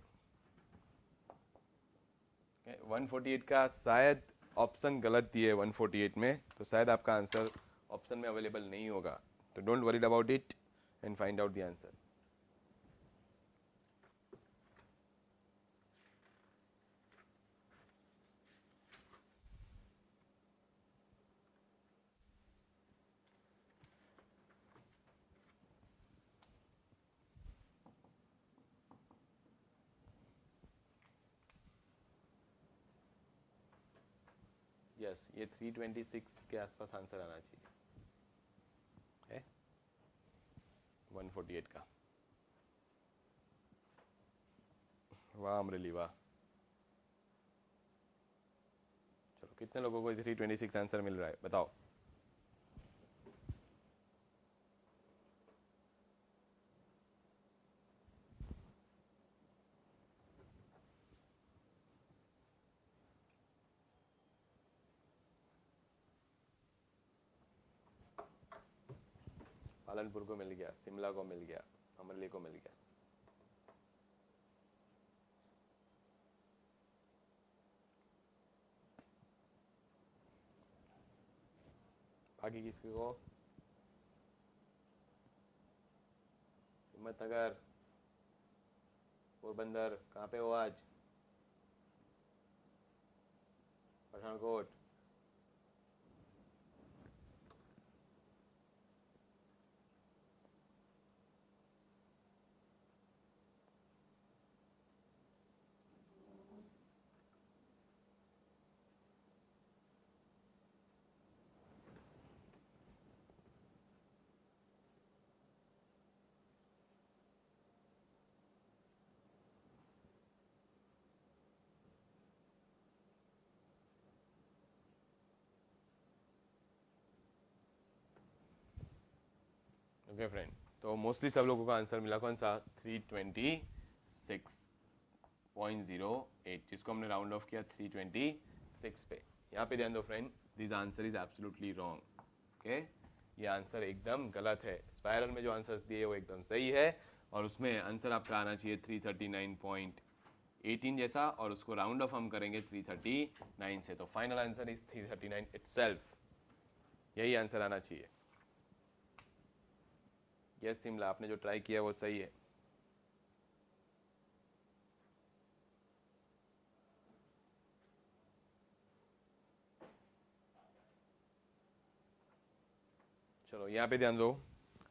148 का शायद ऑप्शन गलत दिए 148 में, तो शायद आपका आंसर ऑप्शन में अवेलेबल नहीं होगा, तो don't worried about it and find out the answer. Yes ये 326 के आसपास आंसर आना चाहिए है 148 का। वाह अमरेली वाह। चलो कितने लोगों को 326 आंसर मिल रहा है बताओ। पालनपुर को मिल गया, शिमला को मिल गया, अमरली को मिल गया। बाकी किसी को हिम्मतनगर पोरबंदर कहाँ पे हो आज? पठानकोट ओके फ्रेंड, तो मोस्टली सब लोगों का आंसर मिला कौन सा 326.08 जिसको हमने राउंड ऑफ किया 326 पे। यहाँ पे ध्यान दो friend, this answer is absolutely wrong. Okay ये आंसर एकदम गलत है। स्पायरल में जो आंसर्स दिए वो एकदम सही है और उसमें आंसर आपका आना चाहिए 339.18 जैसा, और उसको राउंड ऑफ हम करेंगे 339 से, तो फाइनल आंसर इज 339 इटसेल्फ। यही आंसर आना चाहिए। यस शिमला, आपने जो ट्राई किया वो सही है। चलो यहाँ पे ध्यान दो,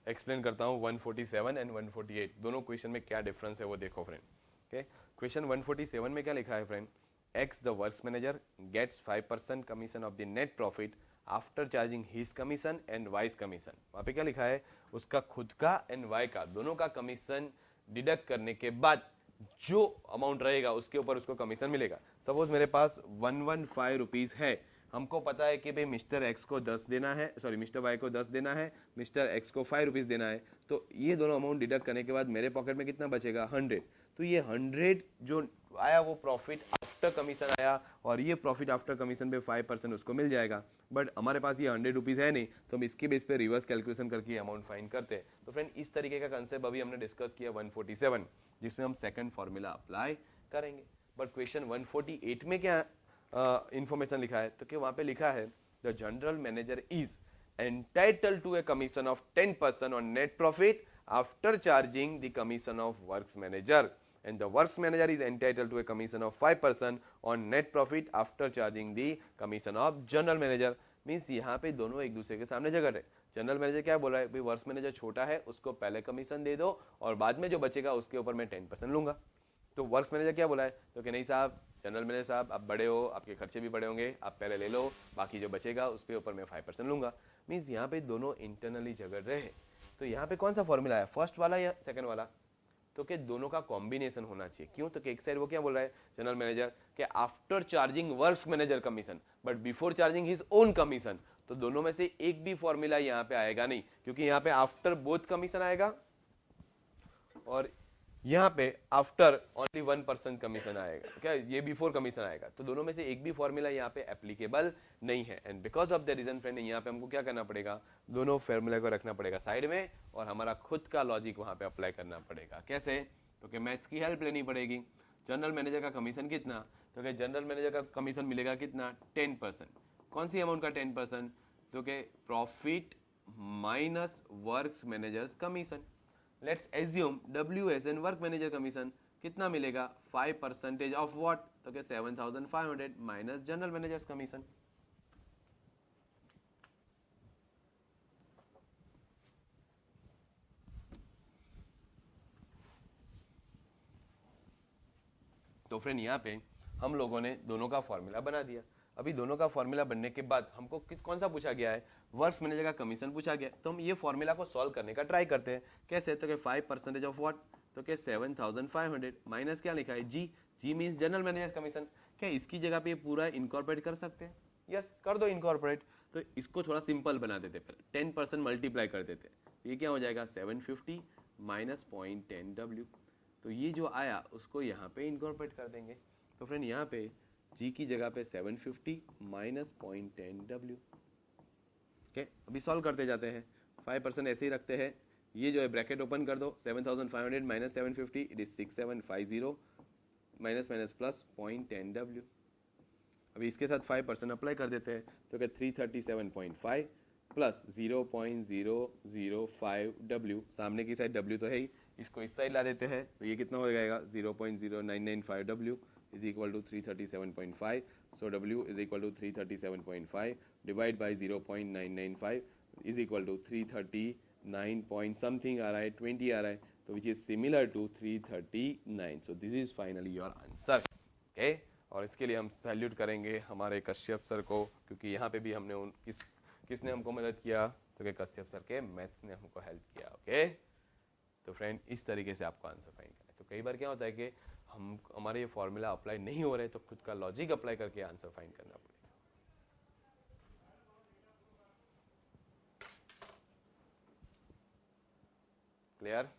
एक्सप्लेन करता हूँ 147 एंड 148 दोनों क्वेश्चन में क्या डिफरेंस है वो देखो फ्रेंड। ओके क्वेश्चन 147 में क्या लिखा है friend, X the works manager gets 5% commission of the net profit after charging his commission and Y's commission. वहाँ पे क्या लिखा है, उसका खुद का एंड वाई का दोनों का कमीशन डिडक्ट करने के बाद जो अमाउंट रहेगा उसके ऊपर उसको कमीशन मिलेगा। सपोज मेरे पास 115 रुपीज है, हमको पता है कि भाई मिस्टर एक्स को 10 देना है, सॉरी मिस्टर वाई को 10 देना है, मिस्टर एक्स को 5 रुपीज देना है, तो ये दोनों अमाउंट डिडक्ट करने के बाद मेरे पॉकेट में कितना बचेगा 100। तो ये 100 जो आया वो प्रॉफिट आफ्टर कमीशन आया, और ये प्रॉफिट आफ्टर कमीशन पे 5% उसको मिल जाएगा। बट हमारे पास ये 100 रुपीज़ है नहीं, तो हम इसके बेस पे रिवर्स कैलकुलेशन करके अमाउंट फाइंड करते हैं। तो फ्रेंड इस तरीके का कंसेप्ट अभी हमने डिस्कस किया 147, जिसमें हम सेकंड फॉर्मूला अप्लाई करेंगे। बट क्वेश्चन 148 में क्या इंफॉर्मेशन लिखा है, तो क्या वहाँ पे लिखा है the general manager is entitled to a commission of 10% on net profit after charging the commission of works manager, and the works manager is entitled to a commission of 5% on net profit after charging the commission of general manager। Means यहाँ पे दोनों एक दूसरे के सामने झगड़ रहे। General manager क्या बोल रहा है, भाई वर्क्स मैनेजर छोटा है उसको पहले कमीशन दे दो और बाद में जो बचेगा उसके ऊपर मैं 10% लूंगा। तो वर्क्स मैनेजर क्या बोला है, तो कि नहीं साहब जनरल मैनेजर साहब आप बड़े हो, आपके खर्चे भी बड़े होंगे, आप पहले ले लो, बाकी जो बचेगा उसके ऊपर मैं 5% लूंगा। मीन्स यहाँ पे दोनों इंटरनली झगड़ रहे हैं। तो यहाँ पे कौन सा फॉर्मूला है, फर्स्ट वाला या सेकंड वाला? तो कि दोनों का कॉम्बिनेशन होना चाहिए। क्यों? तो कि एक साइड वो क्या बोल रहा है जनरल मैनेजर कि after charging works manager commission but before charging his own commission, तो दोनों में से एक भी फॉर्मूला यहाँ पे आएगा नहीं, क्योंकि यहाँ पे आफ्टर बोथ कमीशन आएगा और यहाँ पे आफ्टर ओनली 1% कमीशन आएगा, क्या ये बिफोर कमीशन आएगा, तो दोनों में से एक भी फॉर्मूला यहाँ पे एप्लीकेबल नहीं है। And because of the reason friend यहाँ पे हमको क्या करना पड़ेगा, दोनों फॉर्मूला को रखना पड़ेगा साइड में और हमारा खुद का लॉजिक वहां पे अप्लाई करना पड़ेगा। कैसे? तो कि मैथ्स की हेल्प लेनी पड़ेगी। जनरल मैनेजर का कमीशन कितना, तो कि जनरल मैनेजर का कमीशन मिलेगा कितना 10%। कौन सी अमाउंट का 10%, तो कि profit minus works managers commission. Let's assume WS and work manager commission कितना मिलेगा 5% ऑफ व्हाट, तो क्या 7,500 माइनस जनरल मैनेजर्स कमीशन। तो फ्रेंड यहाँ पे हम लोगों ने दोनों का फॉर्मूला बना दिया। अभी दोनों का फॉर्मूला बनने के बाद हमको कौन सा पूछा गया है, वर्क्स मैनेजर का कमीशन पूछा गया, तो हम ये फॉर्मूला को सॉल्व करने का ट्राई करते हैं। कैसे? तो कि 5% ऑफ व्हाट, तो क्या 7,500 माइनस क्या लिखा है जी मीन्स जनरल मैनेजर कमीशन। क्या इसकी जगह पे पूरा इनकॉर्पोरेट कर सकते हैं? यस, कर दो इनकॉर्पोरेट। तो इसको थोड़ा सिंपल बना देते, पहले 10% मल्टीप्लाई कर देते, ये क्या हो जाएगा 750 माइनस 0.10W, तो ये जो आया उसको यहाँ पे इनकॉर्पोरेट कर देंगे। तो फ्रेंड यहाँ पे जी की जगह पे 750 माइनस 0.10W। ओके, अभी सॉल्व करते जाते हैं। 5% ऐसे ही रखते हैं, ये जो है ब्रैकेट ओपन कर दो, 7,500 minus 750 it is 6750 minus minus plus 0.10W। अभी इसके साथ 5% अप्लाई कर देते हैं, तो क्या 337.5 प्लस 0.005W, सामने की साइड W तो है ही, इसको इस साइड ला देते हैं, तो ये कितना हो जाएगा 0.0995W is equal to 337.5। So W is equal to 337.5 divide by 0.995 is equal to 339 point something आ रहा है, 20 आ रहा है, तो which is similar to 339। So this is finally your answer. Okay, और इसके लिए हम सैल्यूट करेंगे हमारे कश्यप सर को, क्योंकि यहाँ पे भी हमने किसने हमको मदद किया, तो कि कश्यप सर के मैथ्स ने हमको हेल्प किया। ओके, तो फ्रेंड इस तरीके से आपको आंसर फाइंड करना है। तो कई बार क्या होता है कि हमारे ये फॉर्मूला अप्लाई नहीं हो रहे, तो खुद का लॉजिक अप्लाई करके आंसर फाइंड करना पड़ेगा। क्लियर?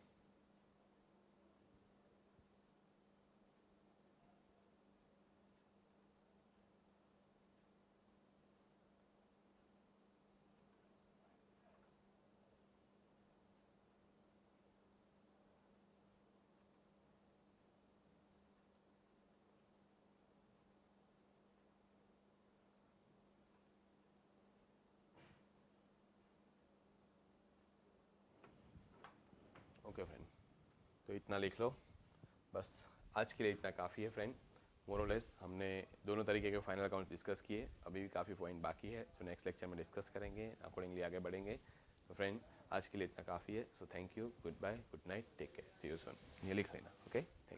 ओके फ्रेंड, तो इतना लिख लो बस, आज के लिए इतना काफ़ी है फ्रेंड। मोरलेस हमने दोनों तरीके के फाइनल अकाउंट डिस्कस किए, अभी भी काफ़ी पॉइंट बाकी है जो नेक्स्ट लेक्चर में डिस्कस करेंगे, अकॉर्डिंगली आगे बढ़ेंगे। तो फ्रेंड आज के लिए इतना काफ़ी है, so thank you, goodbye, good night, take care, see you soon. ये लिख लेना। Okay, thank you.